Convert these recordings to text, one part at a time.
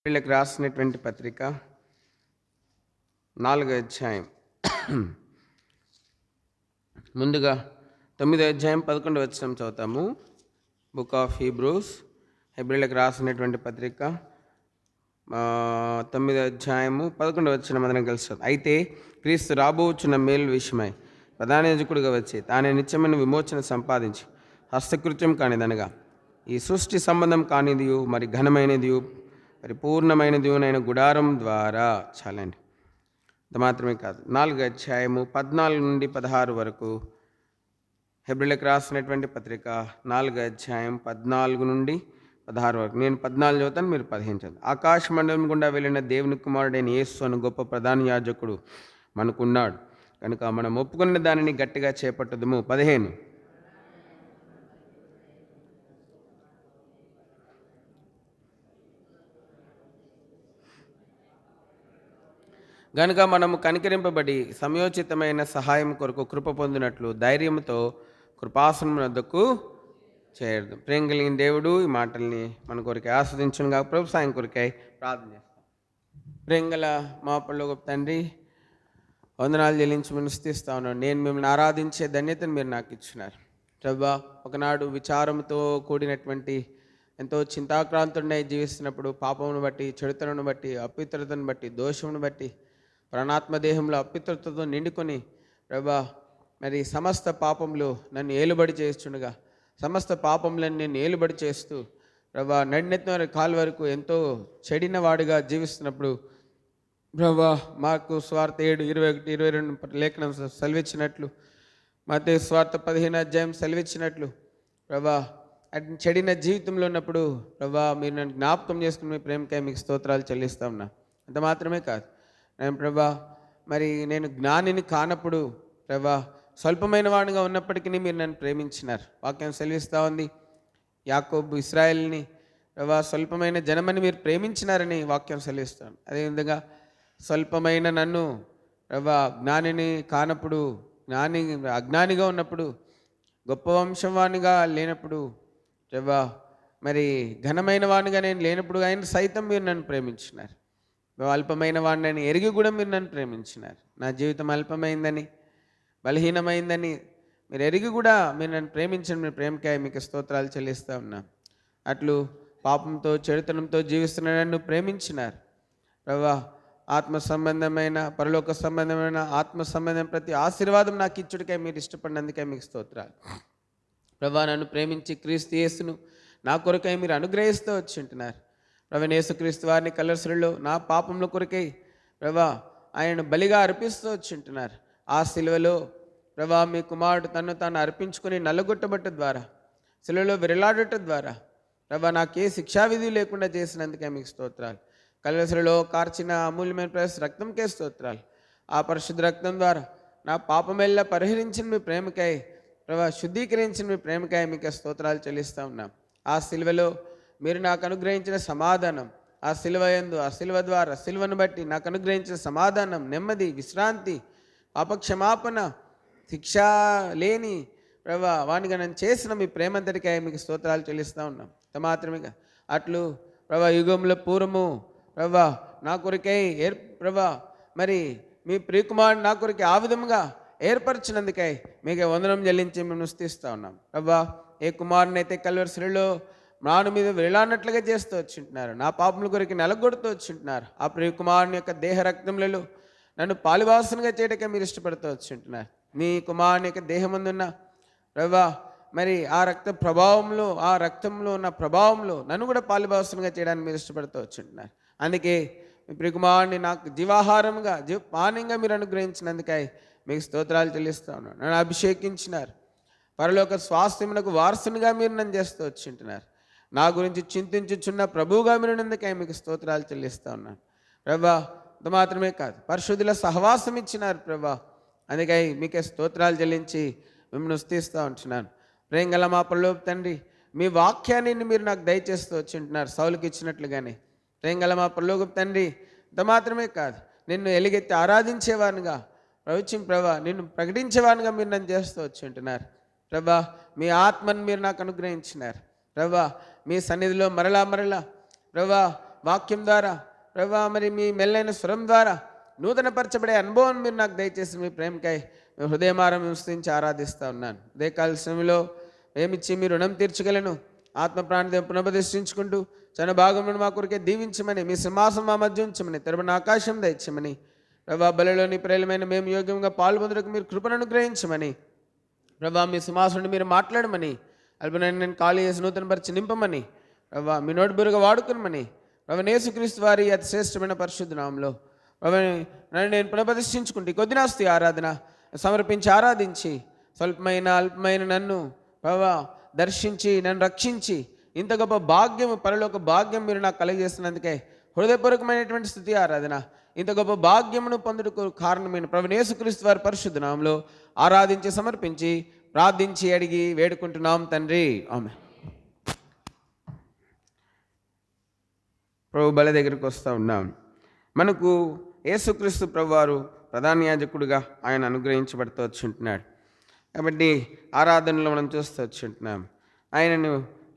వీళ్ళకి రాసినటువంటి పత్రిక 4వ అధ్యాయం. ముందుగా 9వ అధ్యాయం 11వ వచనం చదువుతాము. బుక్ ఆఫ్ హీబ్రూస్, హెబ్రీలకు రాసినటువంటి పత్రిక 9వ అధ్యాయము 11వ వచనం అందరం కలిసి. అయితే క్రీస్తు రాబోచున్న మేలు విషయమై ప్రధాన యాజకుడిగా వచ్చి తానే నిత్యమైన విమోచన సంపాదించి హస్తకృత్యం కానిదనగా ఈ సృష్టి సంబంధం కానిదియు మరి ఘనమైనదియు పరిపూర్ణమైనదియునైన గుడారం ద్వారా చాలండి. అది మాత్రమే కాదు, 4వ అధ్యాయము 14 నుండి 16 వరకు హెబ్రీలకు రాసినటువంటి పత్రిక 4వ అధ్యాయం 14 నుండి 16 వరకు. నేను 14 చదువుతాను, మీరు 15 చదువు. ఆకాశ మండలం గుండా వెళ్ళిన దేవుని కుమారుడైన యేసు అను గొప్ప ప్రధాన యాజకుడు మనకున్నాడు కనుక మనం ఒప్పుకున్న దానిని గట్టిగా చేపట్టదుము. 15. గనుక మనము కనికరింపబడి సమయోచితమైన సహాయం కొరకు కృప పొందినట్లు ధైర్యంతో కృపాసనం వద్దకు చేయడం. ప్రేమ కలిగిన దేవుడు ఈ మాటల్ని మన కొరకై ఆస్వాదించునుగా. ప్రభు సాయం కొరకై ప్రార్థన చేస్తాం. ప్రేంగల మా పరలోక తండ్రి, వందనాలు చెల్లించి స్తుతిస్తా ఉన్నాను. నేను మిమ్మల్ని ఆరాధించే ధన్యతను మీరు నాకు ఇచ్చినారు ప్రభా. ఒకనాడు విచారంతో కూడినటువంటి ఎంతో చింతాక్రాంతుడినై జీవిస్తున్నప్పుడు పాపమును బట్టి, చెడుతనను బట్టి, అపవిత్రతను బట్టి, దోషమును బట్టి ప్రాణాత్మదేహంలో అపవిత్రతతో నిండుకొని ప్రభా మరి సమస్త పాపంలో నన్ను ఏలుబడి చేస్తుండగా సమస్త పాపంలను నేను ఏలుబడి చేస్తూ ప్రభా నడినెత్తిన కాలు వరకు ఎంతో చెడిన వాడిగా జీవిస్తున్నప్పుడు ప్రభా మార్కు స్వార్థ 7:21-22 లేఖనం సెలవిచ్చినట్లు, మత్తయి స్వార్థ 15వ అధ్యాయం సెలవిచ్చినట్లు ప్రభా చెడిన జీవితంలో ఉన్నప్పుడు ప్రభా మీరు నన్ను జ్ఞాపకం చేసుకుని మీ ప్రేమకై మీకు స్తోత్రాలు చెల్లిస్తా ఉన్నా. అంత మాత్రమే కాదు నేను ప్రభా మరి నేను జ్ఞానిని కానప్పుడు ప్రభా స్వల్పమైన వాడిగా ఉన్నప్పటికీ మీరు నన్ను ప్రేమించినారు. వాక్యం సెలవిస్తూ ఉంది, యాకోబు ఇశ్రాయేల్ని ప్రభా స్వల్పమైన జనమని మీరు ప్రేమించినారని వాక్యం సెలవిస్తాను. అదేవిధంగా స్వల్పమైన నన్ను ప్రభా జ్ఞానిని కానప్పుడు, అజ్ఞానిగా ఉన్నప్పుడు, గొప్ప వంశవాణిగా లేనప్పుడు ప్రభా మరి ఘనమైన వాడిగా నేను లేనప్పుడు ఆయన సైతం మీరు నన్ను ప్రేమించినారు. అల్పమైన వాడిని ఎరిగి కూడా మీరు నన్ను ప్రేమించినారు. నా జీవితం అల్పమైందని, బలహీనమైందని మీరు ఎరిగి కూడా మీరు నన్ను ప్రేమించిన మీ ప్రేమకాయ మీకు స్తోత్రాలు చెల్లిస్తూ ఉన్నాను. అట్లు పాపంతో చెడుతనంతో జీవిస్తున్న నన్ను ప్రేమించినారు ప్రభా. ఆత్మ సంబంధమైన, పరలోక సంబంధమైన, ఆత్మ సంబంధం ప్రతి ఆశీర్వాదం నాకు ఇచ్చుడికై మీరు ఇష్టపడినందుకే మీకు స్తోత్రాలు ప్రభా. నన్ను ప్రేమించి క్రీస్తు యేసును నా కొరకై మీరు అనుగ్రహిస్తూ వచ్చి ఉంటున్నారు ప్రభా. యేసుక్రీస్తు వారిని కలవరిలో నా పాపంలో కొరకై ప్రభా ఆయన బలిగా అర్పిస్తూ వచ్చుంటున్నారు. ఆ సిలువలో ప్రభా మీ కుమారుడు తను తాను అర్పించుకొని నల్లగొట్టబట్ట ద్వారా, సిలువలో విరలాడట ద్వారా ప్రభా నాకే శిక్షావిధి లేకుండా చేసినందుకే మీకు స్తోత్రాలు. కలవరిలో కార్చిన అమూల్యమైన రక్తంకే స్తోత్రాలు. ఆ పరిశుద్ధ రక్తం ద్వారా నా పాపమెల్లా పరిహరించిన మీ ప్రేమకాయ ప్రభా, శుద్ధీకరించిన మీ ప్రేమకాయ మీకు స్తోత్రాలు చెల్లిస్తూ ఉన్నాం. ఆ సిలువలో మీరు నాకు అనుగ్రహించిన సమాధానం, ఆ సిలువ యందు, ఆ సిలువ ద్వారా, సిలువను బట్టి నాకు అనుగ్రహించిన సమాధానం, నెమ్మది, విశ్రాంతి, పాపక్షమాపణ, శిక్ష లేని ప్రభా వానిగా నన్ను చేసిన మీ ప్రేమంతటికై మీకు స్తోత్రాలు చెల్లిస్తూ ఉన్నాం. మాత్రమేగా అట్లు ప్రభా యుగంలో పూర్వము ప్రభా నా కొరకై ప్రభా మరి మీ ప్రియకుమారుడు నా కొరకై ఆ విధంగా ఏర్పరిచినందుకై మీకు వందనం చెల్లించి మేము స్తుతిస్తూ ఉన్నాం ప్రభా. ఏ కుమారుని అయితే కల్వరిలో నాను మీద వేలాడినట్లుగా చేస్తూ వచ్చింటున్నారు, నా పాపముల కొరకు నలగొడుతూ వచ్చింటున్నారు. ఆ ప్రియ కుమారుని యొక్క దేహ రక్తములలో నన్ను పాలివాసనగా చేయటకే మీరు ఇష్టపడుతూ వచ్చింటున్నారు. మీ కుమారుని యొక్క దేహమందున్న ప్రభా మరి ఆ రక్త ప్రభావంలో, ఆ రక్తంలో ఉన్న ప్రభావంలో నన్ను కూడా పాలివాసనగా చేయడానికి మీరు ఇష్టపడుతూ వచ్చింటున్నారు. అందుకే మీ ప్రియ కుమారుని నాకు జీవాహారంగా, పానీయంగా మీరు అనుగ్రహించినందుకై మీకు స్తోత్రాలు చెల్లిస్తూ ఉన్నాను. నన్ను అభిషేకించినారు, పరలోక స్వాస్థ్యమునకు వారసునిగా మీరు నన్ను చేస్తూ వచ్చింటున్నారు. నా గురించి చింతించుచున్న ప్రభువుగా మీరున్నందుకై మీకు స్తోత్రాలు చెల్లిస్తూ ఉన్నాను ప్రభా. అది మాత్రమే కాదు, పరిశుద్ధుల సహవాసం ఇచ్చినారు ప్రభా. అందుకై మీకే స్తోత్రాలు చెల్లించి మిమ్మల్ని స్తుతిస్తూ ఉంటున్నాను. ప్రేంగల మా పరలోక తండ్రి, మీ వాక్యాన్ని మీరు నాకు దయచేస్తూ వచ్చి ఉంటున్నారు సౌలుకి ఇచ్చినట్లుగానే. ప్రేంగల మా పరలోక తండ్రి, అది మాత్రమే కాదు, నిన్ను ఎలుగెత్తి ఆరాధించేవానిగా ప్రభా, నిన్ను ప్రకటించేవానిగా మీరు నన్ను చేస్తూ వచ్చి ఉంటున్నారు ప్రభా. మీ ఆత్మను మీరు నాకు అనుగ్రహించినారు ప్రభా. మీ సన్నిధిలో మరలా ప్రభా వాక్యం ద్వారా ప్రభా మరి మీ మెల్లైన స్వరం ద్వారా నూతనపరచబడే అనుభవం మీరు నాకు దయచేసి మీ ప్రేమకై మేము హృదయమారం స్తుతించి ఆరాధిస్తూ ఉన్నాను. ఉదయకాల సమయంలో ఏమిచ్చి మీ రుణం తీర్చగలను ఆత్మ ప్రాణదేవం పునఃప్రతిష్ఠించుకుంటూ చాలా భాగంలో మా కొరికే దీవించమని, మీ సింహాసనం మా మధ్య ఉంచమని, తెరబడిన ఆకాశం దయచమని, ప్రభా బలిలోని ప్రేలమైన మేము యోగ్యంగా పాల్పొందుటకు మీరు కృపను అనుగ్రహించమని, ప్రభా మీ సింహాసనం మీరు మాట్లాడమని, అల్పనైనా నేను ఖాళీ చేసి నూతనపరిచి నింపమని, ప్రభా మీ నోటి బురుగా వాడుకునమని, ప్రభా యేసుక్రీస్తు వారి అతి శ్రేష్టమైన పరిశుద్ధ నామములో ప్రభా నన్ను నేను పునఃప్రతిష్ఠించుకుంటే కొద్దినాస్తి ఆరాధన సమర్పించి ఆరాధించి స్వల్పమైన అల్పమైన నన్ను ప్రభా దర్శించి నన్ను రక్షించి ఇంత గొప్ప భాగ్యము పరలోక భాగ్యం మీరు నాకు కలిగజేస్తున్నందుకే హృదయపూర్వకమైనటువంటి స్తుతి ఆరాధన. ఇంత గొప్ప భాగ్యమును పొందుటకు కారణమైన ప్రభువైన యేసుక్రీస్తు వారి పరిశుద్ధ నామములో ఆరాధించి సమర్పించి ప్రార్థించి అడిగి వేడుకుంటున్నాం తండ్రి, ఆమేన్. ప్రభు బల దగ్గరికి వస్తూ ఉన్నాం. మనకు యేసుక్రీస్తు ప్రభువారు ప్రధాన యాజకుడిగా ఆయన అనుగ్రహించబడుతూ వచ్చి ఉంటున్నాడు. కాబట్టి ఆరాధనలో మనం చూస్తూ వచ్చి ఉంటున్నాం. ఆయనను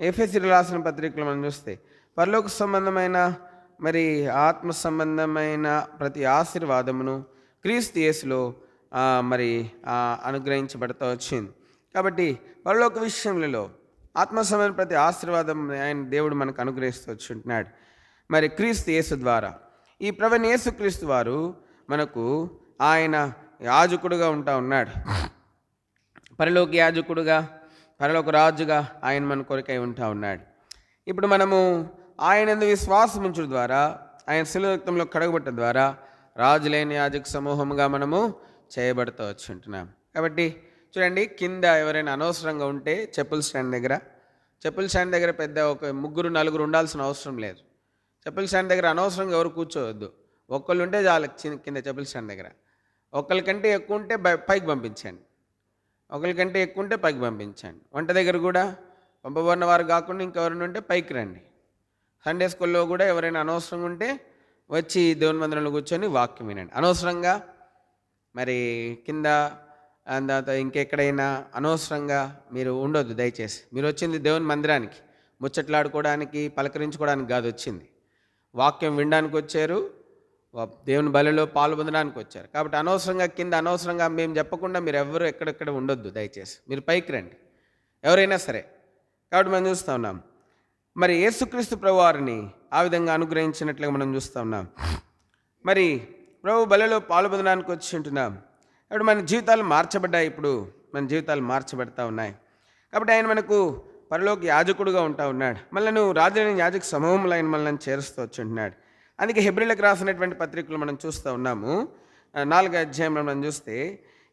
ఎఫెసీయులకు రాసిన పత్రికలో మనం చూస్తే పరలోక సంబంధమైన మరి ఆత్మ సంబంధమైన ప్రతి ఆశీర్వాదమును క్రీస్తు యేసులో మరి అనుగ్రహించబడుతూ వచ్చింది. కాబట్టి పరలోక విషయములలో ఆత్మ సంబంధమైన ప్రతి ఆశీర్వాదం ఆయన దేవుడు మనకు అనుగ్రహిస్తూ వచ్చి ఉంటున్నాడు మరి క్రీస్తు యేసు ద్వారా. ఈ ప్రభువైన యేసుక్రీస్తు వారు మనకు ఆయన యాజకుడుగా ఉంటా ఉన్నాడు. పరలోక యాజకుడుగా, పరలోక రాజుగా ఆయన మన కొరకై ఉంటా ఉన్నాడు. ఇప్పుడు మనము ఆయన యందు విశ్వాసం ఉంచడం ద్వారా, ఆయన శిలువ రక్తంలో కడగబట్టడం ద్వారా రాజులైన యాజక సమూహముగా మనము చేయబడుతూ వచ్చి ఉంటున్నాం. కాబట్టి చూడండి, కింద ఎవరైనా అనవసరంగా ఉంటే చెప్పుల స్టాండ్ దగ్గర పెద్ద ఒక 3-4 ఉండాల్సిన అవసరం లేదు. చెప్పుల స్టాండ్ దగ్గర అనవసరంగా ఎవరు కూర్చోవద్దు. ఒక్కళ్ళు ఉంటే చాలు కింద చెప్పుల స్టాండ్ దగ్గర. ఒకరికంటే ఎక్కువ ఉంటే పైకి పంపించండి. వంట దగ్గర కూడా పంపబడిన వారు కాకుండా ఇంకెవరైనా ఉంటే పైకి రండి. సండే స్కూల్లో కూడా ఎవరైనా అనవసరంగా ఉంటే వచ్చి దేవుని మందిరంలో కూర్చొని వాక్యం వినండి. అనవసరంగా మరి కింద తర్వాత ఇంకెక్కడైనా అనవసరంగా మీరు ఉండొద్దు. దయచేసి మీరు వచ్చింది దేవుని మందిరానికి ముచ్చట్లాడుకోవడానికి, పలకరించుకోవడానికి కాదు వచ్చింది. వాక్యం వినడానికి వచ్చారు, దేవుని బలిలో పాల్పొందడానికి వచ్చారు. కాబట్టి అనవసరంగా కింద అనవసరంగా మేము చెప్పకుండా మీరు ఎవరు ఎక్కడెక్కడ ఉండొద్దు. దయచేసి మీరు పైకి రండి, ఎవరైనా సరే. కాబట్టి మనం చూస్తూ ఉన్నాం మరి యేసుక్రీస్తు ప్రభువారిని ఆ విధంగా అనుగ్రహించినట్లుగా మనం చూస్తూ ఉన్నాం. మరి ప్రభు బలిలో పాల్పొందడానికి వచ్చి ఉంటున్నాం. కాబట్టి మన జీవితాలు మార్చబడ్డాయి. ఇప్పుడు మన జీవితాలు మార్చబడతా ఉన్నాయి. కాబట్టి ఆయన మనకు పరలోక యాజకుడుగా ఉంటా ఉన్నాడు. మళ్ళీ రాజులైన యాజక సమూహంలో ఆయన మనల్ని చేరుస్తూ వచ్చి ఉంటున్నాడు. అందుకే హెబ్రీలకు రాసినటువంటి పత్రికలు మనం చూస్తూ ఉన్నాము. 4వ అధ్యాయంలో మనం చూస్తే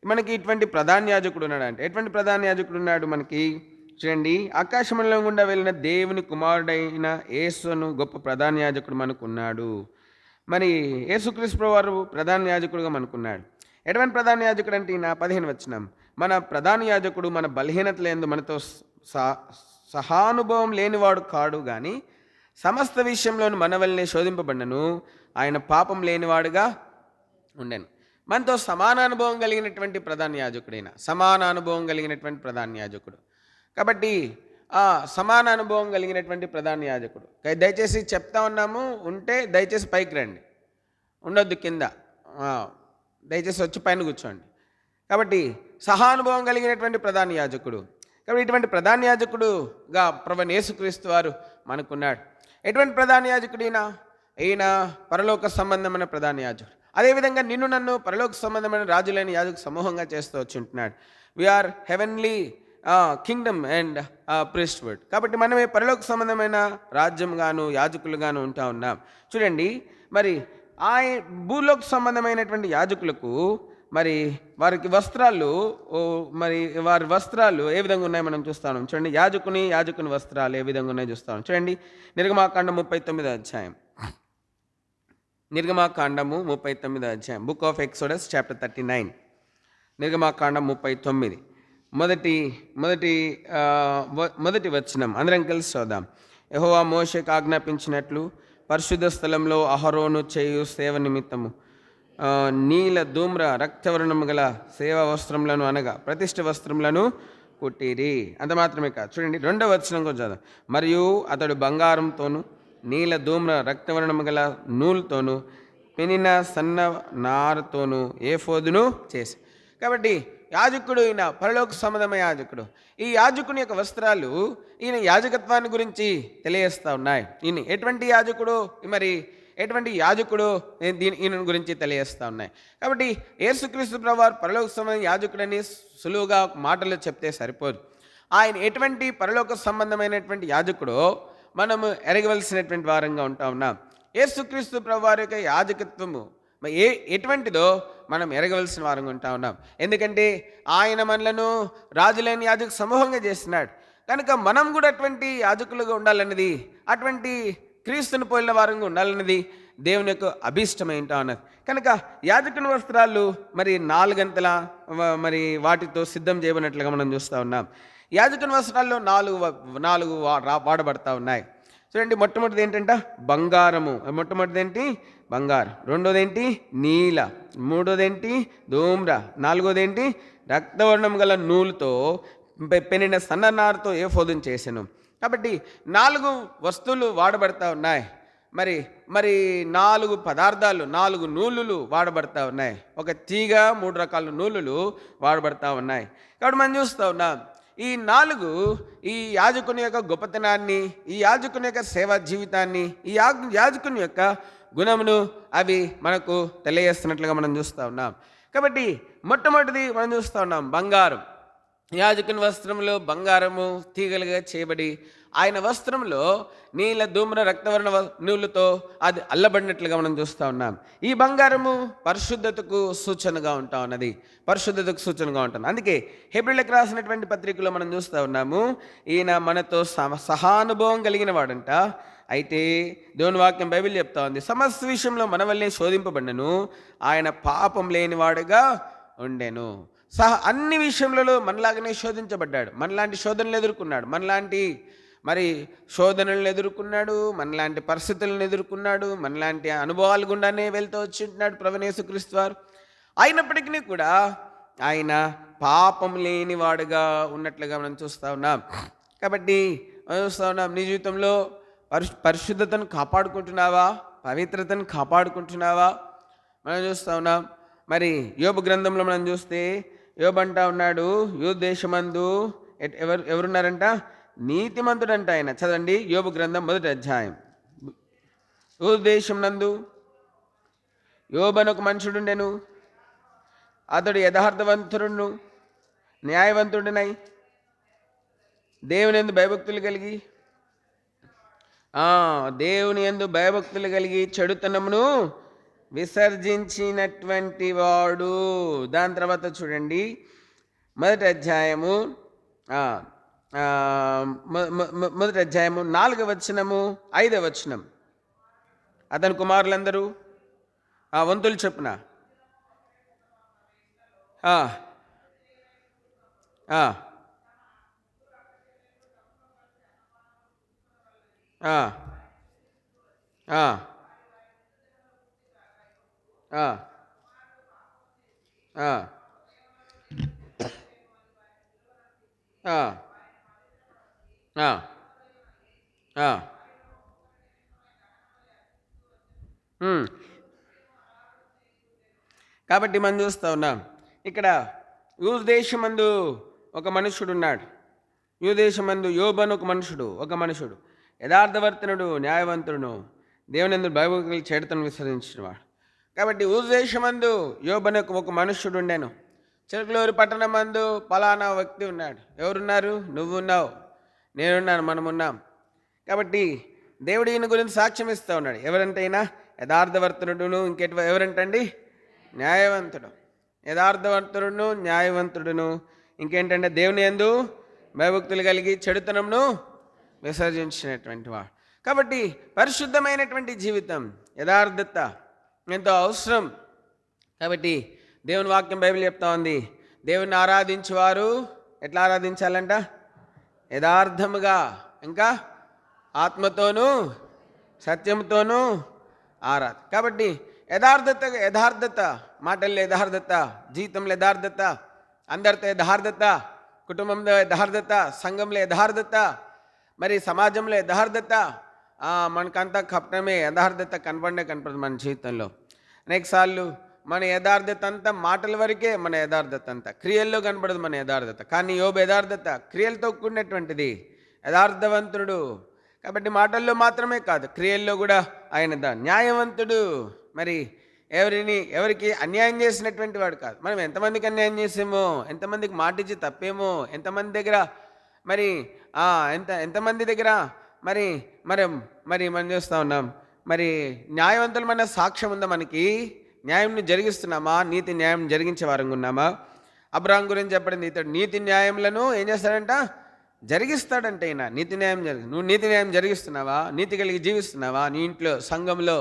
మనకి ఇటువంటి ప్రధాన యాజకుడు ఉన్నాడు. అంటే ఎటువంటి ప్రధాన యాజకుడు ఉన్నాడు మనకి? చూడండి, ఆకాశమండలం గుండా వెళ్ళిన దేవుని కుమారుడైన యేసును గొప్ప ప్రధాన యాజకుడు మనకున్నాడు. మరి యేసుక్రీస్తు వారు ప్రధాన యాజకుడుగా మనకున్నాడు. ఎటువంటి ప్రధాన యాజకుడు అంటే నా 15 వచనం, మన ప్రధాన యాజకుడు మన బలహీనతలందు మనతో సహానుభవం లేనివాడు కాడు కానీ సమస్త విషయంలోనూ మన వల్లనే శోధింపబడినను ఆయన పాపం లేనివాడుగా ఉండెను. మనతో సమానానుభవం కలిగినటువంటి ప్రధాన యాజకుడు. కాబట్టి సమాన అనుభవం కలిగినటువంటి ప్రధాన యాజకుడు. దయచేసి చెప్తా ఉన్నాము, ఉంటే దయచేసి పైకి రండి, ఉండొద్దు కింద, దయచేసి వచ్చి పైన కూర్చోండి. కాబట్టి సహానుభవం కలిగినటువంటి ప్రధాన యాజకుడు. కాబట్టి ఇటువంటి ప్రధాన యాజకుడుగా ప్రభువైన యేసుక్రీస్తు వారు మనకున్నాడు. ఎటువంటి ప్రధాన యాజకుడు ఈయన పరలోక సంబంధమైన ప్రధాన యాజకుడు. అదేవిధంగా నిన్ను నన్ను పరలోక సంబంధమైన రాజులైన యాజక సమూహంగా చేస్తూ వచ్చి ఉంటున్నాడు. We are heavenly kingdom and priesthood. కాబట్టి మనమే పరలోక సంబంధమైన రాజ్యంగాను యాజకులుగాను ఉంటా ఉన్నాం. చూడండి, మరి భూలోక సంబంధమైనటువంటి యాజకులకు మరి వారికి వారి వస్త్రాలు ఏ విధంగా ఉన్నాయో మనం చూస్తాం. చూడండి, యాజకుని వస్త్రాలు ఏ విధంగా ఉన్నాయో చూస్తాం. చూడండి, నిర్గమాకాండం 39వ అధ్యాయం. నిర్గమాకాండము 39వ అధ్యాయం, బుక్ ఆఫ్ ఎక్సోడస్ చాప్టర్ 39. నిర్గమాకాండం 39 మొదటి వచనం అందరం కలిసి చూద్దాం. యెహోవా మోషేకు ఆజ్ఞాపించినట్లు పరిశుద్ధ స్థలంలో అహరోను చేయు సేవ నిమిత్తము నీల ధూమ్ర రక్తవర్ణము గల సేవా వస్త్రములను అనగా ప్రతిష్ఠ వస్త్రములను కుట్టిరి. అంత మాత్రమే కాదు, చూడండి 2వ వచనం కూడా చదువు. మరియు అతడు బంగారంతోను నీల ధూమ్ర రక్తవర్ణము గల నూలుతోనూ పెనిన సన్న నారతోనూ ఏఫోదును చేసి. కాబట్టి యాజకుడు, ఈయన పరలోక సంబంధమైన యాజకుడు. ఈ యాజకుని యొక్క వస్త్రాలు ఈయన యాజకత్వాన్ని గురించి తెలియజేస్తూ ఉన్నాయి. ఈయన ఎటువంటి యాజకుడు, మరి ఎటువంటి యాజకుడు, ఈయన గురించి తెలియజేస్తూ ఉన్నాయి. కాబట్టి యేసుక్రీస్తు ప్రభువారు పరలోక సంబంధమైన యాజకుడని సులువుగా మాటలు చెప్తే సరిపోదు. ఆయన ఎటువంటి పరలోక సంబంధమైనటువంటి యాజకుడో మనము ఎరగవలసినటువంటి వారంగా ఉంటా ఉన్నాం. యేసుక్రీస్తు ప్రభువారి యొక్క యాజకత్వము ఎటువంటిదో మనం ఎరగవలసిన వారంగా ఉంటా ఉన్నాం. ఎందుకంటే ఆయన మనలను రాజులేని యాజక సమూహంగా చేస్తున్నాడు కనుక మనం కూడా అటువంటి యాజకులుగా ఉండాలన్నది, అటువంటి క్రీస్తుని పోలిన వారంగా ఉండాలన్నది దేవుని యొక్క అభీష్టమై ఉంటా ఉన్నది. కనుక యాజకుని వస్త్రాలు మరి 4 గంటల మరి వాటితో సిద్ధం చేయబడినట్లుగా మనం చూస్తూ ఉన్నాం. యాజకుని వస్త్రాల్లో 4 వాడబడతా ఉన్నాయి. చూడండి, మొట్టమొదటిది ఏంటంటే బంగారము. మొట్టమొదటిది ఏంటి? బంగారం. రెండోది ఏంటి? నీల. మూడోది ఏంటి? ధూమ్ర. నాలుగోది ఏంటి? రక్తవర్ణం గల నూలుతో పెనిన సన్ననారుతో ఏఫోదును చేశాను. కాబట్టి 4 వస్తువులు వాడబడతా ఉన్నాయి. మరి 4 పదార్థాలు, 4 నూలులు వాడబడతా ఉన్నాయి. ఒక తీగ, 3 రకాల నూలులు వాడబడతా ఉన్నాయి. కాబట్టి మనం చూస్తూ ఉన్నాం ఈ 4 ఈ యాజకుని యొక్క గొప్పతనాన్ని, ఈ యాజకుని యొక్క సేవా జీవితాన్ని, ఈ యాజకుని యొక్క గుణమును అవి మనకు తెలియజేస్తున్నట్లుగా మనం చూస్తూ ఉన్నాం. కాబట్టి మొట్టమొదటిది మనం చూస్తూ ఉన్నాం బంగారం. యాజకుని వస్త్రంలో బంగారము తీగలుగా చేయబడి ఆయన వస్త్రంలో నీల ధూమ్ర రక్తవర్ణ నూలుతో అది అల్లబడినట్లుగా మనం చూస్తూ ఉన్నాం. ఈ బంగారము పరిశుద్ధతకు సూచనగా ఉంటా ఉన్నది, పరిశుద్ధతకు సూచనగా ఉంటుంది. అందుకే హెబ్రీయులకు రాసినటువంటి పత్రికలో మనం చూస్తూ ఉన్నాము, ఈయన మనతో సహానుభవం కలిగిన వాడంట. అయితే దేవుని వాక్యం బైబిల్ చెప్తా ఉంది, సమస్త విషయంలో మన వల్లే శోధింపబడినను ఆయన పాపం లేనివాడుగా ఉండెను. అన్ని విషయంలో మనలాగానే శోధించబడ్డాడు, మనలాంటి శోధనలు ఎదుర్కొన్నాడు, మనలాంటి శోధనలను ఎదుర్కొన్నాడు, మనలాంటి పరిస్థితులను ఎదుర్కొన్నాడు, మనలాంటి అనుభవాలు గుండానే వెళ్తూ వచ్చింటున్నాడు ప్రభువైన యేసుక్రీస్తు వారు. అయినప్పటికీ కూడా ఆయన పాపం లేనివాడుగా ఉన్నట్లుగా మనం చూస్తూ ఉన్నాం. కాబట్టి మనం చూస్తూ ఉన్నాం, నీ జీవితంలో పరిశుద్ధతను కాపాడుకుంటున్నావా? పవిత్రతను కాపాడుకుంటున్నావా? మనం చూస్తూ ఉన్నాం. మరి యోబు గ్రంథంలో మనం చూస్తే యోబు అంటా ఉన్నాడు, యూదు దేశమందు ఎవరున్నారంట? నీతిమంతుడంట ఆయన. చదవండి, యోబు గ్రంథం 1వ అధ్యాయం. యూదు దేశం నందు యోబు అని ఒక మనుషుడుండెను, అతడు యథార్థవంతుడును న్యాయవంతుడినై దేవుని యందు భయభక్తులు కలిగి చెడుతనమును విసర్జించినటువంటి వాడు. దాని తర్వాత చూడండి, 1వ అధ్యాయము 4వ వచనము 5వ వచనం. అతని కుమారులందరూ వంతులు చొప్పున కాబట్టి మనం చూస్తూ ఉన్నాం, ఇక్కడ యూదు దేశమందు ఒక మనుషుడు ఉన్నాడు. యూదు దేశమందు యోబు అని ఒక మనుషుడు యథార్థవర్తనుడు, న్యాయవంతుడును, దేవుని యందు భయభక్తులు చెడుతను విసరించినవాడు. కాబట్టి యూదు దేశమందు యోబు అని ఒక మనుషుడు ఉండెను. చిలకలూరు పట్టణం మందు పలానా వ్యక్తి ఉన్నాడు. ఎవరున్నారు? నువ్వు ఉన్నావు, నేనున్నాను, మనమున్నాం. కాబట్టి దేవుడు ఈయన గురించి సాక్ష్యం ఇస్తూ ఉన్నాడు. ఎవరంటైనా యథార్థవర్తనుడును, ఎవరంటండి? న్యాయవంతుడు. యథార్థవంతుడును, న్యాయవంతుడును, ఇంకేంటంటే దేవుని యందు భయభక్తులు కలిగి చెడుతనమును విసర్జించినటువంటి వాడు. కాబట్టి పరిశుద్ధమైనటువంటి జీవితం, యథార్థత ఎంతో అవసరం. కాబట్టి దేవుని వాక్యం బైబిల్ చెప్తా ఉంది, దేవుని ఆరాధించేవారు ఎట్లా ఆరాధించాలంట? యథార్థముగా, ఇంకా ఆత్మతోనూ సత్యంతోనూ కాబట్టి యథార్థత, మాటల్లో యథార్థత, జీవితంలో యథార్థత, అందరితో యథార్థత, కుటుంబంలో యథార్థత, సంఘంలో యథార్థత, మరి సమాజంలో యథార్థత, మనకంతా కపటమే, యథార్థత కనపడదు మన జీవితంలో. అనేక సార్లు మన యథార్థత అంతా మాటల వరకే, మన యథార్థత అంతా క్రియల్లో కనపడదు మన యథార్థత. కానీ యోబు యథార్థత క్రియలతో కూడినటువంటిది, యథార్థవంతుడు. కాబట్టి మాటల్లో మాత్రమే కాదు, క్రియల్లో కూడా ఆయన న్యాయవంతుడు. మరి ఎవరికి అన్యాయం చేసినటువంటి వాడు కాదు. మనం ఎంతమందికి అన్యాయం చేసామో, ఎంతమందికి మాటిచ్చి తప్పేమో, ఎంతమంది దగ్గర మరి ఎంతమంది దగ్గర మరి మరి మరి మనం చూస్తూ ఉన్నాం. మరి న్యాయవంతులమైన సాక్ష్యం ఉందా మనకి? న్యాయంని జరిగిస్తున్నామా? నీతి న్యాయం జరిగించే వారంగా ఉన్నామా? అబ్రాహాం గురించి చెప్పండి, ఇతడు నీతి న్యాయములను ఏం చేస్తాడంట? జరిగిస్తాడంటే. ఈయన నీతి న్యాయం నువ్వు నీతి న్యాయం జరిగిస్తున్నావా? నీతి కలిగి జీవిస్తున్నావా? నీ ఇంట్లో, సంఘంలో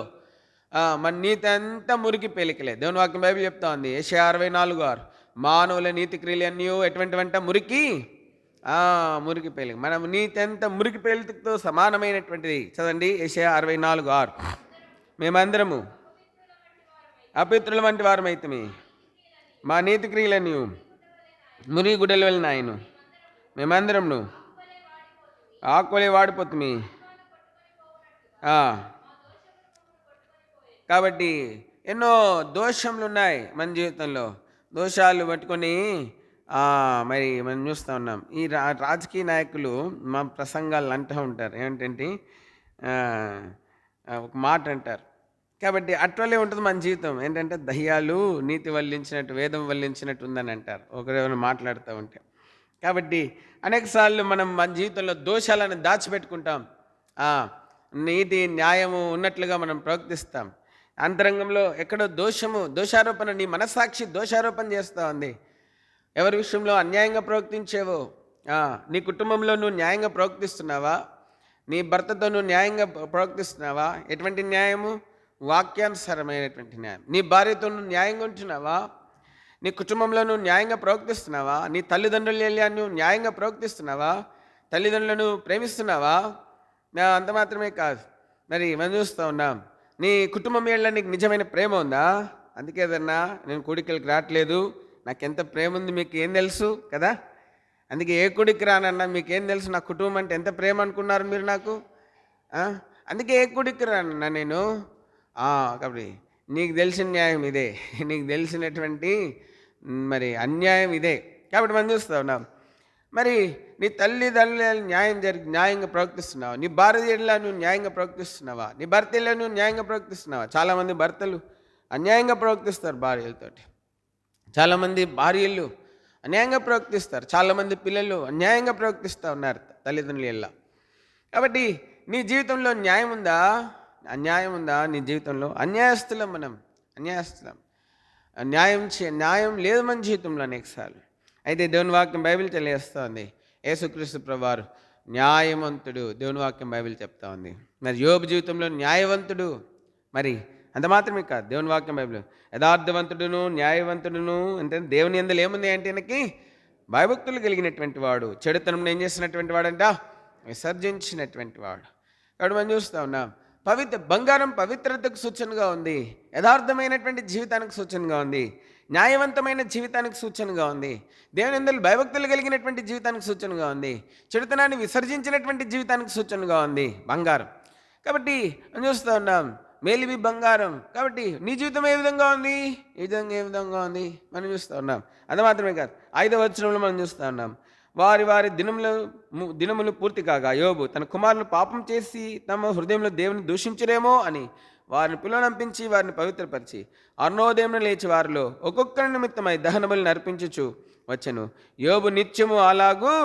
మన నీతి అంతా మురికి పేలికలే. దేవుని వాక్యం బైబిల్ చెప్తా ఉంది, యెషయా 64:6, మానవుల నీతి క్రియలు అన్నీ ఎటువంటివంట? మురికి పేలిక. మనం నీతి అంతా మురికి పేలికతో సమానమైనటువంటిది. చదండి, యెషయా 64:6. మేమందరము అపిత్రుల వంటి వారమైతే మా నీతి క్రియలని మురికి గుడ్డల వెళ్ళిన ఆయన మేమందరము ఆకులే వాడిపోతుంది. కాబట్టి ఎన్నో దోషములు ఉన్నాయి మన జీవితంలో. దోషాలు పట్టుకొని మరి మనం చూస్తూ ఉన్నాం. ఈ రాజకీయ నాయకులు మా ప్రసంగాలు అంటూ ఉంటారు, ఏంటంటే ఒక మాట అంటారు. కాబట్టి అట్వలే ఉంటుంది మన జీవితం. ఏంటంటే దయ్యాలు నీతి వల్లించినట్టు, వేదం వల్లించినట్టు ఉందని అంటారు ఒకరెవరు మాట్లాడుతూ ఉంటే. కాబట్టి అనేకసార్లు మనం మన జీవితంలో దోషాలను దాచిపెట్టుకుంటాం. నీతి న్యాయము ఉన్నట్లుగా మనం ప్రవర్తిస్తాం. అంతరంగంలో ఎక్కడో దోషారోపణ, నీ మనస్సాక్షి దోషారోపణ చేస్తూ ఉంది. ఎవరి విషయంలో అన్యాయంగా ప్రవర్తించేవో, నీ కుటుంబంలో నువ్వు న్యాయంగా ప్రవర్తిస్తున్నావా? నీ భర్తతో నువ్వు న్యాయంగా ప్రవర్తిస్తున్నావా? ఎటువంటి న్యాయము? వాక్యానుసారమైనటువంటి న్యాయం. నీ భార్యతో నువ్వు న్యాయంగా ఉంటున్నావా? నీ కుటుంబంలో నువ్వు న్యాయంగా ప్రవర్తిస్తున్నావా? నీ తల్లిదండ్రులు నువ్వు న్యాయంగా ప్రవర్తిస్తున్నావా? తల్లిదండ్రులను ప్రేమిస్తున్నావా? అంత మాత్రమే కాదు, మరి మనం చూస్తూ ఉన్నాం, నీ కుటుంబం ఏళ్ళ నీకు నిజమైన ప్రేమ ఉందా? అందుకేదన్నా నేను కూడికలకు రావట్లేదు, నాకెంత ప్రేమ ఉంది మీకు ఏం తెలుసు కదా. అందుకే ఏ కూడికి రానన్నా మీకేం తెలుసు నా కుటుంబం అంటే ఎంత ప్రేమ అనుకున్నారు మీరు నాకు. అందుకే ఏ కూడికి రానన్నా నేను. కాబట్టి నీకు తెలిసిన న్యాయం ఇదే, నీకు తెలిసినటువంటి మరి అన్యాయం ఇదే. కాబట్టి మనం చూస్తూ ఉన్నాం, మరి నీ తల్లిదండ్రులు న్యాయంగా ప్రవర్తిస్తున్నావా? నీ భార్యలో నువ్వు న్యాయంగా ప్రవర్తిస్తున్నావా? నీ భర్తలో నువ్వు న్యాయంగా ప్రవర్తిస్తున్నావా? చాలామంది భర్తలు అన్యాయంగా ప్రవర్తిస్తారు భార్యలతోటి, చాలామంది భార్యలు అన్యాయంగా ప్రవర్తిస్తారు, చాలామంది పిల్లలు అన్యాయంగా ప్రవర్తిస్తూ ఉన్నారు తల్లిదండ్రుల. కాబట్టి నీ జీవితంలో న్యాయం ఉందా? అన్యాయం ఉందా నీ జీవితంలో? అన్యాయస్తులం మనం, అన్యాయస్తులం. న్యాయం లేదు మన జీవితంలో అనేకసార్లు. అయితే దేవుని వాక్యం బైబిల్ తెలియజేస్తూ ఉంది, యేసుక్రీస్తు ప్రభువారు న్యాయవంతుడు. దేవుని వాక్యం బైబిల్ చెప్తా ఉంది. మరి యోబు జీవితంలో న్యాయవంతుడు. మరి అంత మాత్రమే కాదు, దేవుని వాక్యం బైబిల్ యథార్థవంతుడును న్యాయవంతుడును అంటే దేవుని యందు ఏముంది అంటే ఆయనకి భయభక్తులు కలిగినటువంటి వాడు, చెడుతనం ఏం చేసినటువంటి వాడంట? విసర్జించినటువంటి వాడు. కాబట్టి మనం చూస్తూ ఉన్నాం, బంగారం పవిత్రతకు సూచనగా ఉంది, యథార్థమైనటువంటి జీవితానికి సూచనగా ఉంది, న్యాయవంతమైన జీవితానికి సూచనగా ఉంది, దేవుని యందు భయభక్తులు కలిగినటువంటి జీవితానికి సూచనగా ఉంది, చెడుతనాన్ని విసర్జించినటువంటి జీవితానికి సూచనగా ఉంది బంగారం. కాబట్టి మనం చూస్తూ ఉన్నాం, మేలివి బంగారం. కాబట్టి నీ జీవితం ఏ విధంగా ఉంది? ఏ విధంగా ఉంది మనం చూస్తూ ఉన్నాం. అది మాత్రమే కాదు, 5వ వచనంలో మనం చూస్తూ ఉన్నాం, వారి దినములు పూర్తి కాగా యోబు తన కుమారులు పాపం చేసి తమ హృదయంలో దేవుని దూషించరేమో అని వారిని పిలువనంపించి వారిని పవిత్రపరిచి అరుణోదయం లేచి వారిలో ఒక్కొక్కరి నిమిత్తమై దహన బలిని అర్పించుచు వచ్చెను. యోబు నిత్యము అలాగూ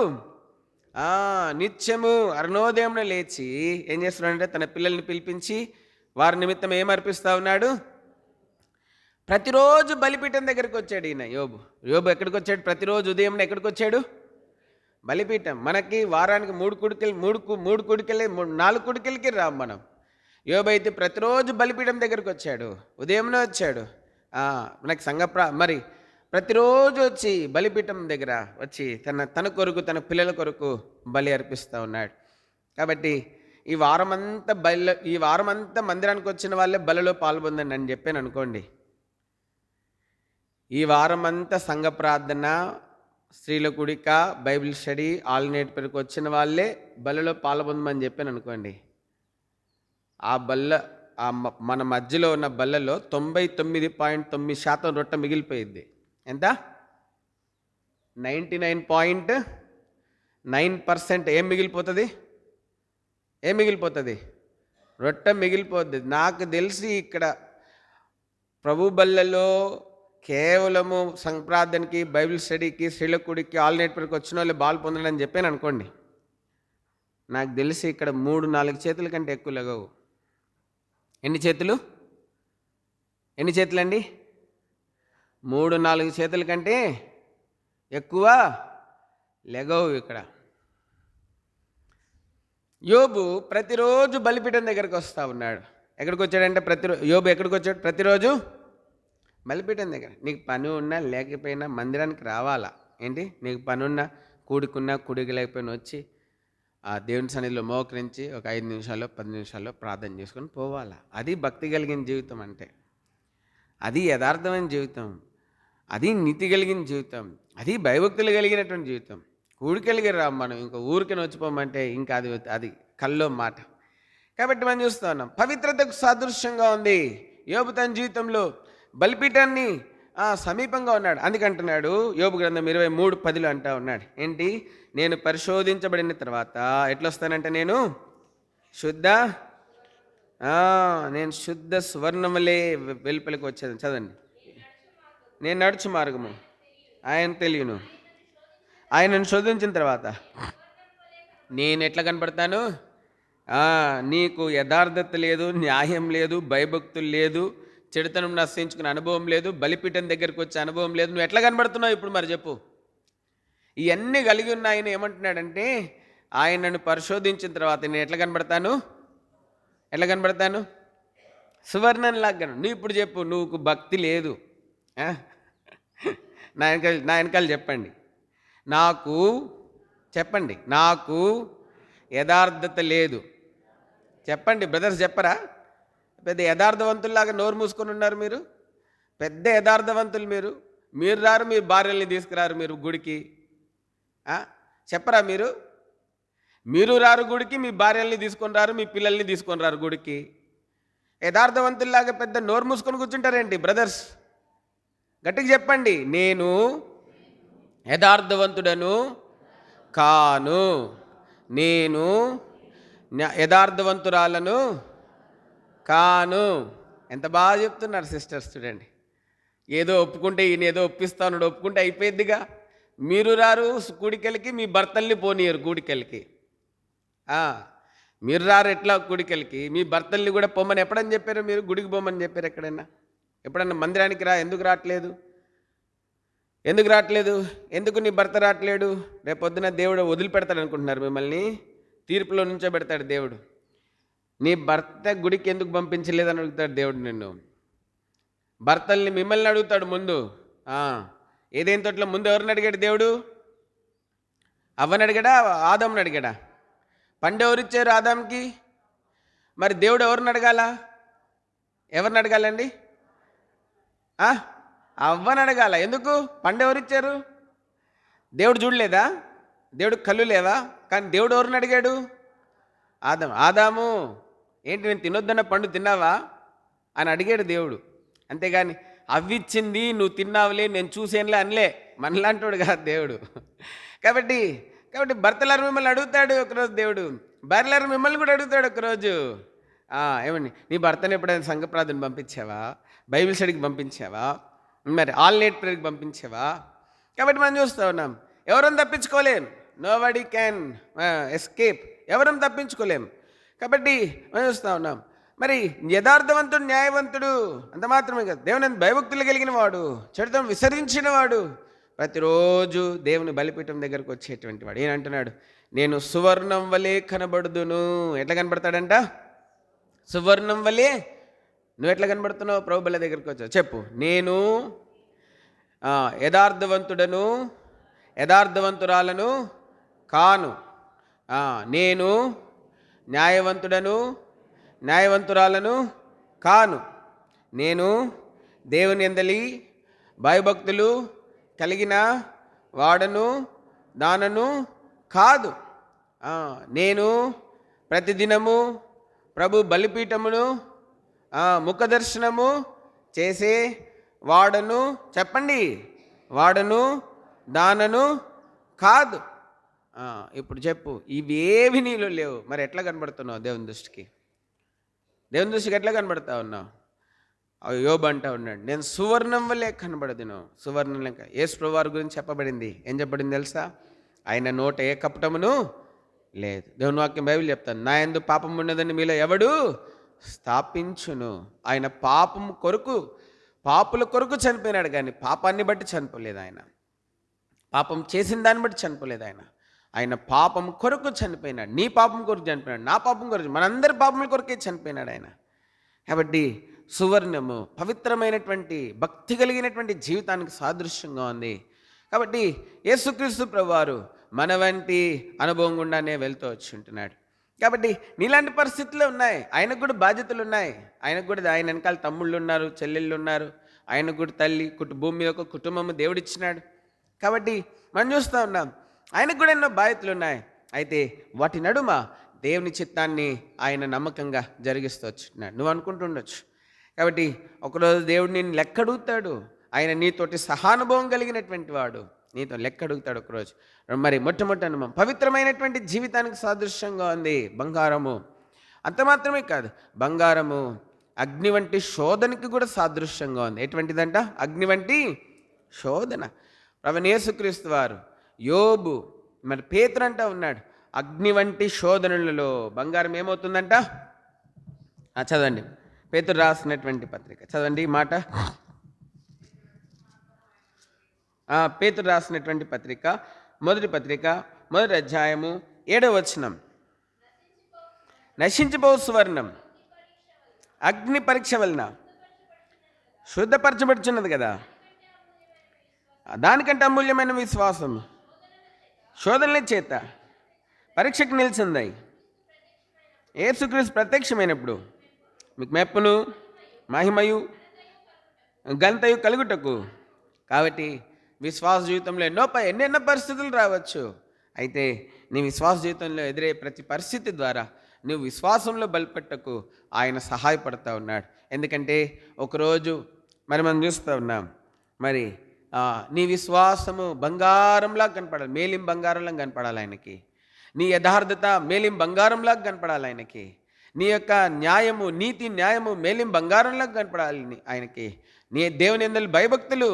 నిత్యము అరుణోదయం లేచి ఏం చేస్తున్నాడంటే తన పిల్లల్ని పిలిపించి వారి నిమిత్తం ఏం అర్పిస్తూ ఉన్నాడు? ప్రతిరోజు బలిపీఠం దగ్గరికి వచ్చాడు ఈయన యోబు. ఎక్కడికి వచ్చాడు? ప్రతిరోజు ఉదయం ఎక్కడికి వచ్చాడు? బలిపీఠం. మనకి వారానికి 3 కుడికెళ్ళి 4 కుడికెళ్ళకి రాము మనం. యోబు అయితే ప్రతిరోజు బలిపీఠం దగ్గరికి వచ్చాడు, ఉదయంలో వచ్చాడు. మనకి మరి ప్రతిరోజు వచ్చి బలిపీఠం దగ్గర వచ్చి తన కొరకు తన పిల్లల కొరకు బలి అర్పిస్తూ ఉన్నాడు. కాబట్టి ఈ వారమంతా మందిరానికి వచ్చిన వాళ్ళే బలిలో పాల్పొందండి అని చెప్పాను అనుకోండి. ఈ వారమంతా సంఘ ప్రార్థన, స్త్రీల కూడిక, బైబిల్ స్టడీ, ఆల్నేట్ పెరకు వచ్చిన వాళ్ళే బలిలో పాల్పొందమని చెప్పాను అనుకోండి. ఆ బల్ల మన మధ్యలో ఉన్న బల్లలో 99.9% రొట్టె మిగిలిపోయింది. ఎంత? 99.9% ఏం మిగిలిపోతుంది? ఏం మిగిలిపోతుంది? రొట్టె మిగిలిపోద్ది. నాకు తెలిసి ఇక్కడ ప్రభు బల్లలో కేవలము సంప్రార్థనకి, బైబిల్ స్టడీకి, శ్రీలకుడికి, ఆల్ నైట్ ప్రేయర్కి వచ్చిన వాళ్ళు బాల్ పొందడని చెప్పాను అనుకోండి, నాకు తెలిసి ఇక్కడ 3-4 చేతుల కంటే ఎక్కువ లేగవు. ఎన్ని చేతులు? ఎన్ని చేతులండి? 3-4 చేతుల కంటే ఎక్కువ లెగవు ఇక్కడ. యోబు ప్రతిరోజు బలిపీఠం దగ్గరికి వస్తూ ఉన్నాడు. ఎక్కడికి వచ్చాడంటే యోబు ఎక్కడికి వచ్చాడు? ప్రతిరోజు బలిపీఠం దగ్గర. నీకు పని ఉన్నా లేకపోయినా మందిరానికి రావాలా ఏంటి? నీకు పని ఉన్నా, కూడుకున్నా లేకపోయినా వచ్చి ఆ దేవుని సన్నిధిలో మోకరించి ఒక 5 నిమిషాల్లో 10 నిమిషాల్లో ప్రార్థన చేసుకొని పోవాలా. అది భక్తి కలిగిన జీవితం అంటే. అది యథార్థమైన జీవితం, అది నీతి కలిగిన జీవితం, అది భయభక్తులు కలిగినటువంటి జీవితం. ఊరికెళ్ళి రా మనం ఇంకా ఊరికని వచ్చిపోమంటే ఇంకా అది కల్లో మాట. కాబట్టి మనం చూస్తూ ఉన్నాం, పవిత్రతకు సాదృశ్యంగా ఉంది యోబు తన జీవితంలో. బలిపీఠాన్ని సమీపంగా ఉన్నాడు. అందుకంటున్నాడు యోబు గ్రంథం 23:10 అంటా ఉన్నాడు ఏంటి? నేను పరిశోధించబడిన తర్వాత ఎట్లా వస్తానంటే నేను శుద్ధ సువర్ణములే వెలుపలికి వచ్చేది. చదండి. నేను నడుచు మార్గము ఆయన తెలియను. ఆయనను శోధించిన తర్వాత నేను ఎట్లా కనపడతాను? నీకు యథార్థత లేదు, న్యాయం లేదు, భయభక్తులు లేదు, చెడుతనం నశించుకునే అనుభవం లేదు, బలిపీఠం దగ్గరికి వచ్చే అనుభవం లేదు. నువ్వు ఎట్లా కనబడుతున్నావు ఇప్పుడు మరి చెప్పు? ఇవన్నీ కలిగి ఉన్న ఆయన ఏమంటున్నాడంటే, ఆయనను పరిశోధించిన తర్వాత నేను ఎట్లా కనబడతాను? సువర్ణంలాగా. నువ్వు ఇప్పుడు చెప్పు, నువ్వు భక్తి లేదు. నా వెనకాల చెప్పండి, నాకు యథార్థత లేదు. చెప్పండి బ్రదర్స్, చెప్పరా? పెద్ద యథార్థవంతుల్లాగా నోరు మూసుకొని ఉన్నారు మీరు. పెద్ద యథార్థవంతులు మీరు రారు, మీ భార్యల్ని తీసుకురారు మీరు గుడికి. చెప్పరా? మీరు రారు గుడికి, మీ భార్యల్ని తీసుకొని రారు, మీ పిల్లల్ని తీసుకొని రారు గుడికి. యథార్థవంతుల్లాగా పెద్ద నోరు మూసుకొని కూర్చుంటారేంటి బ్రదర్స్? గట్టిగా చెప్పండి. నేను యథార్థవంతుడను కాను, నేను యథార్థవంతురాలను కాను. ఎంత బాగా చెప్తున్నారు సిస్టర్స్, చూడండి. ఏదో ఒప్పుకుంటే ఈయన ఏదో ఒప్పిస్తాను, ఒప్పుకుంటే అయిపోయిద్దిగా. మీరు రారు గుడికెళ్ళకి, మీ భర్తల్ని పోనీయరు గుడికెళ్ళకి. మీరు రారు ఎట్లా గుడికెళ్ళకి, మీ భర్తల్ని కూడా పొమ్మని ఎప్పుడని చెప్పారు? మీరు గుడికి పోమని చెప్పారు ఎప్పుడన్నా మందిరానికి రా? ఎందుకు రావట్లేదు? ఎందుకు నీ భర్త రావట్లేడు? రేపొద్దున దేవుడు వదిలిపెడతాడు అనుకుంటున్నారు మిమ్మల్ని? తీర్పులో నుంచో పెడతాడు దేవుడు. నీ భర్త గుడికి ఎందుకు పంపించలేదని అడుగుతాడు దేవుడు నిన్ను. భర్తల్ని మిమ్మల్ని అడుగుతాడు ముందు. ఏదేం తోటలో ముందు ఎవరిని అడిగాడు దేవుడు? అవ్వని అడిగాడా? ఆదాముని అడిగాడా? పండు ఎవరిచ్చారు ఆదాంకి? మరి దేవుడు ఎవరిని అడగాలండి? అవ్వని అడగాల. ఎందుకు? పండు ఎవరిచ్చారు? దేవుడు చూడలేదా? దేవుడు కళ్ళు లేవా? కానీ దేవుడు ఎవరిని అడిగాడు? ఆదాము ఏంటి నేను తినొద్దన్న పండు తిన్నావా అని అడిగాడు దేవుడు. అంతేగాని అవ్విచ్చింది నువ్వు తిన్నావులే, నేను చూసేనులే అనలే. మనలాంటోడు కాదు దేవుడు. కాబట్టి భర్తలారు మిమ్మల్ని అడుగుతాడు ఒకరోజు దేవుడు, భార్యలారు మిమ్మల్ని కూడా అడుగుతాడు ఒకరోజు. ఏమండి, నీ భర్తను ఎప్పుడైనా సంఘ ప్రార్థన పంపించావా? బైబిల్ స్టడీకి పంపించావా? మరి ఆల్ నైట్ ప్రేయర్కి పంపించావా? కాబట్టి మనం చూస్తూ ఉన్నాం, ఎవరం తప్పించుకోలేం. Nobody can escape. ఎవరం తప్పించుకోలేం. కాబట్టి మనం చూస్తూ ఉన్నాం, మరి యథార్థవంతుడు, న్యాయవంతుడు అంత మాత్రమే కాదు, దేవుని భయభక్తులు కలిగిన వాడు, చెడుతనం విసరించిన వాడు, ప్రతిరోజు దేవుని బలిపీఠం దగ్గరకు వచ్చేటువంటి వాడు. ఏనంటున్నాడు? నేను సువర్ణం వలె కనబడుదును. ఎట్లా కనబడతాడంట? సువర్ణం వలె. నువ్వు ఎట్లా కనబడుతున్నావు? ప్రభు బలి దగ్గరికి వచ్చావు. చెప్పు, నేను యథార్థవంతురాలను కాను. నేను న్యాయవంతురాలను కాను. నేను దేవుని యందలి భయభక్తులు కలిగిన వాడను దానను కాదు. నేను ప్రతిదినము ప్రభు బలిపీఠమును ముఖ దర్శనము చేసే వాడను, చెప్పండి, వాడను దానను కాదు. ఇప్పుడు చెప్పు, ఇవేవి నీలో లేవు, మరి ఎట్లా కనబడుతున్నావు దేవుని దృష్టికి? దేవుని దృష్టికి ఎట్లా కనబడతా ఉన్నావు? యోబు అంటా ఉన్నాడు, నేను సువర్ణం వల్లే కనబడదును. సువర్ణం లెక్క యేసు ప్రభువు వారి గురించి చెప్పబడింది. ఏం చెప్పబడింది తెలుసా? ఆయన నోట ఏ కపటమును లేదు. దేవుని వాక్యం బైబిల్ చెప్తాను, నా యందు పాపం ఉన్నదని మీలో ఎవడు స్థాపించును. ఆయన పాపం కొరకు, పాపుల కొరకు చనిపోయినాడు, కానీ పాపాన్ని బట్టి చనిపోలేదు. ఆయన పాపం చేసిన దాన్ని బట్టి చనిపోలేదు. ఆయన పాపం కొరకు చనిపోయినాడు. నీ పాపం కొరకు చనిపోయినాడు, నా పాపం కొరకు, మనందరి పాపముల కొరకే చనిపోయినాడు ఆయన. కాబట్టి సువర్ణము పవిత్రమైనటువంటి భక్తి కలిగినటువంటి జీవితానికి సాదృశ్యంగా ఉంది. కాబట్టి యేసుక్రీస్తు ప్రభువారు మన వంటి అనుభవం గుండానే వెళ్తూ వచ్చి ఉంటున్నాడు. కాబట్టి నీలాంటి పరిస్థితులు ఉన్నాయి, ఆయనకు కూడా బాధ్యతలు ఉన్నాయి. ఆయనకు కూడా ఆయన వెనకాల తమ్ముళ్ళు ఉన్నారు, చెల్లెళ్ళు ఉన్నారు, ఆయనకు కూడా తల్లి భూమి మీద ఒక కుటుంబము దేవుడిచ్చినాడు. కాబట్టి మనం చూస్తూ ఉన్నాం, ఆయనకు కూడా ఎన్నో బాధ్యతలు ఉన్నాయి. అయితే వాటి నడుమ దేవుని చిత్తాన్ని ఆయన నమ్మకంగా జరిగిస్తూ వచ్చినాడు. నువ్వు అనుకుంటుండొచ్చు, కాబట్టి ఒకరోజు దేవుడు నేను లెక్క అడుగుతాడు. ఆయన నీతోటి సహానుభవం కలిగినటువంటి వాడు, నీతో లెక్క అడుగుతాడు ఒకరోజు. మరి మొట్టమొదటి అనుభవం పవిత్రమైనటువంటి జీవితానికి సాదృశ్యంగా ఉంది బంగారము. అంత మాత్రమే కాదు, బంగారము అగ్ని వంటి శోధనకి కూడా సాదృశ్యంగా ఉంది. ఎటువంటిదంట? అగ్ని వంటి శోధన. ప్రభువైన యేసుక్రీస్తు వారు, యోబు, మరి పేతురు అంటా ఉన్నాడు, అగ్ని వంటి శోధనలలో బంగారం ఏమవుతుందంట? చదవండి, పేతురు రాసినటువంటి పత్రిక చదవండి ఈ మాట. పేతురు రాసినటువంటి పత్రిక, మొదటి పత్రిక, మొదటి అధ్యాయము 7వ వచనం. నశించిపో సువర్ణం అగ్ని పరీక్ష వలన శుద్ధపరచబడుచున్నది కదా, దానికంటే అమూల్యమైన విశ్వాసం శోధనల చేత పరీక్షకు నిలిచింది. యేసుక్రీస్తు ప్రత్యక్షమైనప్పుడు మీకు మెప్పును మహిమయు ఘనతయు కలుగుటకు. కాబట్టి విశ్వాస జీవితంలో ఎన్నెన్నో పరిస్థితులు రావచ్చు. అయితే నీ విశ్వాస జీవితంలో ఎదురయ్యే ప్రతి పరిస్థితి ద్వారా నువ్వు విశ్వాసంలో బలపెట్టకు ఆయన సహాయపడుతూ ఉన్నాడు. ఎందుకంటే ఒకరోజు మరి మనం చూస్తూ ఉన్నాం, మరి నీ విశ్వాసము బంగారంలాగా కనపడాలి, మేలిం బంగారంలా కనపడాలి ఆయనకి. నీ యథార్థత మేలిం బంగారంలాగా కనపడాలి ఆయనకి. నీ యొక్క న్యాయము, నీతి న్యాయము మేలిం బంగారంలాగా కనపడాలి ఆయనకి. నీ దేవుని యందు భయభక్తులు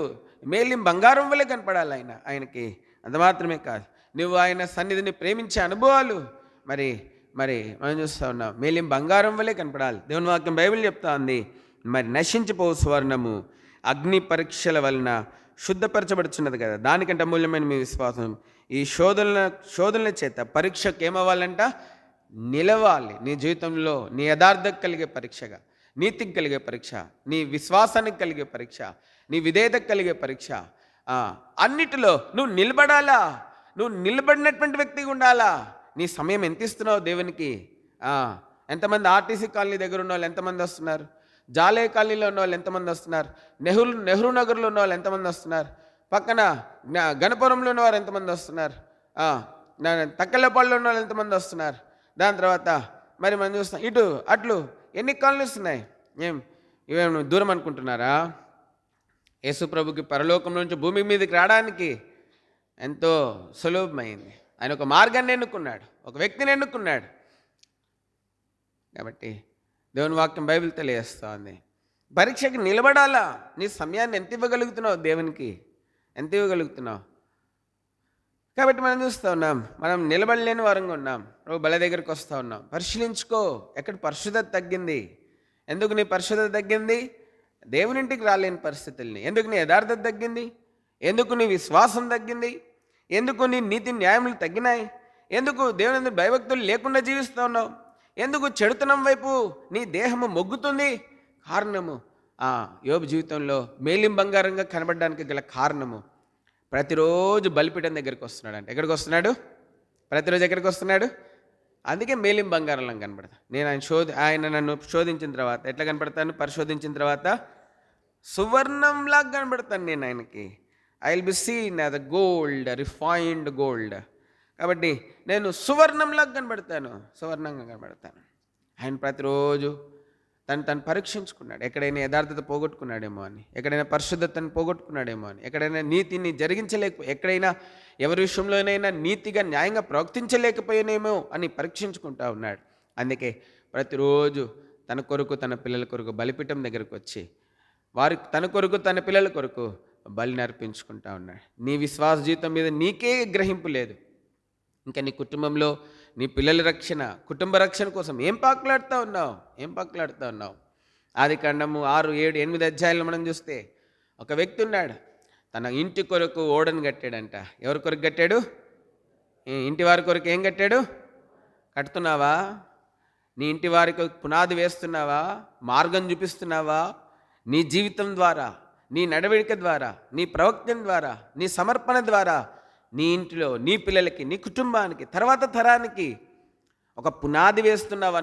మేలిం బంగారం వల్లే కనపడాలి ఆయనకి. అంత మాత్రమే కాదు, నువ్వు ఆయన సన్నిధిని ప్రేమించే అనుభవాలు మరి మనం చూస్తూ ఉన్నాం, మేలిం బంగారం వల్లే కనపడాలి. దేవుని వాక్యం బైబిల్ చెప్తా ఉంది, మరి నశించిపో సువర్ణము అగ్ని పరీక్షల వలన శుద్ధపరచబడుచున్నది కదా, దానికంటే అమూల్యమైన మీ విశ్వాసం ఈ శోధనల చేత పరీక్షకు ఏమవ్వాలంట? నిలవాలి. నీ జీవితంలో నీ యథార్థకు కలిగే పరీక్షగా, నీతికి కలిగే పరీక్ష, నీ విశ్వాసానికి కలిగే పరీక్ష, నీ విధేయతకు కలిగే పరీక్ష, అన్నిటిలో నువ్వు నిలబడాలా. నువ్వు నిలబడినటువంటి వ్యక్తిగా ఉండాలా. నీ సమయం ఎంత ఇస్తున్నావు దేవునికి? ఎంతమంది ఆర్టీసీ కాలనీ దగ్గర ఉన్న వాళ్ళు ఎంతమంది వస్తున్నారు? జాలే కాలనీలో ఉన్న వాళ్ళు ఎంతమంది వస్తున్నారు? నెహ్రూ నగర్లో ఉన్న వాళ్ళు ఎంతమంది వస్తున్నారు? పక్కన గణపురంలో ఉన్నవారు ఎంతమంది వస్తున్నారు? తక్కలపాడులో ఉన్న వాళ్ళు ఎంతమంది వస్తున్నారు? దాని తర్వాత మరి మనం చూస్తాం ఇటు అట్లు ఎన్ని కాలనీస్ ఉన్నాయి. ఇవేం దూరం అనుకుంటున్నారా? యేసు ప్రభుకి పరలోకం నుంచి భూమి మీదకి రావడానికి ఎంతో సులభమైంది. ఆయన ఒక మార్గాన్ని ఎన్నుకున్నాడు, ఒక వ్యక్తిని ఎన్నుకున్నాడు. కాబట్టి దేవుని వాక్యం బైబిల్ తెలియజేస్తూ ఉంది, పరీక్షకి నిలబడాలా. నీ సమయాన్ని ఎంత ఇవ్వగలుగుతున్నావు దేవునికి? ఎంత ఇవ్వగలుగుతున్నావు? కాబట్టి మనం చూస్తూ ఉన్నాం, మనం నిలబడలేని వారంగా ఉన్నాం. ప్రభు బల దగ్గరికి వస్తూ ఉన్నాం. పరిశీలించుకో, ఎక్కడ పరిశుద్ధత తగ్గింది? ఎందుకు నీ పరిశుద్ధత తగ్గింది? దేవునింటికి రాలేని పరిస్థితుల్ని. ఎందుకు నీ యథార్థత తగ్గింది? ఎందుకు నీ విశ్వాసం తగ్గింది? ఎందుకు నీ నీతి న్యాయములు తగ్గినాయి? ఎందుకు దేవుని భయభక్తులు లేకుండా జీవిస్తూ ఉన్నావు? ఎందుకు చెడుతనం వైపు నీ దేహము మొగ్గుతుంది? కారణము యోబు జీవితంలో మేలిం బంగారంగా కనబడడానికి గల కారణము, ప్రతిరోజు బలిపీఠం దగ్గరికి వస్తున్నాడు. అంటే ఎక్కడికి వస్తున్నాడు? ప్రతిరోజు ఎక్కడికి వస్తున్నాడు? అందుకే మేలిం బంగారంలా కనబడతా. నేను ఆయన నన్ను శోధించిన తర్వాత ఎట్లా కనపడతాను? పరిశోధించిన తర్వాత సువర్ణంలాగా కనబడతాను నేను ఆయనకి. I will be seen as a gold, refined gold. కాబట్టి నేను సువర్ణంలాగా కనబడతాను, సువర్ణంగా కనబడతాను. ఆయన ప్రతిరోజు తను పరీక్షించుకున్నాడు. ఎక్కడైనా యథార్థత పోగొట్టుకున్నాడేమో అని, ఎక్కడైనా పరిశుద్ధతను పోగొట్టుకున్నాడేమో అని, ఎక్కడైనా నీతిని ఎక్కడైనా ఎవరి విషయంలోనైనా నీతిగా న్యాయంగా ప్రవర్తించలేకపోయానేమో అని పరీక్షించుకుంటా ఉన్నాడు. అందుకే ప్రతిరోజు తన కొరకు తన పిల్లల కొరకు బలిపీఠం దగ్గరకు వచ్చి తన కొరకు తన పిల్లల కొరకు బలిని అర్పించుకుంటా ఉన్నాడు. నీ విశ్వాస జీవితం మీద నీకే గ్రహింపు లేదు. ఇంకా నీ కుటుంబంలో నీ పిల్లల రక్షణ, కుటుంబ రక్షణ కోసం ఏం పాకులాడుతూ ఉన్నావు? ఆదికాండము 6, 7, 8 అధ్యాయాలు మనం చూస్తే ఒక వ్యక్తి ఉన్నాడు. తన ఇంటి కొరకు ఓడను కట్టాడంట. ఎవరి కొరకు కట్టాడు? ఇంటి వారి కొరకు ఏం కట్టాడు? కడుతున్నావా? నీ ఇంటి వారికి పునాది వేస్తున్నావా? మార్గం చూపిస్తున్నావా? నీ జీవితం ద్వారా, నీ నడవడిక ద్వారా, నీ ప్రవక్తన ద్వారా, నీ సమర్పణ ద్వారా నీ ఇంటిలో నీ పిల్లలకి, నీ కుటుంబానికి, తర్వాత తరానికి ఒక పునాది వేస్తున్నావా?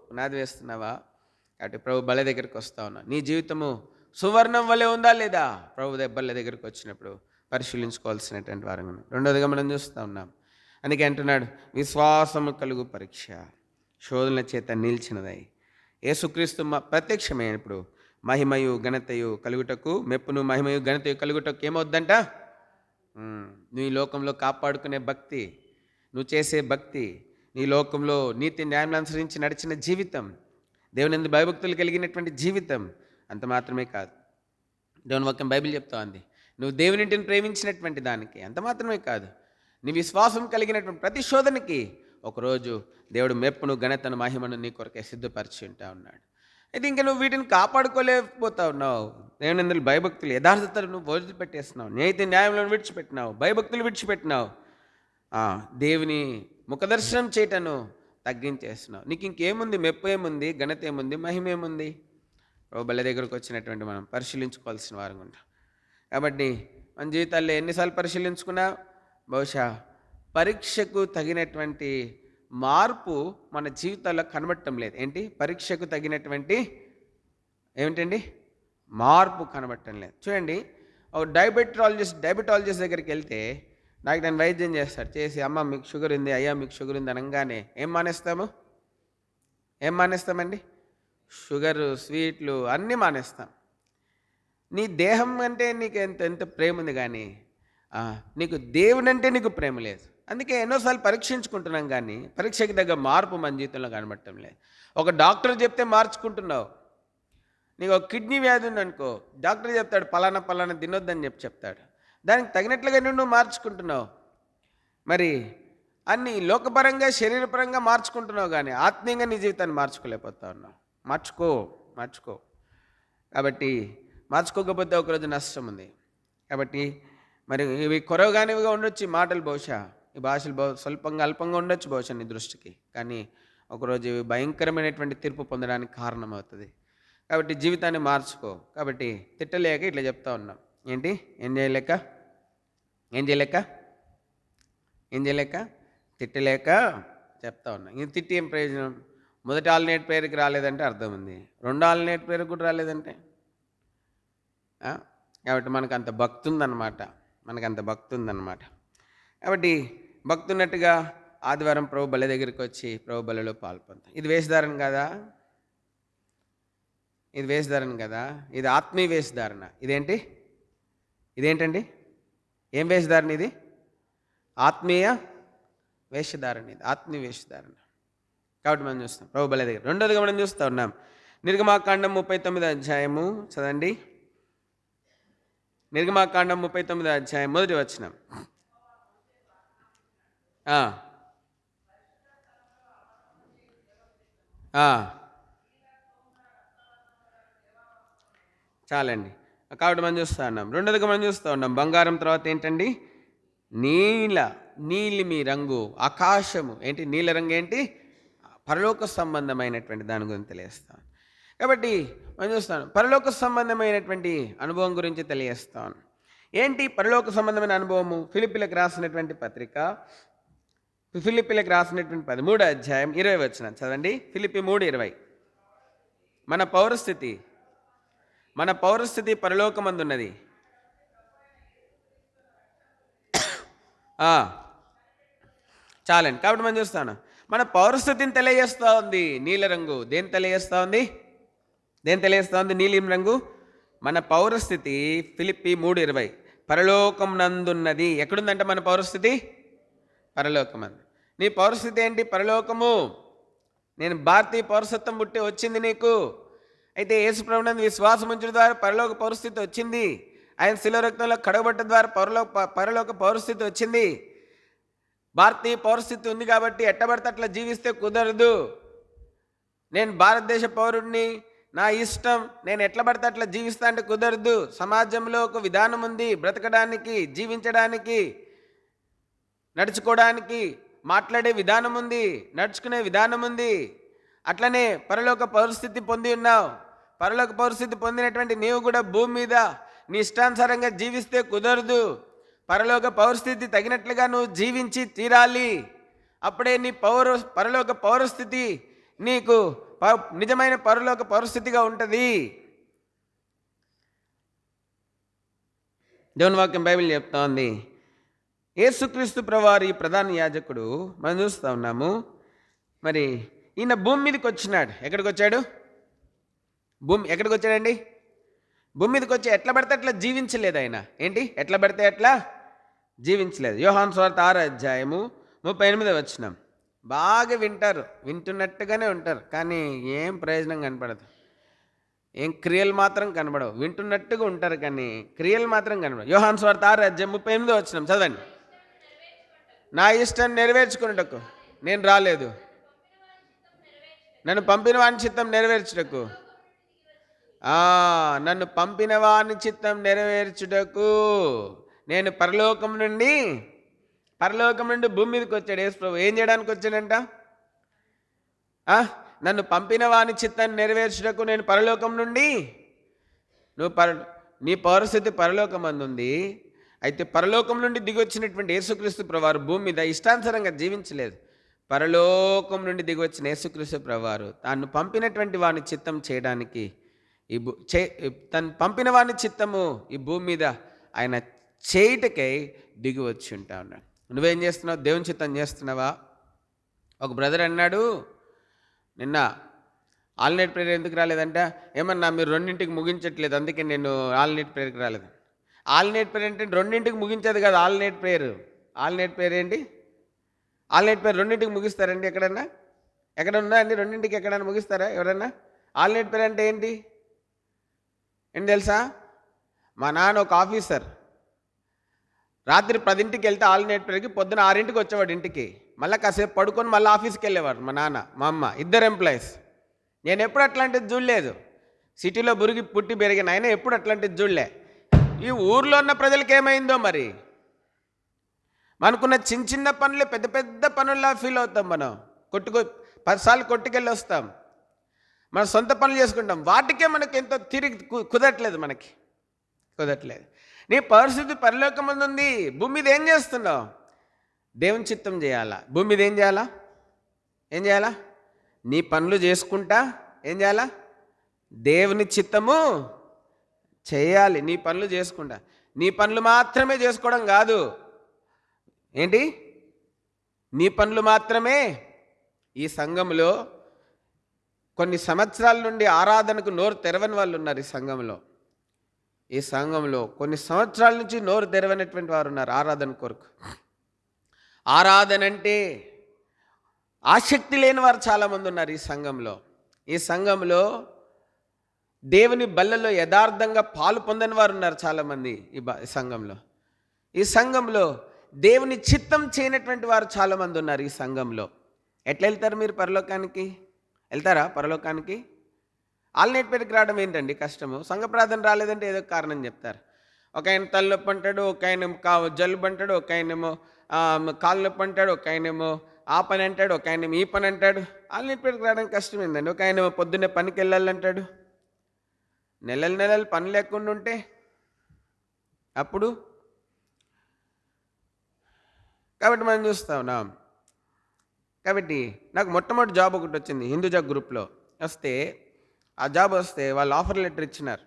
పునాది వేస్తున్నావా? కాబట్టి ప్రభు బల దగ్గరికి వస్తా ఉన్నా. నీ జీవితము సువర్ణం వలె ఉందా లేదా? ప్రభు బల దగ్గరికి వచ్చినప్పుడు పరిశీలించుకోవాల్సినటువంటి వారంగా. రెండోదిగా మనం చూస్తూ ఉన్నాం. అందుకే అంటున్నాడు, విశ్వాసము కలుగు పరీక్ష శోధనల చేత నిలిచినదై యేసుక్రీస్తు ప్రత్యక్షమైనప్పుడు మహిమయు ఘనతయు కలుగుటకు, మెప్పును మహిమయు ఘనతయు కలుగుటకు ఏమవుద్దంట? నీ లోకంలో కాపాడుకునే భక్తి, నువ్వు చేసే భక్తి, నీ లోకంలో నీతి న్యాయం అనుసరించి నడిచిన జీవితం, దేవుని యందు భయభక్తులు కలిగినటువంటి జీవితం అంత మాత్రమే కాదు. దేవుని వాక్యం బైబిల్ చెప్తా ఉంది, నువ్వు దేవునింటిని ప్రేమించినటువంటి దానికి అంత మాత్రమే కాదు, నీ విశ్వాసం కలిగినటువంటి ప్రతి శోధనకి ఒకరోజు దేవుడు మెప్పును ఘనతను మహిమను నీ కొరకే సిద్ధపరిచి ఉంటా ఉన్నాడు. అయితే ఇంకా నువ్వు వీటిని కాపాడుకోలేకపోతా ఉన్నావు. దేవుని భయభక్తులు, యథార్థతలు నువ్వు వదిలిపెట్టేస్తున్నావు, నీతి న్యాయంలో విడిచిపెట్టినావు, భయభక్తులు విడిచిపెట్టినావు, దేవుని ముఖదర్శనం చేయటను తగ్గించేస్తున్నావు. నీకు ఇంకేముంది? మెప్పు ఏముంది? ఘనత ఏముంది? మహిమ ఏముంది? బల దగ్గరకు వచ్చినటువంటి మనం పరిశీలించుకోవాల్సిన వారు ఉంటాం. కాబట్టి మన జీవితాల్లో ఎన్నిసార్లు పరిశీలించుకున్నా బహుశా పరీక్షకు తగినటువంటి మార్పు మన జీవితాల్లో కనబడటం లేదు. ఏంటి? పరీక్షకు తగినటువంటి ఏమిటండి? మార్పు కనబడటం లేదు. చూడండి, ఒక డయాబెటాలజిస్ట్ దగ్గరికి వెళ్తే డాక్టర్ వైద్యం చేస్తాడు. చేసి అమ్మ మీకు షుగర్ ఉంది, అయ్యా మీకు షుగర్ ఉంది అనగానే ఏం మానేస్తామండి? షుగరు, స్వీట్లు అన్నీ మానేస్తాం. నీ దేహం అంటే నీకు ఎంత ప్రేమ ఉంది, కానీ నీకు దేవుని అంటే నీకు ప్రేమ లేదు. అందుకే ఎన్నోసార్లు పరీక్షించుకుంటున్నాం, కానీ పరీక్షకి తగ్గ మార్పు మన జీవితంలో కనబడటం లేదు. ఒక డాక్టర్ చెప్తే మార్చుకుంటున్నావు. నీకు ఒక కిడ్నీ వ్యాధి ఉందనుకో, డాక్టర్ చెప్తాడు పలానా తినొద్దని చెప్తాడు. దానికి తగినట్లుగా నువ్వు మార్చుకుంటున్నావు. మరి అన్నీ లోకపరంగా శరీరపరంగా మార్చుకుంటున్నావు, కానీ ఆత్మీయంగా నీ జీవితాన్ని మార్చుకోలేకపోతా ఉన్నావు. మార్చుకో. కాబట్టి మార్చుకోకపోతే ఒకరోజు నష్టం ఉంది. కాబట్టి మరి ఇవి కొరవగానివిగా ఉండొచ్చు, ఈ మాటలు బహుశా, ఈ భాషలు స్వల్పంగా అల్పంగా ఉండొచ్చు బహుశా నీ దృష్టికి, కానీ ఒకరోజు ఇవి భయంకరమైనటువంటి తీర్పు పొందడానికి కారణమవుతుంది. కాబట్టి జీవితాన్ని మార్చుకో. కాబట్టి తిట్టలేక ఇట్లా చెప్తా ఉన్నాం. ఏంటి? ఏం చేయలేక తిట్టలేక చెప్తా ఉన్నా. ఇది తిట్టి ఏం ప్రయోజనం? మొదటి ఆల్టర్నేట్ ప్రేయర్కి రాలేదంటే అర్థం ఉంది, రెండో ఆల్టర్నేట్ ప్రేయర్కి కూడా రాలేదంటే. కాబట్టి మనకు అంత భక్తి ఉందన్నమాట. కాబట్టి భక్తి ఉన్నట్టుగా ఆదివారం ప్రభు బల దగ్గరికి వచ్చి ప్రభు బలలో పాల్పొందాం. ఇది వేషధారణ కదా? ఇది ఆత్మీయ వేషధారణ. ఇదేంటండి? ఏం వేషధారణ ఇది? ఆత్మీయ వేషధారణ. ఆత్మీయ వేషధారణ. కాబట్టి మనం చూస్తాం ప్రభు బల దగ్గర. రెండోదిగా మనం చూస్తూ ఉన్నాం, నిర్గమాకాండం 39 అధ్యాయము చదండి. నిర్గమాకాండం 39 అధ్యాయం 1వ వచనం. చాలండి. కాబట్టి మనం చూస్తూ ఉన్నాం. రెండోదిగా మనం చూస్తూ ఉన్నాం, బంగారం తర్వాత ఏంటండి? నీలిమి రంగు, ఆకాశము. ఏంటి నీల రంగు? ఏంటి? పరలోక సంబంధమైనటువంటి దాని గురించి తెలియస్తాను. కాబట్టి మనం చూస్తాను, పరలోక సంబంధమైనటువంటి అనుభవం గురించి తెలియస్తాను. ఏంటి పరలోక సంబంధమైన అనుభవము? ఫిలిప్పీలకు రాసినటువంటి పత్రిక, ఫిలిప్పీలకు రాసినటువంటి 13వ అధ్యాయం 20వ వచనం చదవండి. ఫిలిప్పీ 3:20. మన పౌరస్థితి పరలోకమందున్నది. చాలండి. కాబట్టి మనం చూస్తాను, మన పౌరస్థితిని తెలియజేస్తూ ఉంది నీలరంగు. దేని తెలియజేస్తూ ఉంది? దేని తెలియజేస్తూ ఉంది నీలిం రంగు? మన పౌరస్థితి ఫిలిప్పి 3:20 పరలోకం నందున్నది. ఎక్కడుందంటే మన పౌరస్థితి? పరలోకమందు. నీ పౌరస్థితి ఏంటి? పరలోకము. నేను భారతీయ పౌరసత్వం పుట్టి వచ్చింది నీకు. అయితే యేసు ప్రభువునందు విశ్వాసం ఉంచడం ద్వారా పరలోక పౌరస్థితి వచ్చింది. ఆయన శిలువ రక్తంలో కడగబట్ట ద్వారా పరలోక పౌరస్థితి వచ్చింది. భారతీయ పౌరస్థితి ఉంది కాబట్టి ఎట్టబడితే అట్లా జీవిస్తే కుదరదు. నేను భారతదేశ పౌరుడిని, నా ఇష్టం, నేను ఎట్లా పడితే అట్లా జీవిస్తా అంటే కుదరదు. సమాజంలో ఒక విధానం ఉంది, బ్రతకడానికి, జీవించడానికి, నడుచుకోవడానికి మాట్లాడే విధానం ఉంది, నడుచుకునే విధానం ఉంది. అట్లనే పరలోక పౌరస్థితి పొంది ఉన్నావు. పరలోక పౌరస్థితి పొందినటువంటి నీవు కూడా భూమి మీద నీ ఇష్టానుసారంగా జీవిస్తే కుదరదు. పరలోక పౌరస్థితి తగినట్లుగా నువ్వు జీవించి తీరాలి. అప్పుడే నీ పరలోక పౌరస్థితి నీకు నిజమైన పరలోక పౌరస్థితిగా ఉంటుంది. దేవుని వాక్యం బైబిల్ చెప్తా ఉంది. యేసుక్రీస్తు ప్రభువారు ఈ ప్రధాన యాజకుడు మనం చూస్తూ ఉన్నాము. మరి ఈయన భూమి మీదకి వచ్చినాడు. ఎక్కడికి వచ్చాడు? ఎక్కడికి వచ్చాడండి? భూమి మీదకి వచ్చి ఎట్లా పడితే అట్లా జీవించలేదు ఆయన. ఏంటి? ఎట్లా పడితే అట్లా జీవించలేదు. యోహాను సువార్త 6:38 బాగా వింటారు, వింటున్నట్టుగానే ఉంటారు, కానీ ఏం ప్రయోజనం కనపడదు. ఏం క్రియలు మాత్రం కనబడవు. వింటున్నట్టుగా ఉంటారు కానీ క్రియలు మాత్రం కనబడవు. యోహాను సువార్త 6:38 చదవండి. నా ఇష్టం నెరవేర్చుకున్నటకు నేను రాలేదు, నన్ను పంపిన వాని చిత్తం నెరవేర్చుటకు. నన్ను పంపిన వాని చిత్తం నెరవేర్చుటకు నేను పరలోకం నుండి భూమి మీదకి వచ్చాడు యేసు ప్రభు. ఏం చేయడానికి వచ్చాడంట? నన్ను పంపిన వాని చిత్తాన్ని నెరవేర్చుటకు నేను పరలోకం నుండి. నీ పౌరస్థితి పరలోకం అందుంది. అయితే పరలోకం నుండి దిగొచ్చినటువంటి యేసుక్రీస్తు ప్రభువారు భూమి మీద ఇష్టానుసారంగా జీవించలేదు. పరలోకం నుండి దిగొచ్చిన యేసుక్రీస్తు ప్రభువారు తాను పంపినటువంటి వాని చిత్తం చేయడానికి తను పంపిన వాని చిత్తము ఈ భూమి మీద ఆయన చేయుటకై దిగి వచ్చి ఉంటా ఉన్నాడు. నువ్వేం చేస్తున్నావు? దేవుని చిత్తం చేస్తున్నావా? ఒక బ్రదర్ అన్నాడు నిన్న, ఆల్ నైట్ ప్రేయర్ ఎందుకు రాలేదంట? ఏమన్నా మీరు 2ంటికి ముగించట్లేదు, అందుకే నేను ఆల్ నైట్ ప్రేయర్కి రాలేదు. ఆల్ నైట్ ప్రేయర్ అంటే 2ంటికి ముగించేది కాదు. ఆల్ నైట్ ప్రేయర్ ఏంటి? ఆల్ నైట్ ప్రేయర్ 2ంటికి ముగిస్తారండి? ఎక్కడ ఉన్నా అండి 2ంటికి ఎక్కడన్నా ముగిస్తారా ఎవరన్నా? ఆల్ నైట్ ప్రేయర్ అంటే ఏంటి తెలుసా? మా నాన్న ఒక ఆఫీసర్, రాత్రి 10ంటికి వెళ్తే ఆల్ నైట్ ప్రేయర్కి, పొద్దున 6ంటికి వచ్చేవాడు ఇంటికి. మళ్ళీ కాసేపు పడుకొని మళ్ళీ ఆఫీస్కి వెళ్ళేవాడు మా నాన్న, మా అమ్మ, ఇద్దరు ఎంప్లాయీస్. నేను ఎప్పుడు అట్లాంటిది చూడలేదు. సిటీలో పుట్టి పెరిగిన ఆయన ఎప్పుడు అట్లాంటిది చూడలే. ఈ ఊర్లో ఉన్న ప్రజలకి ఏమైందో మరి. మనకున్న చిన్న చిన్న పనులే పెద్ద పెద్ద పనుల్లా ఫీల్ అవుతాం. మనం 10 సార్లు కొట్టుకెళ్ళి వస్తాం, మన సొంత పనులు చేసుకుంటాం. వాటికే మనకి ఎంతో తిరిగి కుదరట్లేదు. నీ పరిస్థితి పరలోకం ఉంది. భూమి మీద ఏం చేస్తున్నావు? దేవుని చిత్తం చేయాలా. భూమి మీద ఏం చేయాలా? నీ పనులు చేసుకుంటా ఏం చేయాలా? దేవుని చిత్తము చేయాలి. నీ పనులు చేసుకుంటా. నీ పనులు మాత్రమే చేసుకోవడం కాదు. ఏంటి? నీ పనులు మాత్రమే. ఈ సంఘంలో కొన్ని సంవత్సరాల నుండి ఆరాధనకు నోరు తెరవని వాళ్ళు ఉన్నారు. ఈ సంఘంలో కొన్ని సంవత్సరాల నుంచి నోరు తెరవనటువంటి వారు ఉన్నారు ఆరాధన కొరకు. ఆరాధన అంటే ఆసక్తి లేని వారు చాలామంది ఉన్నారు ఈ సంఘంలో దేవుని బల్లలో యథార్థంగా పాలు పొందని వారు ఉన్నారు చాలామంది ఈ సంఘంలో దేవుని చిత్తం చేయనటువంటి వారు చాలామంది ఉన్నారు ఈ సంఘంలో. ఎట్లా వెళ్తారు మీరు పరలోకానికి? వెళ్తారా పరలోకానికి? ఆల్ నైట్ ప్రేయర్కి రావడం ఏంటండి కష్టము? సంఘ ప్రార్థన రాలేదంటే ఏదో కారణం చెప్తారు. ఒక ఆయన తలనొప్పి అంటాడు, ఒక ఆయన జలుబు అంటాడు, ఒక ఆయనేమో కాలు నొప్పి అంటాడు, ఒక ఆయనేమో ఆ పని అంటాడు, ఒక ఆయనేమో ఈ పని అంటాడు. ఆల్ నైట్ ప్రేయర్కి రావడానికి కష్టమైందండి. ఒక ఆయనేమో పొద్దున్నే పనికి వెళ్ళాలంటాడు. నెలలు పని లేకుండా ఉంటే అప్పుడు. కాబట్టి మనం చూస్తా ఉన్నాం. కాబట్టి నాకు మొట్టమొదటి జాబ్ ఒకటి వచ్చింది హిందూజా గ్రూప్లో. ఆ జాబ్ వస్తే వాళ్ళు ఆఫర్ లెటర్ ఇచ్చినారు.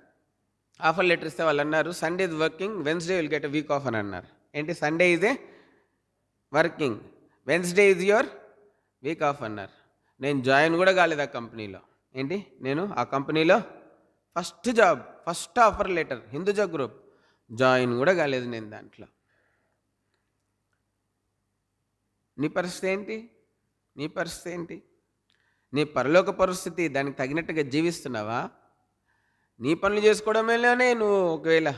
ఆఫర్ లెటర్ ఇస్తే వాళ్ళు అన్నారు, Sunday is working, Wednesday will get a week off అని అన్నారు. ఏంటి? Sunday is a working, Wednesday is your week off అన్నారు. నేను జాయిన్ కూడా కాలేదు ఆ కంపెనీలో. ఏంటి, నేను ఆ కంపెనీలో first job, first offer letter, Hinduja group, join కూడా కాలేదు నేను దాంట్లో. నీ పరిస్థితి ఏంటి? నీ పరిస్థితి ఏంటి? నీ పరలోక పరిస్థితి దానికి తగినట్టుగా జీవిస్తున్నావా? నీ పనులు చేసుకోవడంలోనే నువ్వు ఒకవేళ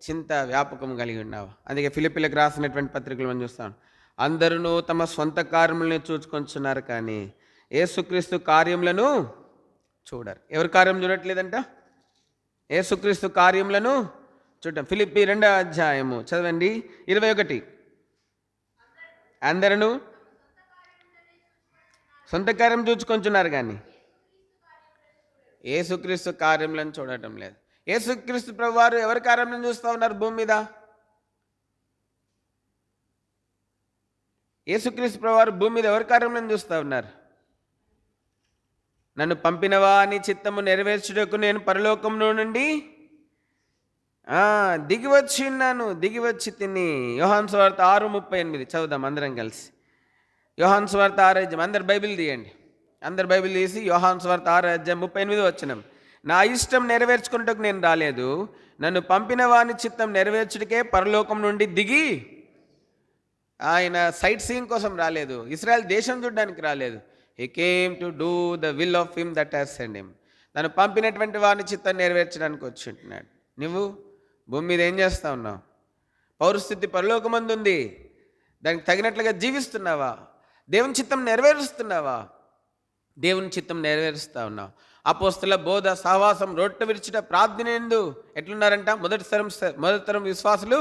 చింత వ్యాపకం కలిగి ఉన్నావా? అందుకే ఫిలిప్పీలకు రాసినటువంటి పత్రికలు మనం చూస్తాం, అందరూ తమ సొంత కార్యములను చూచుకొంచున్నారు కానీ యేసుక్రీస్తు కార్యములను చూడరు. ఎవరి కార్యం చూడట్లేదంట? యేసుక్రీస్తు కార్యములను చూడటం. ఫిలిప్పీ 2వ అధ్యాయము చదవండి, 21. అందరూ సొంత కార్యం చూచుకొంచున్నారు కానీ యేసుక్రీస్తు కార్యములను చూడటం లేదు. యేసుక్రీస్తు ప్రభువారు ఎవరి కార్యములను చూస్తూ ఉన్నారు భూమి మీద? యేసుక్రీస్తు ప్రభువారు భూమి మీద ఎవరి కార్యములను చూస్తూ ఉన్నారు? నన్ను పంపినవా అని చిత్తము నెరవేర్చుటకు నేను పరలోకము నుండి దిగివచ్చి ఉన్నాను, దిగివచ్చి తిని. యోహాను సువార్త 6:38 చదువుదాం అందరం కలిసి. యోహాను సువార్త 6 అందరు బైబిల్ తీయండి. అందరు బైబిల్ తీసి యోహాను సువార్త 6:38 వచనం. నా ఇష్టం నెరవేర్చుకున్నట్టుకు నేను రాలేదు, నన్ను పంపిన వాని చిత్తం నెరవేర్చుటకే పరలోకం నుండి దిగి. ఆయన సైట్ సీయింగ్ కోసం రాలేదు, ఇశ్రాయేల్ దేశం చూడడానికి రాలేదు. He came to do the will of him that has send him. తను పంపినటువంటి వాని చిత్తం నెరవేర్చడానికి వచ్చి ఉంటున్నాడు. నువ్వు భూమి మీద ఏం చేస్తా ఉన్నావు? పౌరస్థితి పరలోకమందు ఉంది, దానికి తగినట్లుగా జీవిస్తున్నావా? దేవుని చిత్తం నెరవేరుస్తున్నావా? దేవుని చిత్తం నెరవేరుస్తూ ఉన్నావు. అపోస్తల బోధ, సహవాసం, రొట్టె విరిచుట, ప్రార్థన ఎందు ఎట్లున్నారంట? మొదటి తరం విశ్వాసులు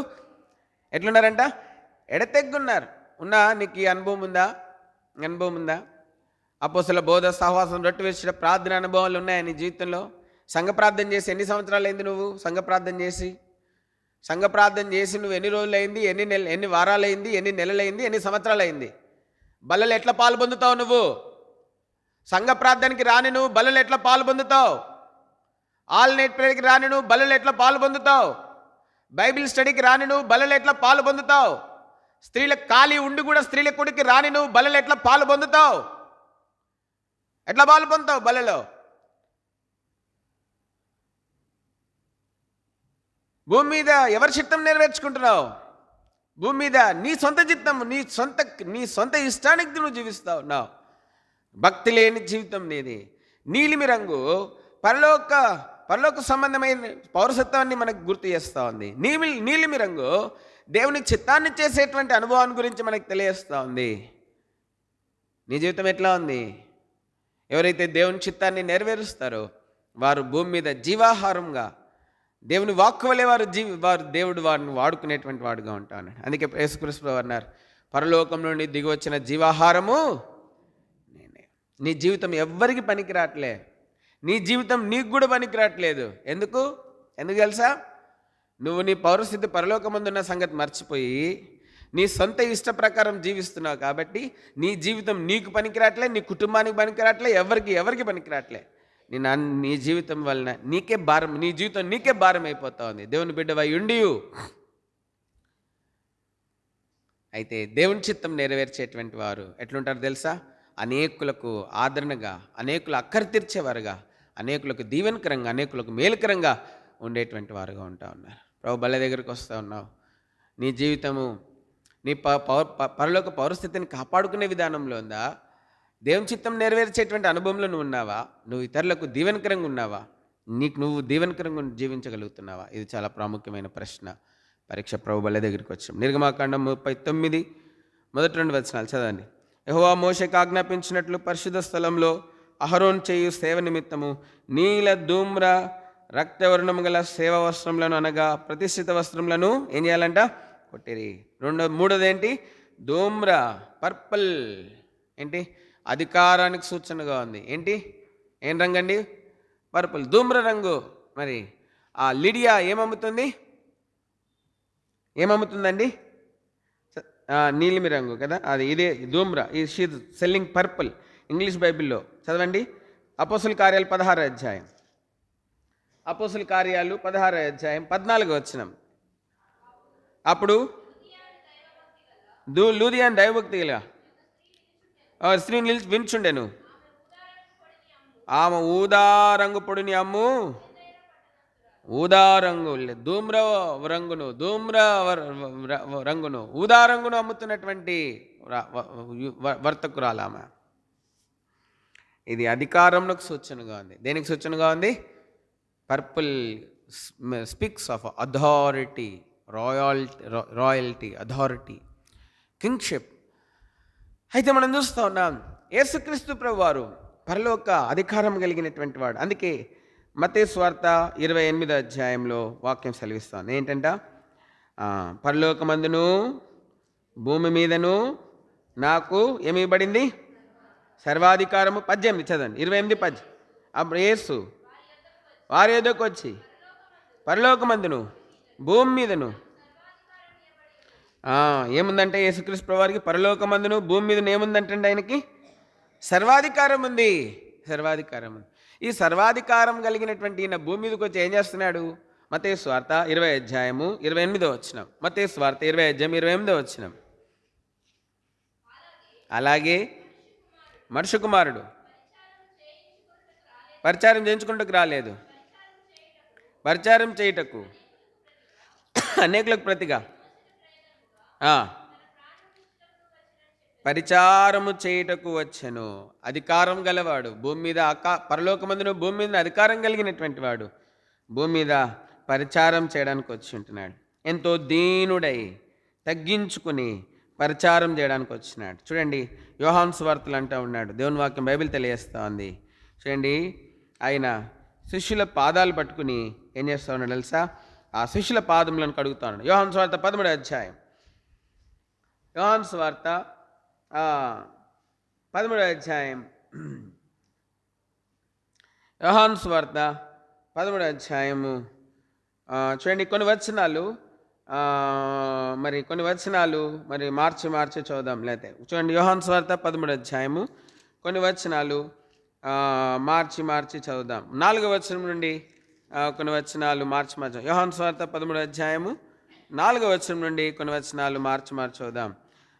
ఎట్లున్నారంట? ఎడతెగ్గున్నారు. నీకు ఈ అనుభవం ఉందా? అపోస్తల బోధ, సహవాసం, రొట్టె విరిచుట, ప్రార్థన అనుభవాలు ఉన్నాయా నీ జీవితంలో? సంఘ ప్రార్థన చేసి ఎన్ని సంవత్సరాలు అయింది నువ్వు? సంఘ ప్రార్థన చేసి నువ్వు ఎన్ని రోజులు అయింది? ఎన్ని వారాలు అయింది? ఎన్ని నెలలు అయింది? ఎన్ని సంవత్సరాలు అయింది? బలలో ఎట్లా పాలు పొందుతావు నువ్వు? సంఘ ప్రార్థనకి రాని నువ్వు బలలో ఎట్లా పాలు పొందుతావు? ఆల్ నైట్ ప్రేయర్కి రాని నువ్వు బలలో ఎట్లా పాలు పొందుతావు? బైబిల్ స్టడీకి రాని నువ్వు బలలో ఎట్లా పాలు పొందుతావు? స్త్రీలకు ఖాళీ ఉండి కూడా స్త్రీల కొడుకు రాని నువ్వు బలలో ఎట్లా పాలు పొందుతావు? ఎట్లా పాలు పొందుతావు బలలో? భూమి మీద ఎవరి చిత్తం నెరవేర్చుకుంటున్నావు? భూమి మీద నీ సొంత చిత్తం, నీ సొంత ఇష్టానికి నువ్వు జీవిస్తూ ఉన్నావు. భక్తి లేని జీవితం నీది. నీలిమి రంగు పరలోక సంబంధమైన పౌరసత్వాన్ని మనకు గుర్తు చేస్తూ ఉంది. నీలిమి రంగు దేవుని చిత్తాన్ని చేసేటువంటి అనుభవాన్ని గురించి మనకు తెలియజేస్తూ ఉంది. నీ జీవితం ఎట్లా ఉంది? ఎవరైతే దేవుని చిత్తాన్ని నెరవేరుస్తారో వారు భూమి మీద జీవాహారంగా, దేవుని వాక్కు వలె వారు దేవుడు వారిని వాడుకునేటువంటి వాడుగా ఉంటాను. అందుకే యేసుక్రీస్తు అన్నారు, పరలోకం నుండి దిగి వచ్చిన జీవాహారము నేనే. నీ జీవితం ఎవ్వరికి పనికిరాట్లే. నీ జీవితం నీకు కూడా పనికిరాట్లేదు. ఎందుకు తెలుసా? నువ్వు నీ పౌరస్థితి పరలోకమందున్న సంగతి మర్చిపోయి నీ సొంత ఇష్ట ప్రకారం జీవిస్తున్నావు. కాబట్టి నీ జీవితం నీకు పనికిరాట్లే, నీ కుటుంబానికి పనికిరాట్లే, ఎవరికి పనికిరాట్లే. నీ జీవితం వలన నీ జీవితం నీకే భారం అయిపోతా ఉంది. దేవుని బిడ్డవై ఉండి అయితే దేవుని చిత్తం నెరవేర్చేటువంటి వారు ఎట్లుంటారు తెలుసా? అనేకులకు ఆదరణగా, అనేకులు అక్కర తీర్చేవారుగా, అనేకులకు దీవెనకరంగా, అనేకులకు మేలుకరంగా ఉండేటువంటి వారుగా ఉంటా ఉన్నారు. ప్రభు బల్ల దగ్గరికి వస్తూ ఉన్నావు. నీ జీవితము నీ పరలోక పౌరస్థితిని కాపాడుకునే విధానంలో ఉందా? దేవుని చిత్తం నెరవేర్చేటువంటి అనుభవంలో నువ్వు ఉన్నావా? నువ్వు ఇతరులకు దీవెనకరంగా ఉన్నావా? నీకు నువ్వు దీవెనకరంగా జీవించగలుగుతున్నావా? ఇది చాలా ప్రాముఖ్యమైన ప్రశ్న. పరీక్ష ప్రభు బల్ల దగ్గరికి వచ్చాం. నిర్గమాకాండం 39 మొదటి 2 వచనాలు చదవండి. యెహోవా మోషేకు ఆజ్ఞాపించినట్లు పరిశుద్ధ స్థలంలో అహరోను చేయు సేవ నిమిత్తము నీల ధూమ్ర రక్తవర్ణము గల సేవ వస్త్రములను, అనగా ప్రతిష్ఠిత వస్త్రములను ఏం చేయాలంట? కొట్టిరి. మూడోది ఏంటి? ధూమ్ర, పర్పుల్. ఏంటి? అధికారానికి సూచనగా ఉంది. ఏం రంగు అండి? పర్పుల్, ధూమ్ర రంగు. మరి ఆ లిడియా ఏమమ్ముతుందండి? నీలిమి రంగు కదా, ఇదే ధూమ్ర. ఈ షీజ్ సెల్లింగ్ పర్పుల్. ఇంగ్లీష్ బైబిల్లో చదవండి. అపోస్తుల కార్యాలు 16వ అధ్యాయం. అపోస్తుల కార్యాలు 16వ అధ్యాయం 14వ వచనం. అప్పుడు లూదియాను దైవభక్తి గల స్త్రీ నిలిచి వినుచుండెను. ఆమె ఊదారంగు పొడిని అమ్ము, ఊదారంగు ధూమ్ర రంగును ఊదారంగును అమ్ముతున్నటువంటి వర్తకురాలు ఆమె. ఇది అధికారంలోకి సూచనగా ఉంది. దేనికి సూచనగా ఉంది? Purple speaks of authority, royalty, authority, kingship. అయితే మనం చూస్తూ ఉన్నాం యేసుక్రీస్తు ప్రభువారు పరలోక అధికారం కలిగినటువంటి వాడు. అందుకే మత్తయి సువార్త 28వ అధ్యాయంలో వాక్యం సెలవిస్తాను ఏంటంట, పరలోకమందును భూమి మీదను నాకు ఏమి ఇవ్వబడింది? సర్వాధికారము. 18 చదవండి, 28:10. అప్పుడు యేసు వారి యొద్దకు వచ్చి పరలోకమందును భూమి మీదను ఏముందంటే యేసుక్రీస్తు ప్రభువారికి పరలోకమందును భూమి మీదను ఏముందంటండి? ఆయనకి సర్వాధికారం ఉంది. సర్వాధికారం ఉంది. ఈ సర్వాధికారం కలిగినటువంటి ఈయన భూమి మీదకి వచ్చి ఏం చేస్తున్నాడు? మత్తయి సువార్త 20వ అధ్యాయము 28వ వచనం. మత్తయి సువార్త 20వ అధ్యాయం 28వ వచనం. అలాగే మనుష్య కుమారుడు పరిచారం చేయించుకుంటకు రాలేదు, పరిచారం చేయుటకు అనేకులకు ప్రతిగా పరిచారము చేయుటకు వచ్చెను. అధికారం గలవాడు భూమి మీద, పరలోకమందును భూమి మీద అధికారం కలిగినటువంటి వాడు భూమి మీద పరిచారం చేయడానికి వచ్చి ఉంటున్నాడు. ఎంతో దీనుడై తగ్గించుకుని పరిచారం చేయడానికి వచ్చినాడు. చూడండి, యోహాను సువార్తలు అంటూ ఉన్నాడు, దేవుని వాక్యం బైబిల్ తెలియజేస్తూ ఉంది. చూడండి, ఆయన శిష్యుల పాదాలు పట్టుకుని ఏం చేస్తూ ఉన్నాడు తెలుసా? ఆ శిష్యుల పాదములను కడుగుతూ ఉన్నాడు. యోహాను సువార్త 13వ అధ్యాయం. యోహాను సువార్త 13వ అధ్యాయం. యోహాను సువార్త 13వ అధ్యాయము. చూడండి, కొన్ని వచనాలు మార్చి చూద్దాం. లేకపోతే చూడండి, యోహాను సువార్త 13వ అధ్యాయము కొన్ని వచనాలు మార్చి చదువుదాం. 4వ వచనం నుండి కొన్ని వచనాలు మార్చి యోహాను సువార్త 13వ అధ్యాయము 4వ వచనం నుండి కొన్ని వచనాలు మార్చి చదువుదాం.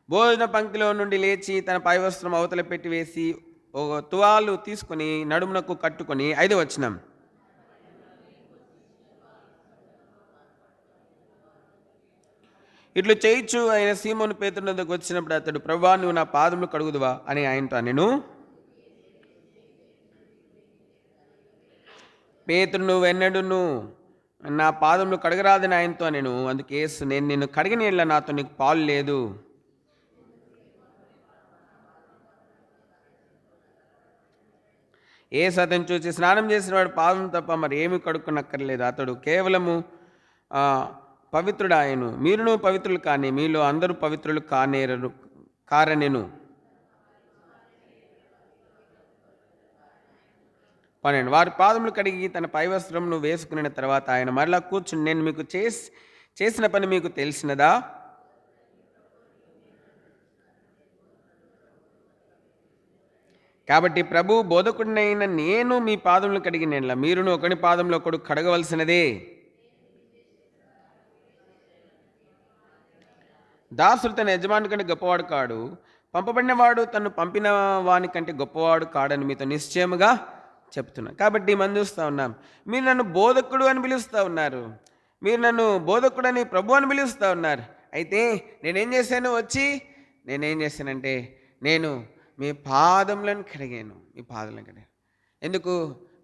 భోజన పంక్తిలో నుండి లేచి తన పై వస్త్రం అవతల పెట్టి వేసి ఒక తువాలు తీసుకుని నడుమునకు కట్టుకొని 5వ వచనం. ఇట్లు చేయించు ఆయన సీమోను పేతురు వద్దకు వచ్చినప్పుడు అతడు, ప్రభువా, నువ్వు నా పాదములు కడుగుదువా అని ఆయనతో అనెను. పేతురు, నువ్వెన్నడును నా పాదములు కడగరాదని ఆయనతో అనెను. అందుకు యేసు, నేను నిన్ను కడిగిన యెడల నాతో నీకు పాలు లేదు. యేసు అతను చూసి, స్నానం చేసిన వాడు పాదం తప్ప మరి ఏమీ కడుక్కునక్కర్లేదు, అతడు కేవలము పవిత్రుడాయను. మీరును పవిత్రులు కానీ మీలో అందరూ పవిత్రులు కారనెను. 12. వారి పాదములు కడిగి తన పై వస్త్రమును వేసుకున్న తర్వాత ఆయన మరలా కూర్చుని, నేను మీకు చేసిన పని మీకు తెలిసినదా? కాబట్టి ప్రభు బోధకుడినైన నేను మీ పాదములు కడిగిన మీరును ఒకని పాదంలో ఒకడు కడగవలసినదే. దాసుడు తన యజమాని కంటే గొప్పవాడు కాడు, పంపబడినవాడు తను పంపిన వాని కంటే గొప్పవాడు కాడని మీతో నిశ్చయముగా చెప్తున్నాను. కాబట్టి మనం చూస్తూ ఉన్నాం, మీరు నన్ను బోధకుడు అని పిలుస్తూ ఉన్నారు, మీరు నన్ను బోధకుడని ప్రభు అని పిలుస్తూ ఉన్నారు. అయితే నేనేం చేశానంటే నేను మీ పాదములను కడిగాను. మీ పాదములను కడిగాను. ఎందుకు?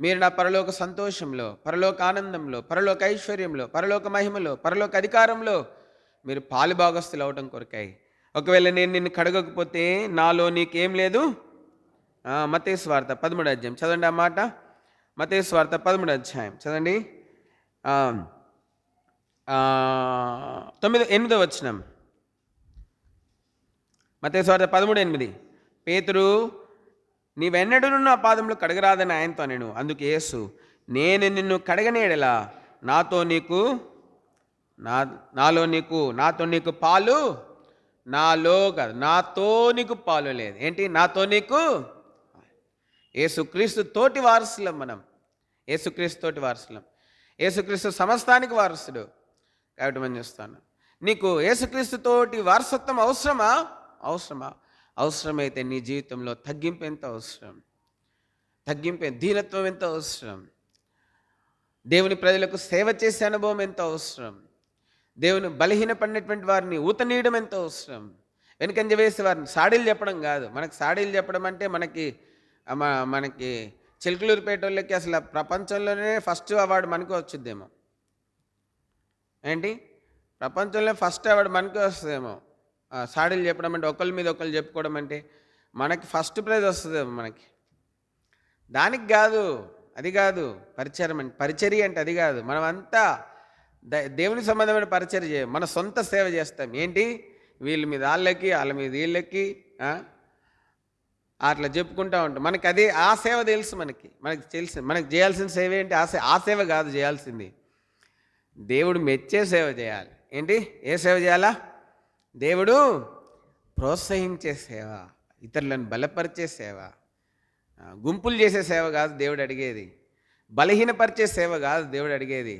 మీరు నా పరలోక సంతోషంలో, పరలోక ఆనందంలో, పరలోక ఐశ్వర్యంలో, పరలోక మహిమలో, పరలోక అధికారంలో మీరు పాలుభాగస్తులు అవటం కొరకాయి. ఒకవేళ నేను నిన్ను కడగకపోతే నాలో నీకేం లేదు. మత్తయి సువార్త 13వ అధ్యాయం చదవండి ఆ మాట. మత్తయి సువార్త 13వ అధ్యాయం చదవండి. 8వ వచనం. మత్తయి సువార్త 13:8. పేతురు, నీవెన్నడూ నా పాదములు కడగరాదని ఆయనతో నేను. అందుకు యేసు, నేను నిన్ను కడగనేడలా నాతో నీకు పాలు, నాలో కాదు, నాతో నీకు పాలు లేదు. ఏంటి? నాతో నీకు. యేసుక్రీస్తు తోటి వారసులం మనం. యేసుక్రీస్తు తోటి వారసులం. యేసుక్రీస్తు సమస్తానికి వారసుడు. కాబట్టి మనం చూస్తాను, నీకు యేసుక్రీస్తు తోటి వారసత్వం అవసరమా? అవసరమైతే నీ జీవితంలో తగ్గింపు ఎంత అవసరం, దీనత్వం ఎంత అవసరం, దేవుని ప్రజలకు సేవ చేసే అనుభవం ఎంత అవసరం, దేవుని బలహీనపడినటువంటి వారిని ఊతనీయడం ఎంత అవసరం, వెనుకంజ వేసే వారిని సాడీలు చెప్పడం కాదు. మనకు సాడీలు చెప్పడం అంటే మనకి చిలుకలూరుపేట వాళ్ళకి అసలు ప్రపంచంలోనే ఫస్ట్ అవార్డు మనకే వచ్చిద్దేమో. ఏంటి, ప్రపంచంలో ఫస్ట్ అవార్డు మనకే వస్తుందేమో. సాడీలు చెప్పడం అంటే ఒకళ్ళ మీద ఒకళ్ళు చెప్పుకోవడం అంటే మనకి ఫస్ట్ ప్రైజ్ వస్తుందేమో మనకి. దానికి కాదు, అది కాదు పరిచర్య అంటే అది కాదు. మనమంతా దేవుని సంబంధమైన పరిచర్య చేయం, మన సొంత సేవ చేస్తాం. ఏంటి, వీళ్ళ మీద వాళ్ళకి, వాళ్ళ మీద వీళ్ళకి అట్లా చెప్పుకుంటూ ఉంటాం. మనకి అది ఆ సేవ తెలుసు, మనకి తెలుసు. మనకి చేయాల్సిన సేవ ఏంటి, ఆ సేవ కాదు చేయాల్సింది, దేవుడు మెచ్చే సేవ చేయాలి. ఏంటి, ఏ సేవ చేయాలా, దేవుడు ప్రోత్సహించే సేవ, ఇతరులను బలపరిచే సేవ, గుంపులు చేసే సేవ కాదు దేవుడు అడిగేది, బలహీనపరిచే సేవ కాదు దేవుడు అడిగేది,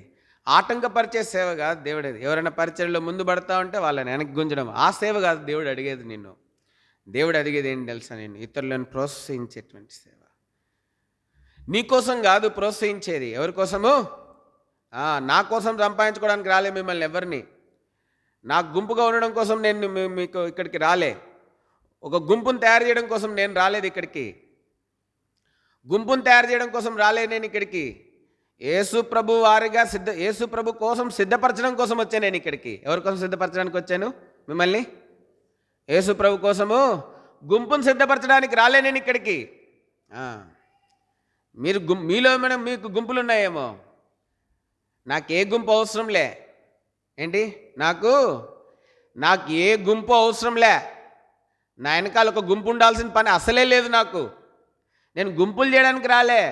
ఆటంకపరిచే సేవ కాదు దేవుడు. ఎవరైనా పరిచర్యలో ముందు పడతా ఉంటే వాళ్ళని వెనక్కి గుంజడం, ఆ సేవ కాదు దేవుడు అడిగేది నిన్ను. దేవుడు అడిగేది ఏంటి తెలుసా, నేను ఇతరులను ప్రోత్సహించేటువంటి సేవ. నీకోసం కాదు ప్రోత్సహించేది, ఎవరి కోసము, నా కోసం సంపాదించుకోవడానికి రాలే మిమ్మల్ని ఎవరిని, నాకు గుంపుగా ఉండడం కోసం నేను మీకు ఇక్కడికి రాలే, ఒక గుంపును తయారు చేయడం కోసం నేను రాలేదు ఇక్కడికి, గుంపును తయారు చేయడం కోసం రాలే నేను ఇక్కడికి, యేసు ప్రభు వారిగా యేసు ప్రభు కోసం సిద్ధపరచడం కోసం వచ్చాను నేను ఇక్కడికి. ఎవరి కోసం సిద్ధపరచడానికి వచ్చాను మిమ్మల్ని, యేసు ప్రభు కోసము గుంపును సిద్ధపరచడానికి రాలే నేను ఇక్కడికి. మీరు మీలో ఏమైనా మీకు గుంపులు ఉన్నాయేమో, నాకు ఏ గుంపు అవసరంలే. ఏంటి, నాకు ఏ గుంపు అవసరంలే, నా వెనకాల ఒక గుంపు ఉండాల్సిన పని అసలే లేదు నాకు. నేను గుంపులు చేయడానికి రాలే,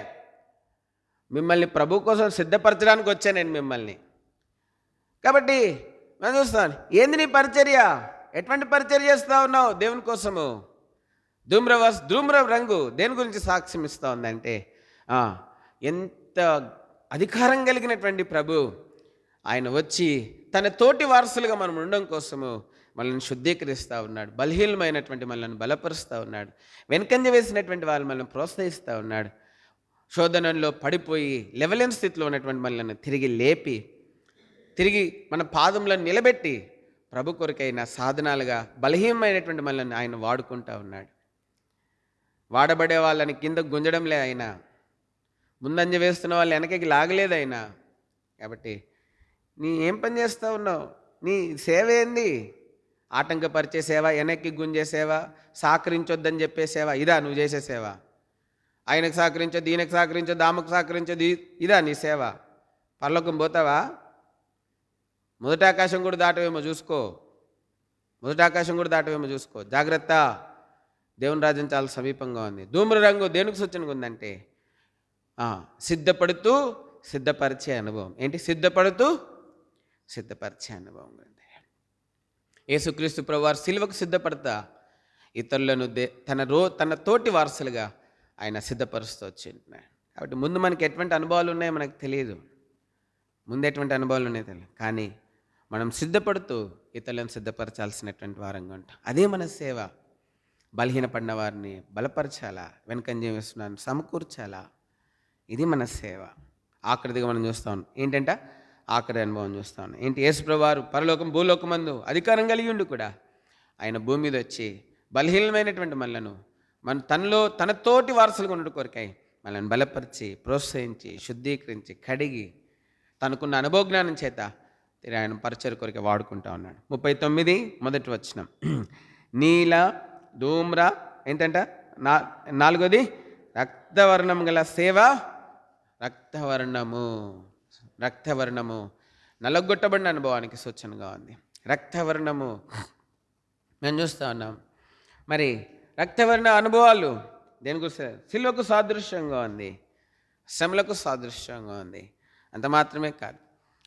మిమ్మల్ని ప్రభు కోసం సిద్ధపరచడానికి వచ్చాను నేను మిమ్మల్ని. కాబట్టి మనం చూస్తాను, ఏంది నీ పరిచర్య, ఎటువంటి పరిచర్య చేస్తూ ఉన్నావు దేవుని కోసము. ధూమ్ర రంగు దేని గురించి సాక్ష్యం ఇస్తూ ఉందంటే, ఎంత అధికారం కలిగినటువంటి ప్రభు, ఆయన వచ్చి తన తోటి వారసులుగా మనం ఉండడం కోసము మనల్ని శుద్ధీకరిస్తూ ఉన్నాడు, బలహీనమైనటువంటి మనల్ని బలపరుస్తూ ఉన్నాడు, వెనుకంజ వేసినటువంటి వాళ్ళు మనల్ని ప్రోత్సహిస్తూ ఉన్నాడు, శోధనలో పడిపోయి లెవెలిన్ స్థితిలో ఉన్నటువంటి మనల్ని తిరిగి లేపి, తిరిగి మన పాదములను నిలబెట్టి ప్రభు కొరకైన సాధనాలుగా బలహీనమైనటువంటి మనల్ని ఆయన వాడుకుంటూ ఉన్నాడు. వాడబడే వాళ్ళని కింద గుంజడంలే ఆయన, ముందంజ వేస్తున్న వాళ్ళు వెనకకి లాగలేదు ఆయన. కాబట్టి నీ ఏం పని చేస్తూ ఉన్నావు, నీ సేవ ఏంది, ఆటంకపరిచే సేవ, వెనక్కి గుంజే సేవ, సహకరించొద్దని చెప్పే సేవ, ఇదా నువ్వు చేసే సేవ? ఆయనకు సహకరించొద్దు, ఈయనకు సహకరించొద్దు, ఆమెకు సహకరించొద్దు, ఇదా నీ సేవ? పరలోకం పోతావా? మొదటి ఆకాశం కూడా దాటవేమో చూసుకో, జాగ్రత్త, దేవుని రాజ్యం చాలా సమీపంగా ఉంది. ధూమ్ర రంగు దేనికి సూచనగా ఉందంటే, సిద్ధపడుతూ సిద్ధపరిచే అనుభవం. ఏంటి, సిద్ధపరిచే అనుభవం. యేసుక్రీస్తు ప్రభువారు సిలువకు సిద్ధపడతా ఇతరులను తన తోటి వారసులుగా ఆయన సిద్ధపరుస్తూ వచ్చింది. కాబట్టి ముందు మనకి ఎటువంటి అనుభవాలు ఉన్నాయో మనకు తెలియదు, కానీ మనం సిద్ధపడుతూ ఇతరులను సిద్ధపరచాల్సినటువంటి వారంగా ఉంటాం. అదే మన సేవ. బలహీనపడిన వారిని బలపరచాలా, వెనకంజ వేస్తున్నాను సమకూర్చాలా, ఇది మన సేవ. ఆఖరిదిగా మనం చూస్తూ ఉన్నాం ఏంటంటే, ఆఖరి అనుభవం చూస్తూ ఉన్నాం ఏంటి, యేసుప్రభువు వారు పరలోకం భూలోకమందు అధికారం కలిగి ఉండి కూడా ఆయన భూమి మీద వచ్చి బలహీనమైనటువంటి మనలను తన తోటి వారసులుగా ఉండడం కొరకై మనల్ని బలపరిచి, ప్రోత్సహించి, శుద్ధీకరించి, కడిగి తనకున్న అనుభవజ్ఞానం చేత ఆయన పరిచర్య కొరకే వాడుకుంటా ఉన్నాడు. 39 మొదటి వచనం, నీల ధూమ్ర ఏంటంట, 4ది రక్తవర్ణం గల సేవ, రక్తవర్ణము నలగొట్టబడిన అనుభవానికి సూచనగా ఉంది. రక్తవర్ణము మేము చూస్తూ ఉన్నాం. మరి రక్తవర్ణ అనుభవాలు దేని గురించి, సిలువకు సాదృశ్యంగా ఉంది, శ్రమలకు సాదృశ్యంగా ఉంది. అంత మాత్రమే కాదు,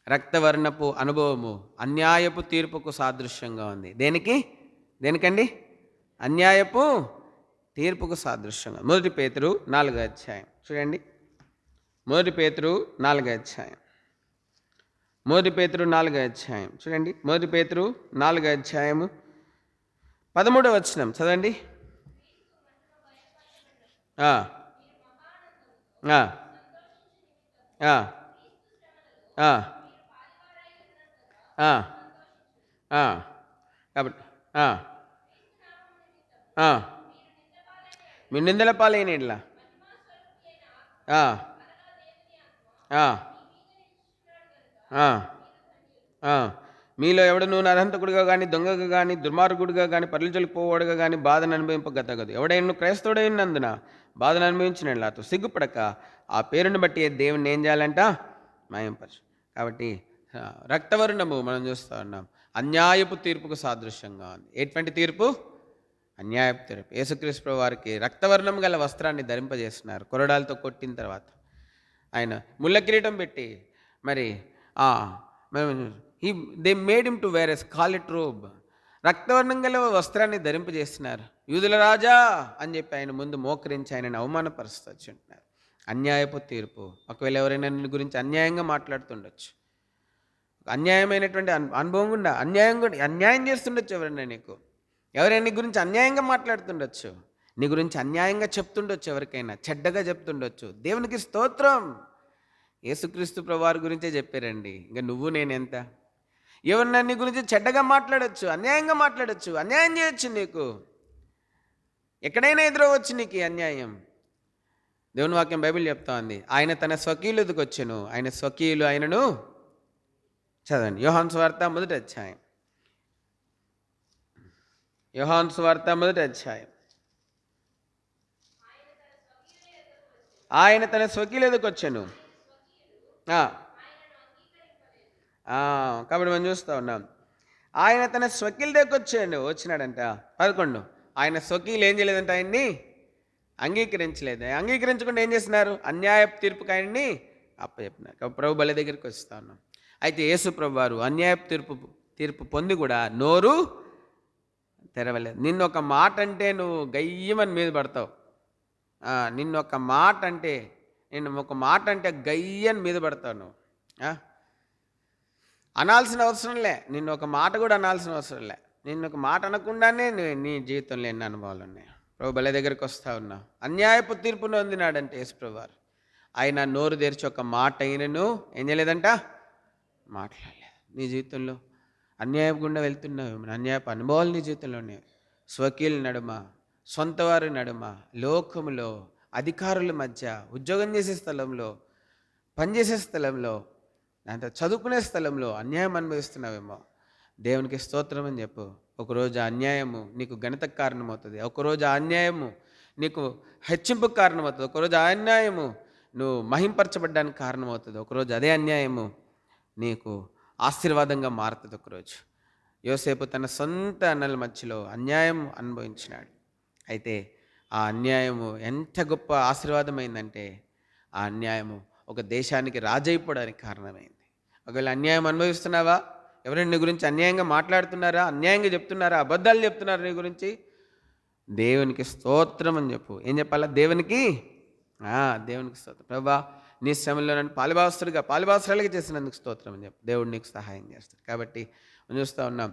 రక్తవర్ణపు అనుభవము అన్యాయపు తీర్పుకు సాదృశ్యంగా ఉంది. దేనికండి, అన్యాయపు తీర్పుకు సాదృశ్యంగా. 1 పేతురు 4వ అధ్యాయం చూడండి, 1 పేతురు 4వ అధ్యాయం, 1 పేతురు 4వ అధ్యాయం చూడండి, 1 పేతురు 4వ అధ్యాయము 13వ వచనం చదవండి. ఆ, ఆ, ఆ, ఆ, ఆ, ఆ. కాబట్టి ఆ, ఆ. మీ నిందల పాలైన ఇట్లా మీలో ఎవడను నరహంతకుడిగా కానీ, దొంగగా కానీ, దుర్మార్గుడిగా కానీ, పరులజోలికి పోవాడుగా కానీ బాధను అనుభవింపగతగదు. ఎవడైనా క్రైస్తవుడైనందున బాధను అనుభవించిన అతను సిగ్గుపడక ఆ పేరుని బట్టి దేవుని ఏం చేయాలంట? మాయంపరచు. కాబట్టి రక్తవర్ణము మనం చూస్తూ ఉన్నాం, అన్యాయపు తీర్పుకు సాదృశ్యంగా ఉంది. ఎటువంటి తీర్పు? అన్యాయపు తీర్పు. యేసుక్రీస్తు వారికి రక్తవర్ణం గల వస్త్రాన్ని ధరింపజేస్తున్నారు కొరడాలతో కొట్టిన తర్వాత. ఆయన ముళ్ళ కిరీటం పెట్టి మరి he they made him to wear a scarlet robe, రక్తవర్ణం గల వస్త్రాన్ని ధరింపజేస్తున్నారు. యూదుల రాజా అని చెప్పి ఆయన ముందు మోకరించి ఆయనను అవమానపరుస్తుంటున్నారు. అన్యాయపు తీర్పు. ఒకవేళ ఎవరైనా నిన్ను గురించి అన్యాయంగా మాట్లాడుతుండొచ్చు, అన్యాయమైనటువంటి అనుభవం కూడా అన్యాయం చేస్తుండొచ్చు. ఎవరైనా నీ గురించి అన్యాయంగా మాట్లాడుతుండొచ్చు, నీ గురించి అన్యాయంగా చెప్తుండొచ్చు, ఎవరికైనా చెడ్డగా చెప్తుండొచ్చు. దేవునికి స్తోత్రం. యేసుక్రీస్తు ప్రభువారి గురించే చెప్పారండి. ఇంకా నువ్వు నేనెంత? ఎవరిన నీ గురించి చెడ్డగా మాట్లాడచ్చు, అన్యాయంగా మాట్లాడచ్చు, అన్యాయం చేయొచ్చు. నీకు ఎక్కడైనా ఎదురవచ్చు నీకు ఈ అన్యాయం. దేవుని వాక్యం బైబిల్ చెప్తా ఉంది, ఆయన తన స్వకీయులకు వచ్చెను, ఆయన స్వకీయులు ఆయనను. చదవండి యోహాను సువార్త 1వ అధ్యాయం. యోహాను సువార్త 1వ అధ్యాయం. ఆయన తన స్వకీయుల ఎదుకు వచ్చాను. కాబట్టి మనం చూస్తూ ఉన్నాం, ఆయన తన స్వకీయుల దగ్గర వచ్చినాడంట. 11, ఆయన స్వకీయులు ఏం చేయలేదంట, ఆయన్ని అంగీకరించలేదు. అంగీకరించకుండా ఏం చేస్తున్నారు? అన్యాయ తీర్పుకి ఆయన్ని అప్పచెప్పినారు. కాబట్టి ప్రభు బలి దగ్గరికి వస్తూ ఉన్నాం. అయితే యేసు ప్రభు వారు అన్యాయ తీర్పు పొంది కూడా నోరు తెరవలేదు. నిన్నొక మాట అంటే నువ్వు గయ్యమని మీద పడతావు. నిన్నొక మాట అంటే గయ్యని మీద పడతావు నువ్వు. అనాల్సిన అవసరంలే, నిన్ను ఒక మాట కూడా అనాల్సిన అవసరంలే. నిన్ను ఒక మాట అనకుండానే నీ జీవితంలో ఎన్ని అనుభవాలు ఉన్నాయి. ప్రభు బలి దగ్గరికి వస్తూ ఉన్నావు. అన్యాయపు తీర్పును పొందినాడంటే యేసు ప్రభు వారు. ఆయన నోరు తెరిచి ఒక మాట అయినను ఏం చేయలేదంట, మాట్లాడలేదు. నీ జీవితంలో అన్యాయపు గుండా వెళ్తున్నావు, అన్యాయపు అనుభవాలు నీ జీవితంలో ఉన్నాయి. స్వకీయుల నడుమ, సొంత వారి నడుమ, లోకములో, అధికారుల మధ్య, ఉద్యోగం చేసే స్థలంలో, పనిచేసే స్థలంలో, దాంతో చదువుకునే స్థలంలో అన్యాయం అనుభవిస్తున్నావేమో. దేవునికి స్తోత్రం అని చెప్పు. ఒకరోజు అన్యాయము నీకు ఘనతకు కారణమవుతుంది. ఒకరోజు అన్యాయము నీకు హెచ్చింపుకు కారణమవుతుంది. ఒకరోజు అన్యాయము నువ్వు మహింపరచబడ్డానికి కారణమవుతుంది. ఒకరోజు అదే అన్యాయము నీకు ఆశీర్వాదంగా మారుతుంది. ఒకరోజు యోసేపు తన సొంత అన్నల మధ్యలో అన్యాయం అనుభవించినాడు. అయితే ఆ అన్యాయము ఎంత గొప్ప ఆశీర్వాదమైందంటే, ఆ అన్యాయము ఒక దేశానికి రాజైపోవడానికి కారణమైంది. ఒకవేళ అన్యాయం అనుభవిస్తున్నావా? ఎవరైనా నీ గురించి అన్యాయంగా మాట్లాడుతున్నారా? అన్యాయంగా చెప్తున్నారా? అబద్ధాలు చెప్తున్నారా నీ గురించి? దేవునికి స్తోత్రం అని చెప్పు. ఏం చెప్పాలా? దేవునికి స్తోత్రం. ప్రభా, నీ శ్రమలో నన్ను పాలిభావస్తులుగా చేసినందుకు స్తోత్రం అని చెప్పు. దేవుడు నీకు సహాయం చేస్తాడు. కాబట్టి మనం చూస్తూ ఉన్నాం,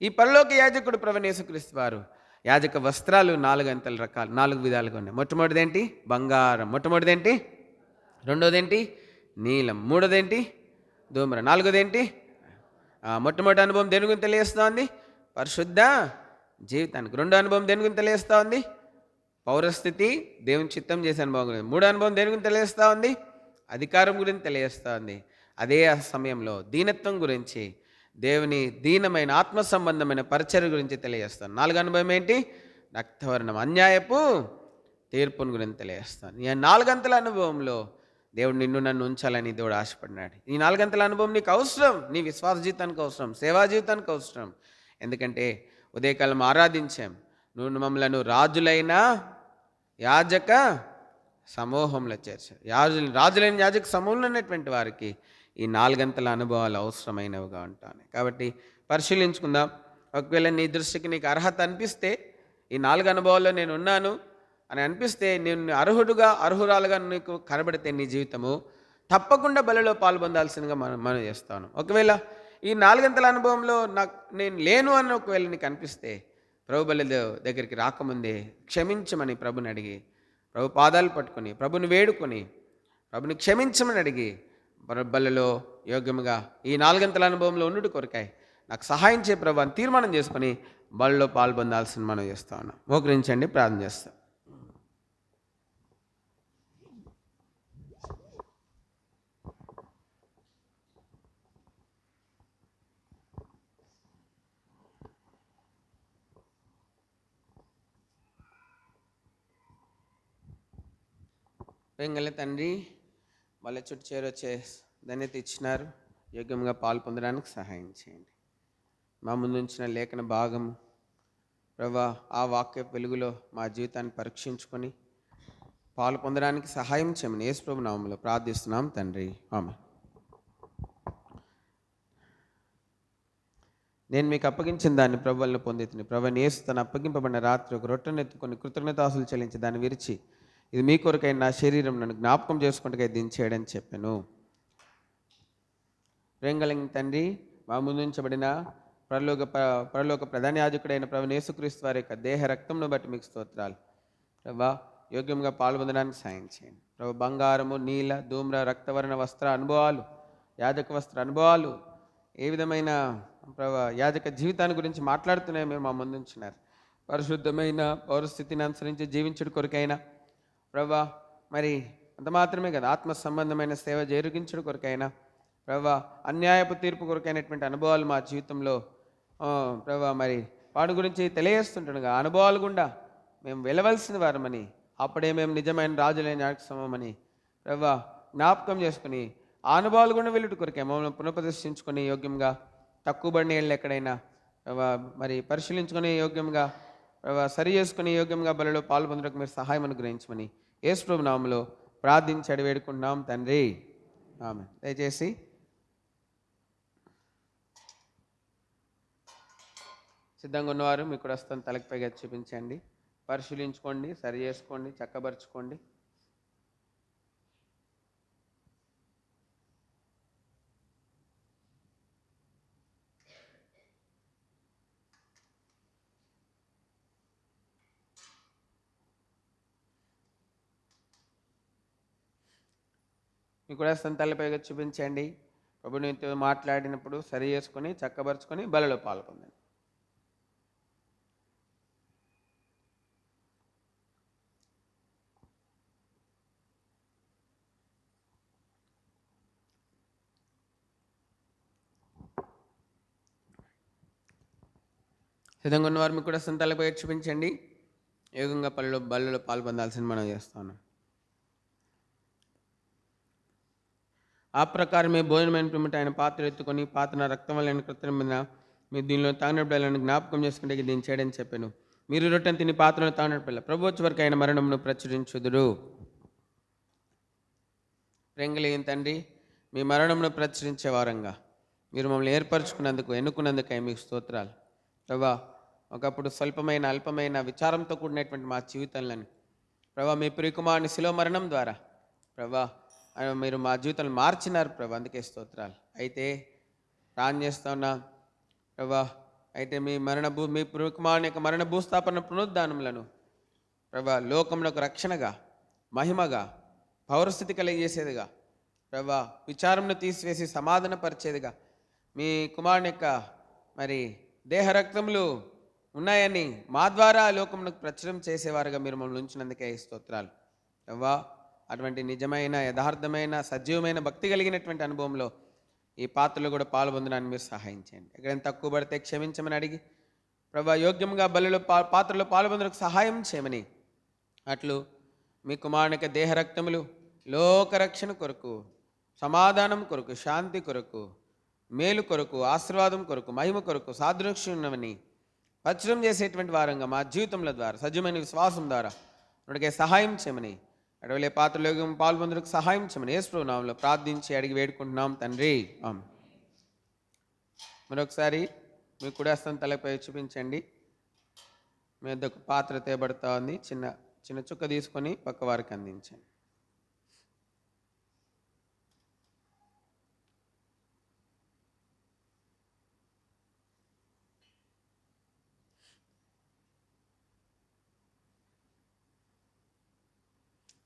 ఈ పరలోక యాజకుడు ప్రభువైన యేసుక్రీస్తు వారు యాజక వస్త్రాలు 4 విధాలుగా ఉన్నాయి. మొట్టమొదటిదేంటి? బంగారం. మొట్టమొదటిదేంటి? రెండోదేంటి? నీలం. మూడోదేంటి? ధూమ్ర. నాలుగోదేంటి? మొట్టమొదటి అనుభవం దేని గురించి తెలియజేస్తూ ఉంది? పరిశుద్ధ జీవితానికి. రెండో అనుభవం దేని గురించి తెలియజేస్తూ ఉంది? పౌరస్థితి, దేవుని చిత్తం చేసే అనుభవం గురించి. మూడో అనుభవం దేని గురించి తెలియజేస్తూ ఉంది? అధికారం గురించి తెలియజేస్తూ ఉంది. అదే సమయంలో దీనత్వం గురించి, దేవుని దీనమైన ఆత్మ సంబంధమైన పరిచర్య గురించి తెలియజేస్తాను. నాలుగో అనుభవం ఏంటి? రక్తవర్ణం, అన్యాయపు తీర్పుని గురించి తెలియజేస్తాను. ఈ 4 గంటల అనుభవంలో దేవుడు నిన్ను నన్ను ఉంచాలని దేవుడు ఆశపడినాడు. ఈ 4 గంటల అనుభవం నీకు అవసరం. నీ విశ్వాస జీవితానికి అవసరం, సేవా జీవితానికి అవసరం. ఎందుకంటే ఉదయకాలం ఆరాధించాం, నువ్వు మమ్మలను రాజులైన యాజక సమూహంలో చేర్చారు. రాజులైన యాజక సమూహంలో ఉన్నటువంటి వారికి ఈ 4 గంటల అనుభవాలు అవసరమైనవిగా ఉంటాను. కాబట్టి పరిశీలించుకుందాం. ఒకవేళ నీ దృష్టికి నీకు అర్హత అనిపిస్తే, ఈ 4 అనుభవాల్లో నేను ఉన్నాను అని అనిపిస్తే, నేను అర్హురాలుగా నీకు కనబడితే నీ జీవితము తప్పకుండా బలిలో పాల్పొందాల్సిందిగా మనం చేస్తాను. ఒకవేళ ఈ 4 గంటల అనుభవంలో నేను లేను అని ఒకవేళ నీకు అనిపిస్తే, ప్రభు బలి దగ్గరికి రాకముందే క్షమించమని ప్రభుని అడిగి ప్రభు పాదాలు పట్టుకొని ప్రభుని వేడుకొని ప్రభుని క్షమించమని అడిగి బలలో యోగ్యముగా ఈ 4 గంటల అనుభవంలో ఉండుట కొరకాయి నాకు సహాయం చేయ ప్రభు అని తీర్మానం చేసుకొని బలలో పాల్పొందాల్సిన మనం చేస్తా ఉన్నాం. మోకరించండి, ప్రార్థన చేస్తాం. ప్రేంగల తండ్రి, వాళ్ళ చుట్టూ చేరొచ్చే ధన్యత ఇచ్చినారు. యోగ్యంగా పాలు పొందడానికి సహాయం చేయండి. మా ముందు ఉంచిన లేఖన భాగము ప్రభా ఆ వాక్య వెలుగులో మా జీవితాన్ని పరీక్షించుకొని పాలు పొందడానికి సహాయం చేయమని యేసు ప్రభు నామములో ప్రార్థిస్తున్నాం తండ్రి, ఆమేన్. నేను మీకు అప్పగించిన దాన్ని ప్రభు వలన పొందితిని. ప్రభువైన యేసు తను అప్పగింపబడిన రాత్రి ఒక రొట్టెను ఎత్తుకొని కృతజ్ఞతాస్తుతులు చెల్లించి దాన్ని విరిచి, ఇది మీ కొరకైన నా శరీరం, నన్ను జ్ఞాపకం చేసుకుంటూ దించేయడని చెప్పాను. ప్రేమ కలిగిన తండ్రి, మా ముందుంచబడిన పరలోక ప్రధాన యాజకుడైన ప్రభువైన యేసుక్రీస్తు వారి యొక్క దేహ రక్తంను బట్టి మీకు స్తోత్రాలు. ప్రభా యోగ్యంగా పాల్పొందడానికి సాయం చేయండి. ప్రభు బంగారము, నీల, ధూమ్ర, రక్తవర్ణ వస్త్ర అనుభవాలు, యాజక వస్త్ర అనుభవాలు, ఏ విధమైన ప్రభా యాజక జీవితాన్ని గురించి మాట్లాడుతున్నాయో మీరు మా ముందుంచినారు. పరిశుద్ధమైన పౌరస్థితిని అనుసరించి జీవించుడు కొరకైనా ప్రభా మరి అంత మాత్రమే కదా, ఆత్మ సంబంధమైన సేవ జరిగించుడు కొరకైనా ప్రభా అన్యాయపు తీర్పు కొరకైనటువంటి అనుభవాలు మా జీవితంలో ప్రభా మరి వాడి గురించి తెలియజేస్తుంటుండగా అనుభవాలు గుండా మేము వెళ్ళవలసిన వారమని, అప్పుడే మేము నిజమైన రాజులైన సమమని ప్రభా జ్ఞాపకం చేసుకుని ఆ అనుభవాలు గుండా వెళ్ళుట కొరకే మమ్మల్ని పునఃప్రదర్శించుకొని యోగ్యంగా తక్కువబడిన ఏళ్ళు ఎక్కడైనా ప్రభా మరి పరిశీలించుకొని యోగ్యంగా ప్రభా సరి చేసుకుని యోగ్యంగా బలలో పాల్పొందడానికి మీరు సహాయం అనుగ్రహించమని యేసు ప్రభు నామములో ప్రార్థించి అడివేడుకుంటున్నాం తండ్రి, ఆమేన్. దయచేసి సిద్ధంగా ఉన్నవారు మీ కూడా వస్తాను తలకి పైగా చూపించండి. పరిశీలించుకోండి, సరి చేసుకోండి, చక్కబరుచుకోండి. మీ కూడా వస్తాను తలపైగా చూపించండి. ప్రభునితో మాట్లాడినప్పుడు సరి చేసుకొని చక్కబరుచుకొని బలలో పాల్పొందండి. సిద్ధంగా ఉన్నవారు మీకు కూడా సంతాలపై చూపించండి. యోగంగా బలలో పాల్పొందాల్సింది మనం చేస్తున్నాం. ఆ ప్రకారమే భోజనమైన పిమ్మట ఆయన పాత్ర ఎత్తుకొని పాత్ర రక్తం వల్ల కృత్రిమ మీరు దీనిలో తాగినప్పుడు జ్ఞాపకం చేసుకుంటే దీన్ని చేయడని చెప్పాను. మీరు రొట్టెను తిని పాత్రను తాగినప్పుడు ప్రభు వచ్చే వరకు ఆయన మరణమును ప్రచురించుదురు. ప్రేంగలేని తండ్రి, మీ మరణమును ప్రచురించే వారంగా మీరు మమ్మల్ని ఏర్పరచుకున్నందుకు, ఎన్నుకున్నందుకు మీకు స్తోత్రాలు. ప్రభా ఒకప్పుడు స్వల్పమైన అల్పమైన విచారంతో కూడినటువంటి మా జీవితంలోని ప్రభా మీ ప్రియకుమారుని శిలో మరణం ద్వారా ప్రభా మీరు మా జీవితాన్ని మార్చినారు ప్రభా, అందుకే స్తోత్రాలు. అయితే ప్రార్థన చేస్తున్నా ప్రభా, అయితే మీ మీ ప్రియకుమారుని యొక్క మరణ భూస్థాపన పునరుద్ధానములను ప్రభా లోకంలో రక్షణగా, మహిమగా, పౌరస్థితి కలిగజేసేదిగా ప్రభా, విచారంను తీసివేసి సమాధానపరిచేదిగా మీ కుమారుని యొక్క మరి దేహ రక్తములు ఉన్నాయని మా ద్వారా లోకంలో ప్రచురం చేసేవారుగా మీరు మమ్మల్ని ఉంచినందుకే స్తోత్రాలు. ప్రభా అటువంటి నిజమైన, యథార్థమైన, సజీవమైన భక్తి కలిగినటువంటి అనుభవంలో ఈ పాత్రలో కూడా పాల్పొందడానికి మీరు సహాయం చేయండి. ఎక్కడైనా తక్కువ పడితే క్షమించమని అడిగి ప్రభా యోగ్యంగా బలిలో పాత్రలో పాల్పొందడానికి సహాయం చేయమని, అట్లు మీ కుమారునిక దేహ రక్తములు లోకరక్షణ కొరకు, సమాధానం కొరకు, శాంతి కొరకు, మేలు కొరకు, ఆశీర్వాదం కొరకు, మహిమ కొరకు సాదృశ్యమని ప్రచురం చేసేటువంటి వారంగా మా జీవితంలో ద్వారా సజీవమైన విశ్వాసం ద్వారా వాడికి సహాయం చేయమని, అడవులే పాత్రలో పాల్పొందడానికి సహాయం చేయమని యేసు ప్రభువు నామములో ప్రార్థించి అడిగి వేడుకుంటున్నాం తండ్రి, ఆమేన్. మరొకసారి మీ కుడి హస్తం తలపై చూపించండి. మీ వద్దకు పాత్ర తేబడుతూ ఉంది. చిన్న చిన్న చుక్క తీసుకొని పక్క వారికి అందించండి.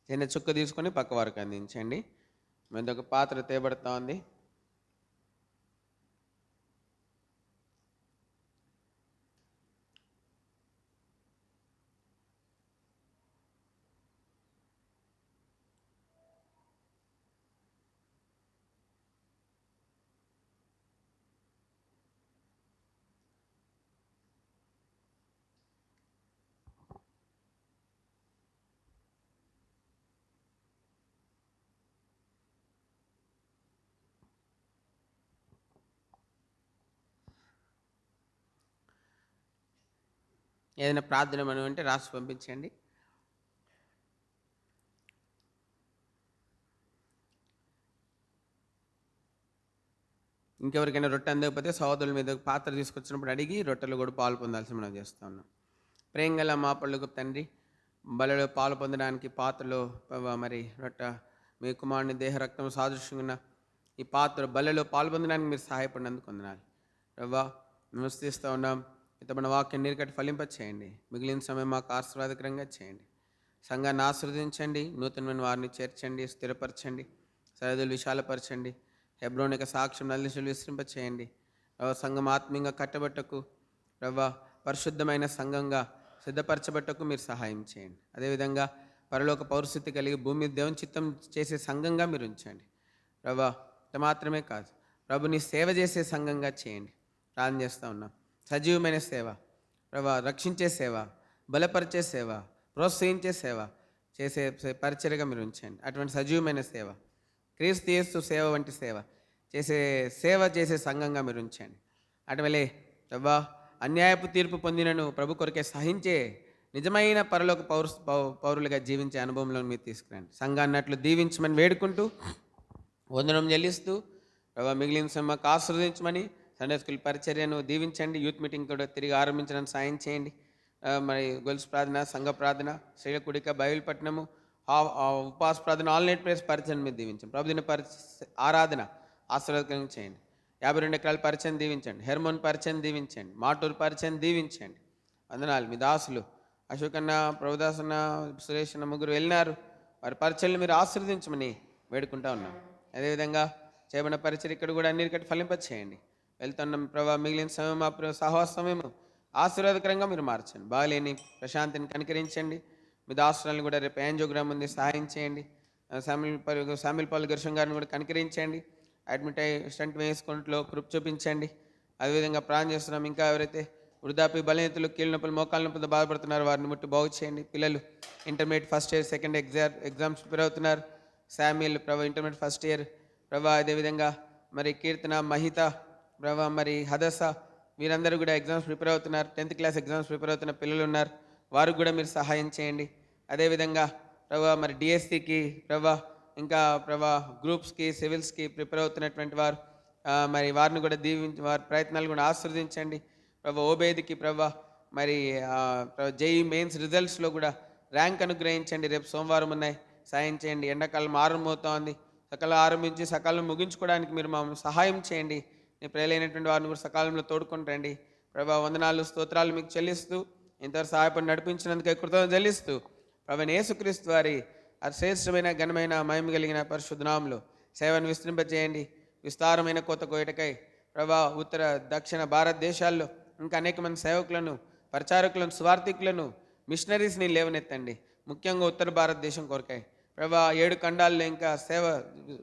చిన్న చుక్క తీసుకొని పక్క వారికి అందించండి. మీద ఒక పాత్ర తేబడుతూ ఉంది. ఏదైనా ప్రార్థన మనం అంటే రాసి పంపించండి. ఇంకెవరికైనా రొట్టె అందకపోతే సహోదరుల మీద పాత్ర తీసుకొచ్చినప్పుడు అడిగి రొట్టెలు కూడా పాలు పొందాల్సి మనం చేస్తూ ఉన్నాం. ప్రేమ గల మా పళ్ళకు తండ్రి, బలలో పాలు పొందడానికి పాత్రలో మరి రొట్టె మీ కుమారుని దేహ రక్తం సాదృశ్యంగా ఈ పాత్ర బలలో పాలు పొందడానికి మీరు సహాయపడినందుకు వందనాలు రవ్వా. మేము స్తుతిస్తూ ఉన్నాం. మన వాక్యం నీరుకట్టి ఫలింపచేయండి. మిగిలిన సమయం మాకు ఆశీర్వాదకరంగా చేయండి. సంఘాన్ని ఆశీర్వదించండి. నూతనమైన వారిని చేర్చండి, స్థిరపరచండి, సరిహద్దులు విశాలపరచండి. హెబ్రోనిక సాక్ష్యం నలుదిశలు విస్తరింపచేయండి. సంఘం ఆత్మీయంగా కట్టబట్టకు రవ్వ పరిశుద్ధమైన సంఘంగా సిద్ధపరచబట్టకు మీరు సహాయం చేయండి. అదేవిధంగా పరలోక పౌరస్థితి కలిగి భూమి మీద దేవుని చిత్తం చేసే సంఘంగా మీరు ఉంచండి రవ్వ. ఇంత మాత్రమే కాదు, ప్రభుని సేవ చేసే సంఘంగా చేయండి. ప్రార్థన చేస్తూ ఉన్నాం. సజీవమైన సేవ రవ్వ, రక్షించే సేవ, బలపరిచే సేవ, ప్రోత్సహించే సేవ చేసే పరిచర్యగా మీరు ఉంచండి. అటువంటి సజీవమైన సేవ, క్రీస్తు యేసు సేవ వంటి సేవ చేసే సంఘంగా మీరు ఉంచండి. అటువలే రవ్వా, అన్యాయపు తీర్పు పొందినను ప్రభు కొరకే సహించే నిజమైన పరలోక పౌరులుగా జీవించే అనుభవంలో మీరు తీసుకురండి. సంఘాన్నట్లు దీవించమని వేడుకుంటూ వందనం చెల్లిస్తూ రవ్వ మిగిలిన సమ్మకు ఆశీర్వదించమని, సండే స్కూల్ పరిచర్యను దీవించండి. యూత్ మీటింగ్ కూడా తిరిగి ఆరంభించడానికి సాయం చేయండి. మరి గొలుసు ప్రార్థన, సంఘ ప్రార్థన, శ్రీల కుడిక, బైబిల్ పట్టణము, ఉపవాస ప్రార్థన, ఆన్లైన్ ప్రేస్ పరిచయం మీద దీవించండి. ప్రభుదిన ఆరాధన ఆశీర్వాదకరంగా చేయండి. 52 ఎకరాల పరిచయం దీవించండి. హెర్మోన్ పరిచయం దీవించండి. మాటూరు పరిచయం దీవించండి. వందనాలు. మీ దాసులు అశోకన్న, ప్రభుదాసన్న, సురేష్ అన్న ముగ్గురు వెళ్ళినారు. వారి పరిచయలు మీరు ఆశీర్వదించమని వేడుకుంటా ఉన్నాం. అదేవిధంగా చేయబడిన పరిచయం ఇక్కడ కూడా అన్నిటికట్టి ఫలింపచేయండి. వెళ్తున్న ప్రభావ మిగిలిన సమయం మా సహవాస సమయం ఆశీర్వాదకరంగా మీరు మార్చండి. బాగాలేని ప్రశాంతిని కనికరించండి. మీ దాసురాలను కూడా రేపు యాంజియోగ్రామ్ ఉంది, సహాయం చేయండి. శామిల్పల్లి గిరిశం గారిని కూడా కనికరించండి. అడ్మిట్ అయ్యి స్టంట్ వేసుకుంట్లో కృప చూపించండి. అదేవిధంగా ప్రాణం చేస్తున్నాం. ఇంకా ఎవరైతే వృద్ధాప్య బలహీనతలు, కీళ్ళ నొప్పులు, మోకాళ్ళ నొప్పులతో బాధపడుతున్నారు వారిని ముట్టి బాగు చేయండి. పిల్లలు intermediate first year, second exams prepare అవుతున్నారు. శామ్యుల్ ప్రభా ఇంటర్మీడియట్ ఫస్ట్ ఇయర్ ప్రభా. అదేవిధంగా మరి కీర్తన, మహిత ప్రభా, మరి హదస వీరందరూ కూడా ఎగ్జామ్స్ ప్రిపేర్ అవుతున్నారు. 10th క్లాస్ ఎగ్జామ్స్ ప్రిపేర్ అవుతున్న పిల్లలు ఉన్నారు. వారికి కూడా మీరు సహాయం చేయండి. అదేవిధంగా ప్రభా మరి డిఎస్సికి ప్రభా, ఇంకా ప్రభా గ్రూప్స్కి, సివిల్స్కి ప్రిపేర్ అవుతున్నటువంటి వారు మరి వారిని కూడా దీవించి వారి ప్రయత్నాలు కూడా ఆశీర్వదించండి. ప్రభా ఓబేదికి ప్రభా మరి జేఈ మెయిన్స్ రిజల్ట్స్లో కూడా ర్యాంక్ అనుగ్రహించండి. రేపు సోమవారం ఉన్నాయి, సాయం చేయండి. ఎండాకాలం ఆరంభమవుతోంది. సకాలం ఆరంభించి సకాలం ముగించుకోవడానికి మీరు మమ్మల్ని సహాయం చేయండి. మీ ప్రేలైనటువంటి వారిని కూడా సకాలంలో తోడుకుంటండి. ప్రభా వందనాలు, స్తోత్రాలు మీకు చెల్లిస్తూ ఇంతవరకు సహాయపడి నడిపించినందుకే కృతజ్ఞతలు చెల్లిస్తూ ప్రభు యేసుక్రీస్తు వారి శ్రేష్టమైన ఘనమైన మహిమ కలిగిన పరిశుద్ధ నామములో సేవను విస్తరింపజేయండి. విస్తారమైన కొత్త కోయటకై ప్రభా ఉత్తర దక్షిణ భారతదేశాల్లో ఇంకా అనేక మంది సేవకులను, పరిచారకులను, స్వార్థికులను, మిషనరీస్ని లేవనెత్తండి. ముఖ్యంగా ఉత్తర భారతదేశం కొరకాయి ప్రభా 7 ఖండాల్లో ఇంకా సేవ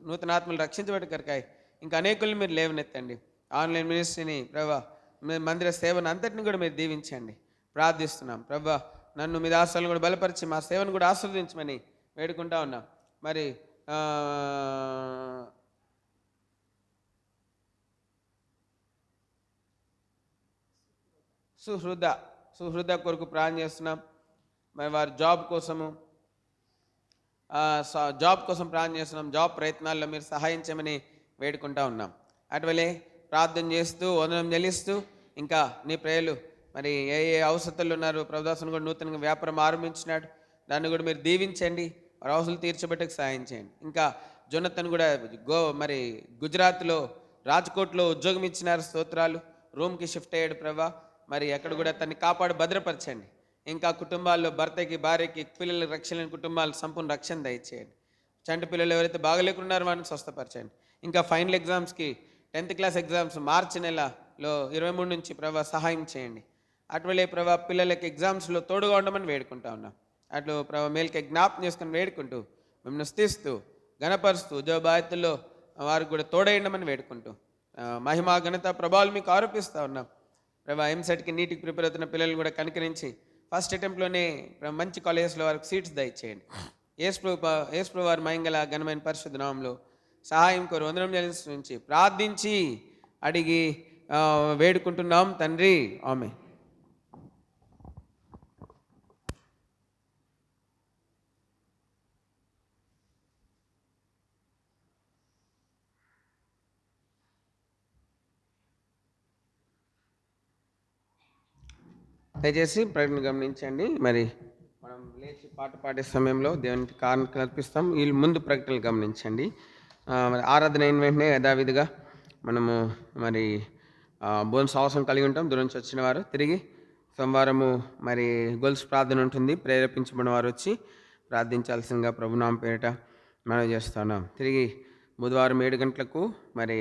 నూతనాత్మలు రక్షించబడి కొరకాయి ఇంకా అనేకులను మీరు లేవనెత్తండి. ఆన్లైన్ మినిస్ట్రీని ప్రభా, మందిర సేవను అంతటిని కూడా మీరు దీవించండి. ప్రార్థిస్తున్నాం ప్రభా. నన్ను మీ దాసులను కూడా బలపరిచి మా సేవను కూడా ఆశీర్వదించమని వేడుకుంటా ఉన్నాం. మరి సుహృద కొరకు ప్రార్థన చేస్తున్నాం. మరి వారి జాబ్ కోసం ప్రార్థన చేస్తున్నాం. జాబ్ ప్రయత్నాల్లో మీరు సహాయం చేయమని వేడుకుంటా ఉన్నాం. అటువలే ప్రార్థన చేస్తూ వందనం చెల్లిస్తూ ఇంకా నీ ప్రేయలు మరి ఏ అవసరాలు ఉన్నారు. ప్రభుదాసుని కూడా నూతనంగా వ్యాపారం ఆరంభించినాడు. దాన్ని కూడా మీరు దీవించండి. వారి అవసరాలు తీర్చబెట్టకు సహాయం చేయండి. ఇంకా జొనతన్ కూడా మరి గుజరాత్లో రాజ్కోట్లో ఉద్యోగం ఇచ్చినారు. స్తోత్రాలు. రూమ్కి షిఫ్ట్ అయ్యాడు ప్రభా. మరి అక్కడ కూడా తన్ని కాపాడు భద్రపరచండి. ఇంకా కుటుంబాల్లో భర్తకి, భార్యకి, పిల్లలకి రక్షణ లేని కుటుంబాలకు సంపూర్ణ రక్షణ దయచేయండి. చంటి పిల్లలు ఎవరైతే బాగలేకున్నారో వారిని స్వస్థపరచండి. ఇంకా ఫైనల్ ఎగ్జామ్స్కి 10th క్లాస్ ఎగ్జామ్స్ మార్చి నెలలో 23 నుంచి ప్రభా సహాయం చేయండి. అటువలే ప్రభా పిల్లలకి ఎగ్జామ్స్లో తోడుగా ఉండమని వేడుకుంటా ఉన్నాం. అట్లు ప్రభా మేలుకి జ్ఞాపకం చేసుకుని వేడుకుంటూ మిమ్మల్ని స్తుతిస్తూ ఘనపరుస్తూ ఉద్యోగ బాధ్యతల్లో వారికి కూడా తోడైండమని వేడుకుంటూ మహిమా ఘనత ప్రభావాలు మీకు ఆరోపిస్తూ ఉన్నాం. ప్రభా ఎంసెట్కి నీటికి ప్రిపేర్ అవుతున్న పిల్లల్ని కూడా కనికరించి ఫస్ట్ అటెంప్ట్లోనే మంచి కాలేజెస్లో వారికి సీట్స్ దయచేయండి. యేసు వారి మహింగల ఘనమైన పరిశుద్ధ నామంలో సహాయం కోరు వందనం నుంచి ప్రార్థించి అడిగి వేడుకుంటున్నాం తండ్రి, ఆమె. దయచేసి ప్రకటన గమనించండి. మరి మనం లేచి పాట పాడే సమయంలో దేవునికి కారణం కల్పిస్తాం. వీళ్ళు ముందు ప్రకటనలు గమనించండి. మరి ఆరాధన అయిన వెంటనే యథావిధిగా మనము మరి బోన్స్ అవసరం కలిగి ఉంటాం. దూరం నుంచి వచ్చిన వారు తిరిగి సోమవారము మరి గొలుసు ప్రార్థన ఉంటుంది. ప్రేరేపించబడిన వారు వచ్చి ప్రార్థించాల్సిందిగా ప్రభునామ పేరిట మనం చేస్తున్నాం. తిరిగి బుధవారం 7 గంటలకు మరి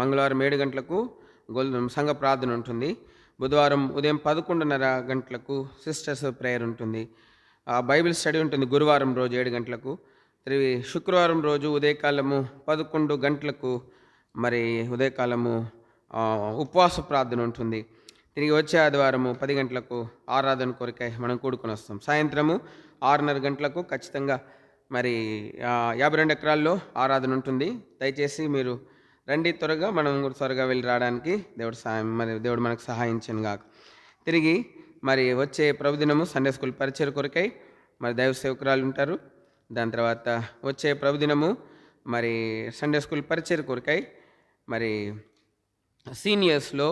మంగళవారం 7 గంటలకు సంఘ ప్రార్థన ఉంటుంది. బుధవారం ఉదయం 11:30 గంటలకు సిస్టర్స్ ప్రేయర్ ఉంటుంది. బైబిల్ స్టడీ ఉంటుంది గురువారం రోజు 7 గంటలకు. తిరిగి శుక్రవారం రోజు ఉదయకాలము 11 గంటలకు మరి ఉదయకాలము ఉపవాస ప్రార్థన ఉంటుంది. తిరిగి వచ్చే ఆదివారము 10 గంటలకు ఆరాధన కొరకై మనం కూడుకొని వస్తాం. సాయంత్రము 6:30 గంటలకు ఖచ్చితంగా మరి 52 ఎకరాల్లో ఆరాధన ఉంటుంది. దయచేసి మీరు రండి, త్వరగా మనం త్వరగా వెళ్ళి రావడానికి దేవుడు మనకు సహాయించను గాక. తిరిగి మరి వచ్చే ప్రభుదినము సండే స్కూల్ పరిచయ కొరకై మరి దైవ సేవకురాలు ఉంటారు. దాని తర్వాత వచ్చే ప్రభుదినము మరి సండే స్కూల్ పరిచయ కొరకై మరి సీనియర్స్లో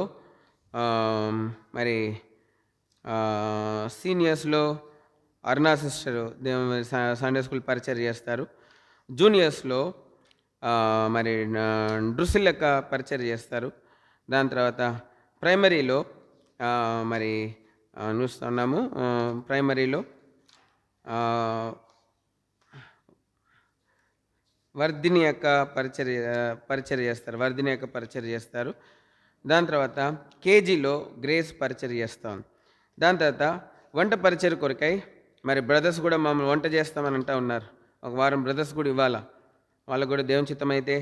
అరుణా సిస్టర్ సండే స్కూల్ పరిచయం చేస్తారు. జూనియర్స్లో మరి డ్రుసిల్లక పరిచయం చేస్తారు. దాని తర్వాత ప్రైమరీలో మరి చూస్తున్నాము. ప్రైమరీలో వర్ధిని యొక్క పరిచయం చేస్తారు. వర్ధిని యొక్క పరిచయం చేస్తారు. దాని తర్వాత కేజీలో గ్రేస్ పరిచయం చేస్తాం. దాని తర్వాత వంట పరిచయం కొరకై మరి బ్రదర్స్ కూడా మమ్మల్ని వంట చేస్తామని అంటూ ఉన్నారు. ఒక వారం బ్రదర్స్ కూడా ఇవ్వాలా. వాళ్ళకు కూడా దేవుని చిత్తం అయితే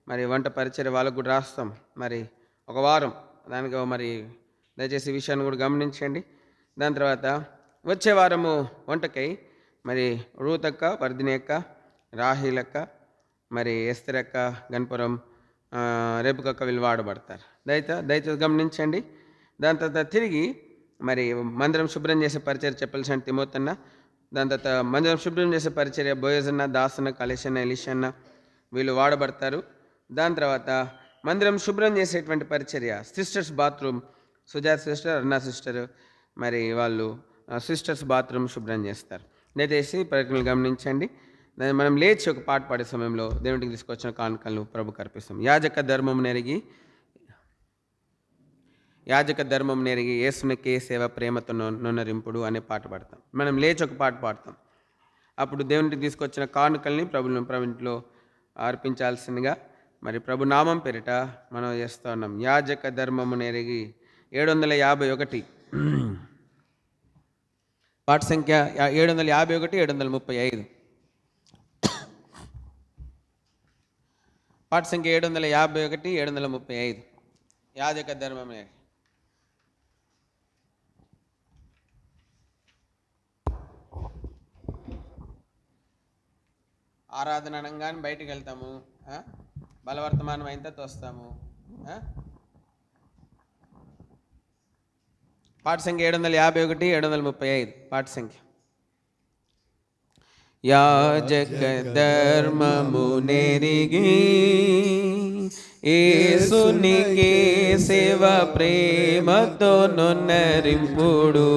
మరి వంట పరిచయం వాళ్ళకు కూడా రాస్తాం. మరి ఒక వారం దానికి మరి దయచేసి ఈ విషయాన్ని కూడా గమనించండి. దాని తర్వాత వచ్చే వారము వంటకై మరి రూతక్క, వర్ధిని అక్క, రాహిలక్క, మరి ఎస్తరక్క, గణపురం, రేపుకక్క వీళ్ళు వాడబడతారు. దయచేసి గమనించండి. దాని తర్వాత తిరిగి మరి మందిరం శుభ్రం చేసే పరిచయం చెప్పాల్సిన తిమోతన్న. దాని తర్వాత మందిరం శుభ్రం చేసే పరిచర్య బోయజన్న, దాసన్న, కలేషన్న, ఎలిషన్న వీళ్ళు వాడబడతారు. దాని తర్వాత మందిరం శుభ్రం చేసేటువంటి పరిచర్య sisters bathroom, Sujath sister, Aruna sister మరి వాళ్ళు సిస్టర్స్ బాత్రూమ్ శుభ్రం చేస్తారు. దయచేసి ప్రకటనలు గమనించండి. మనం లేచి ఒక పాట పాడే సమయంలో దేవుడికి తీసుకొచ్చిన కానుకలను ప్రభుకు అర్పిస్తాం. యాజక ధర్మం నెరిగి యేసునికే సేవ ప్రేమతో నొన్నరింపుడు అనే పాట పాడతాం. మనం లేచి ఒక పాట పాడతాం. అప్పుడు దేవునికి తీసుకొచ్చిన కానుకల్ని ప్రభుత్వంలో అర్పించాల్సిందిగా మరి ప్రభు నామం పేరిట మనం చేస్తూ ఉన్నాం. యాజక ధర్మము నెరిగి 751 పాట సంఖ్య 751, 735. పాట సంఖ్య 751, 735. యాజక ధర్మం నెరిగి. ఆరాధన అనగానే బయటికి వెళ్తాము, బలవర్తమానం అయిన తర్వాత వస్తాము. పాట సంఖ్య 751, 735. పాట సంఖ్య. యాజక ధర్మము నెరిగి యేసునికే సేవ ప్రేమతో నొన్నరింపుడు.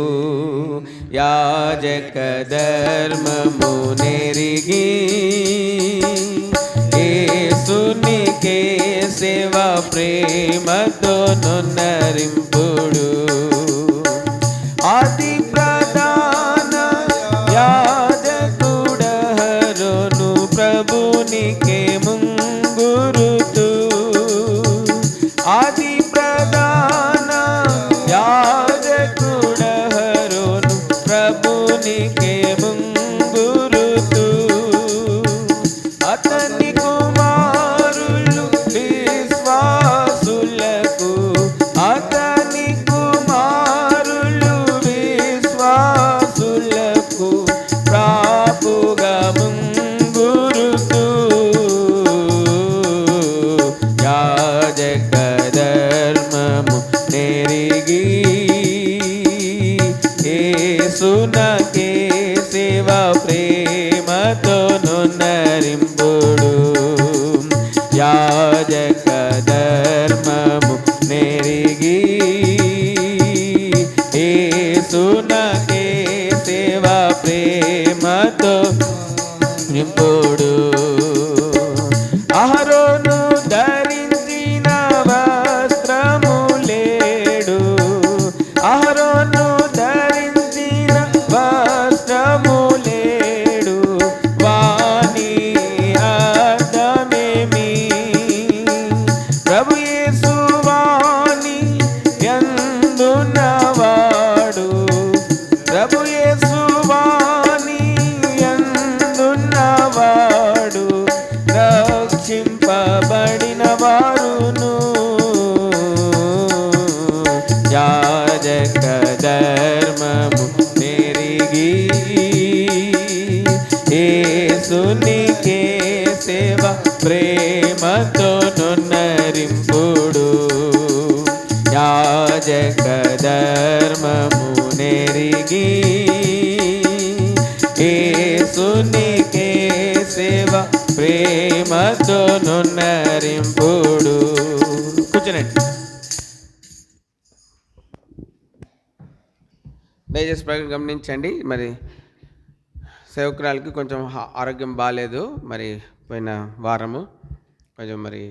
యాజక ధర్మము నెరిగి యేసునికే సేవ ప్రేమతో నొన్నరింపుడు. ఆది ప్రధాన యాజక ధర్మము నెరిగి యేసునకే సేవ ప్రేమతో నింపుడు. అహరోను ధరించిన వస్త్రము లేడు, అహరోను ధరించిన వస్త్రము లేడు, వాని అర్థమేమి? ప్రభు యేసు వాని యందున్నవాడు, ప్రభు యేసు వాని యందున్నవాడు, రక్షింపబడిన వారును. యాజక ధర్మము నెరిగి యేసునికే సేవ ప్రేమతో నున్నరింపుడు. యాజక ధర్మము నెరిగి యేసునికే సేవ ప్రేమతో నున్నరింపుడు. కూర్చోనండి. దయచేసి ప్రజలు గమనించండి. మరి సేవకురాలకి కొంచెం ఆరోగ్యం బాగాలేదు. మరి పోయిన వారము కొంచెం మరి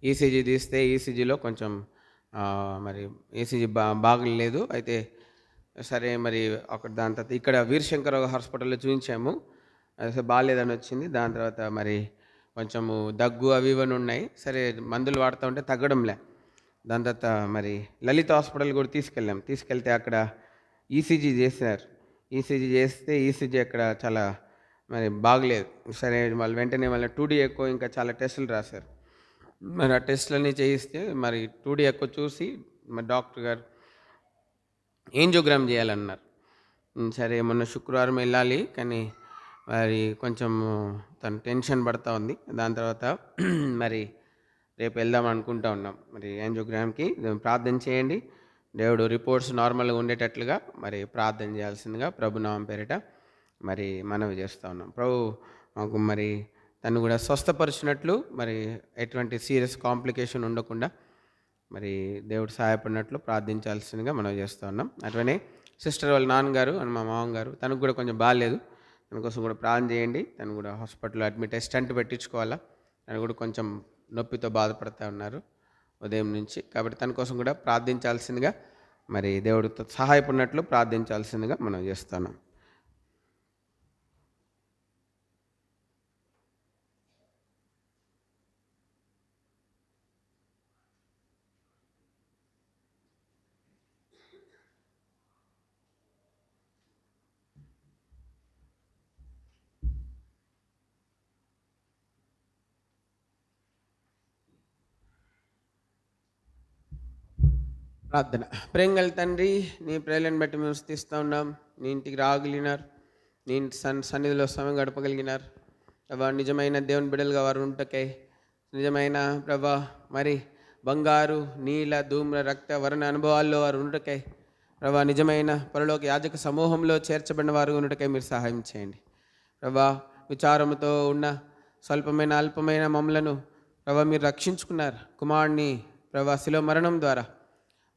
ఈసీజీ తీస్తే ఈసీజీలో కొంచెం మరి ఈసీజీ బాగలేదు. అయితే సరే మరి అక్కడ దాని తర్వాత ఇక్కడ వీరశంకర్ హాస్పిటల్లో చూపించాము, అసలు బాగాలేదని వచ్చింది. దాని తర్వాత మరి కొంచెము దగ్గు అవి ఇవన్నీ ఉన్నాయి. సరే మందులు వాడుతూ ఉంటే తగ్గడంలే. దాని తర్వాత మరి లలిత హాస్పిటల్ కూడా తీసుకెళ్తే అక్కడ ఈసీజీ చేశారు. ఈసీజీ చేస్తే ఈసీజీ అక్కడ చాలా మరి బాగలేదు. సరే వాళ్ళు వెంటనే వాళ్ళ 2D ఎక్కువ ఇంకా చాలా టెస్టులు రాశారు. మరి ఆ టెస్టులన్నీ చేయిస్తే మరి 2D ఎక్కువ చూసి మరి డాక్టర్ గారు యాంజియోగ్రామ్ చేయాలన్నారు. సరే మొన్న శుక్రవారం వెళ్ళాలి, కానీ మరి కొంచెం తను టెన్షన్ పడుతూ ఉంది. దాని తర్వాత మరి రేపు వెళ్దాం అనుకుంటా ఉన్నాం. మరి యాంజియోగ్రామ్కి ప్రార్థన చేయండి. దేవుడు రిపోర్ట్స్ నార్మల్గా ఉండేటట్లుగా మరి ప్రార్థన చేయాల్సిందిగా ప్రభునామం పేరిట మరి మనవి చేస్తూ ఉన్నాం. ప్రభు మాకు మరి తను కూడా స్వస్థపరిచినట్లు, మరి ఎటువంటి సీరియస్ కాంప్లికేషన్ ఉండకుండా మరి దేవుడు సహాయపడినట్లు ప్రార్థించాల్సిందిగా మనం చేస్తూ ఉన్నాం. అట్లనే సిస్టర్ వాళ్ళ నాన్నగారు అని మా మామగారు, తనకు కూడా కొంచెం బాగాలేదు. తన కోసం కూడా ప్రార్థన చేయండి. తను కూడా హాస్పిటల్లో అడ్మిట్ అయ్యి స్టంట్ పెట్టించుకోవాలా. తను కూడా కొంచెం నొప్పితో బాధపడుతూ ఉన్నారు ఉదయం నుంచి. కాబట్టి తన కోసం కూడా ప్రార్థించాల్సిందిగా మరి దేవుడితో సహాయపడినట్లు ప్రార్థించాల్సిందిగా మనం చేస్తున్నాం. ప్రార్థన. ప్రేమగల తండ్రి, నీ ప్రేలను బట్టి మేము స్తుతిస్తూ ఉన్నాం. నీ ఇంటికి రాగలిగినారు, నీ సన్నిధిలో సమయం గడపగలిగినారు ప్రభా. నిజమైన దేవుని బిడ్డలుగా వారు ఉంటకై, నిజమైన ప్రభా మరి బంగారు నీల ధూమ్ర రక్త వర్ణ అనుభవాల్లో వారు ఉంటకై ప్రభా, నిజమైన పరలోక యాజక సమూహంలో చేర్చబడిన వారు ఉన్నటకై మీరు సహాయం చేయండి ప్రభా. విచారముతో ఉన్న స్వల్పమైన అల్పమైన మమ్మలను ప్రభా మీరు రక్షించుకున్నారు. కుమారుని ప్రభా శిలువ మరణం ద్వారా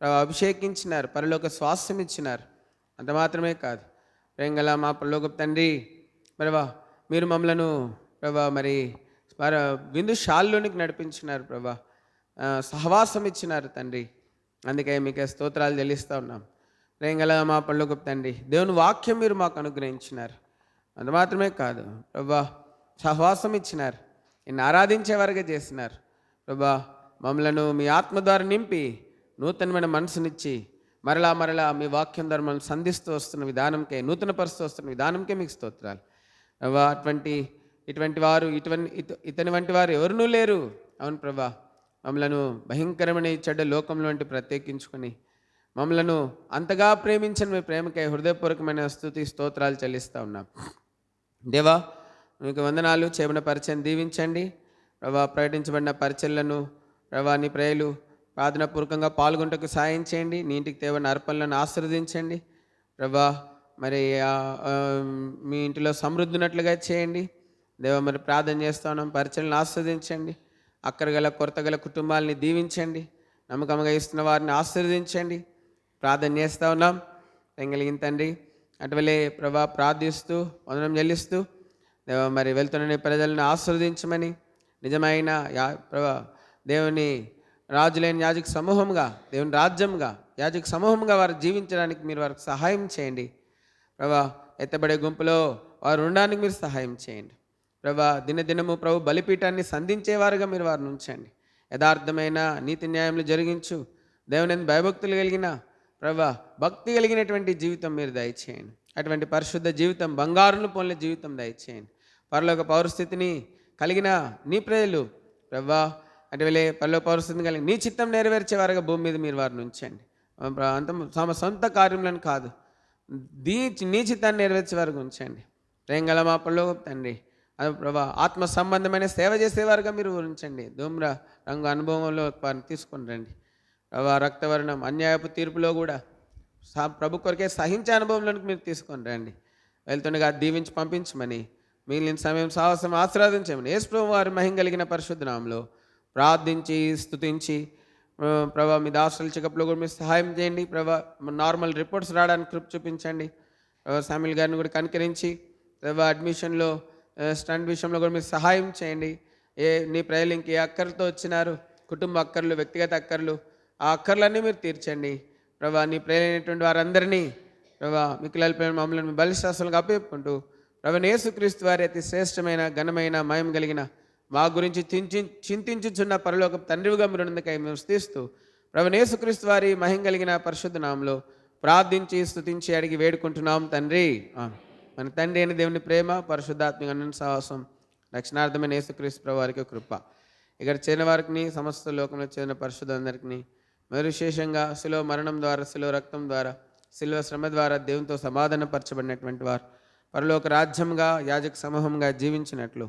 ప్రభా అభిషేకించినారు, పరలోక స్వాస్థ్యం ఇచ్చినారు. అంత మాత్రమే కాదు ప్రేంగల మా పరలోక తండ్రి ప్రభా, మీరు మమ్మలను ప్రభా మరి విందుశాలలోనికి నడిపించినారు ప్రభా, సహవాసం ఇచ్చినారు తండ్రి. అందుకే మీకు స్తోత్రాలు చెల్లిస్తూ ఉన్నాం. ప్రేంగల మా పరలోక తండ్రి, దేవుని వాక్యం మీరు మాకు అనుగ్రహించినారు. అంత మాత్రమే కాదు ప్రభా, సహవాసం ఇచ్చినారు, నిన్ను ఆరాధించేవారుగా చేసినారు ప్రభా. మమ్మలను మీ ఆత్మ ద్వారా నింపి నూతనమైన మనసునిచ్చి మరలా మీ వాక్యం ద్వారా మనం సంధిస్తూ వస్తున్న విధానంకే, నూతన పరుస్తూ వస్తున్న విధానంకే మీకు స్తోత్రాలు ప్రభా. ఇటువంటి వారు ఇతని వంటి వారు ఎవరునూ లేరు. అవును ప్రభా, మమ్మలను భయంకరమైన చెడ్డ లోకంలో వంటి ప్రత్యేకించుకొని మమ్మలను అంతగా ప్రేమించిన మీ ప్రేమకై హృదయపూర్వకమైన స్తుతి స్తోత్రాలు చెల్లిస్తూ ఉన్నాం దేవా. మీకు వందనాలు. చేయబడిన పరిచయం దీవించండి ప్రభా. ప్రకటించబడిన పరిచయలను ప్రభా నీ ప్రేయలు ప్రార్థనాపూర్వకంగా పాల్గొంటకు సాయం చేయండి. నీ ఇంటికి తేవని అర్పణలను ఆశీర్వదించండి ప్రభా. మరి మీ ఇంటిలో సమృద్ధినట్లుగా చేయండి దేవా. మరి ప్రార్థన చేస్తూ ఉన్నాం, పరిచయలను ఆస్వాదించండి. అక్కరగల కొరతగల కుటుంబాలని దీవించండి. నమ్మకంగా ఇస్తున్న వారిని ఆశీర్వదించండి. ప్రార్థన చేస్తూ ఉన్నాం. కలిగిన తండ్రి, అటువలే ప్రభా ప్రార్థిస్తూ వందనం చెల్లిస్తూ మరి వెళ్తున్న ప్రజలను ఆశీర్వదించమని, నిజమైన ప్రభా దేవుని రాజులైన యాజక సమూహంగా, దేవుని రాజ్యంగా యాజక సమూహంగా వారు జీవించడానికి మీరు వారికి సహాయం చేయండి. ప్రభా ఎత్తబడే గుంపులో వారు ఉండడానికి మీరు సహాయం చేయండి. ప్రభా దినదినము ప్రభు బలిపీఠాన్ని సంధించేవారుగా మీరు వారిని ఉంచండి. యథార్థమైన నీతి న్యాయములు జరిగించు దేవుని భయభక్తులు కలిగిన ప్రభా భక్తి కలిగినటువంటి జీవితం మీరు దయచేయండి. అటువంటి పరిశుద్ధ జీవితం, బంగారును పోలిన జీవితం దయచేయండి. పరలోక పౌరస్థితిని కలిగిన నీ ప్రజలు ప్రభా అటువలే పరలోక పౌరస్థితిని కలిగిన నీ చిత్తం నెరవేర్చేవారుగా భూమి మీద మీరు వారిని ఉంచండి. అంత తమ సొంత కార్యములను కాదు, నీ చిత్తాన్ని నెరవేర్చే వారికి ఉంచండి. ప్రేంగల మా పరలోక తండ్రి, అది ప్రభా ఆత్మ సంబంధమైన సేవ చేసేవారుగా మీరు ఉంచండి. ధూమ్ర రంగు అనుభవంలో వారిని తీసుకొని రండి. ప్రభా రక్తవర్ణం అన్యాయపు తీర్పులో కూడా ప్రభు కొరకే సహించే అనుభవంలోనికి మీరు తీసుకొని రండి. వెళ్తుండగా దీవించి పంపించమని, మిగిలిన సమయం సాహసం ఆశీర్వదించమని యేసు ప్రభు వారి మహిమ కలిగిన పరిశుద్ధ నామములో ప్రార్థించి స్తుతించి ప్రభా మీ దాసుల చెకప్లో కూడా మీరు సహాయం చేయండి. ప్రభా నార్మల్ రిపోర్ట్స్ రావడానికి కృప చూపించండి. శామ్యుల్ గారిని కూడా కనికరించి ప్రభా అడ్మిషన్లో స్టంట్ విషయంలో కూడా మీరు సహాయం చేయండి. నీ ప్రజలు ఇంకే అక్కర్లతో వచ్చినారు, కుటుంబ అక్కర్లు, వ్యక్తిగత అక్కర్లు, ఆ అక్కర్లన్నీ మీరు తీర్చండి. ప్రభా నీ ప్రజలైనటువంటి వారందరినీ ప్రభా మిక్కులపై మమ్మల్ని బలిశాసనలుగా అప్పచెప్పుకుంటూ ప్రభు యేసుక్రీస్తు వారి అతి శ్రేష్టమైన ఘనమైన మహిమ కలిగిన మా గురించి చింతించుచున్న పరలోక తండ్రివిగా మీరు ఉన్నందుకై మేము స్తుతిస్తూ ప్రభు యేసుక్రీస్తు వారి మహిమ కలిగిన పరిశుద్ధ నామములో ప్రార్థించి స్తుతించి అడిగి వేడుకుంటున్నాం తండ్రి. మన తండ్రి అయిన దేవుని ప్రేమ, పరిశుద్ధాత్మిక సహవాసం, రక్షణార్థమైన యేసుక్రీస్తు ప్రభు వారికి కృప, ఇక్కడ చేరిన వారికి, సమస్త లోకంలో చేరిన పరిశుద్ధులందరికీ, మరి విశేషంగా శిలువ మరణం ద్వారా, శిలువ రక్తం ద్వారా, శిలువ శ్రమ ద్వారా దేవునితో సమాధానపరచబడినటువంటి వారు పరలోక రాజ్యంగా యాజక సమూహంగా జీవించినట్లు,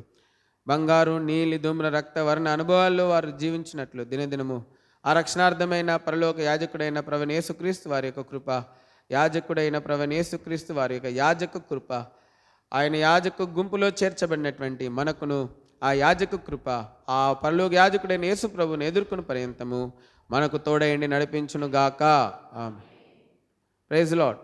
బంగారు నీలి ధూమ్ర రక్త వర్ణ అనుభవాల్లో వారు జీవించినట్లు దినదినము ఆ రక్షణార్థమైన పరలోక యాజకుడైన ప్రభువైన యేసుక్రీస్తు వారి యొక్క కృప, యాజకుడైన ప్రభువైన యేసుక్రీస్తు వారి యొక్క యాజక కృప, ఆయన యాజక గుంపులో చేర్చబడినటువంటి మనకును ఆ యాజక కృప, ఆ పరలోక యాజకుడైన యేసు ప్రభువును ఎదుర్కొన్న పర్యంతము మనకు తోడయండి నడిపించును గాక. Praise lord.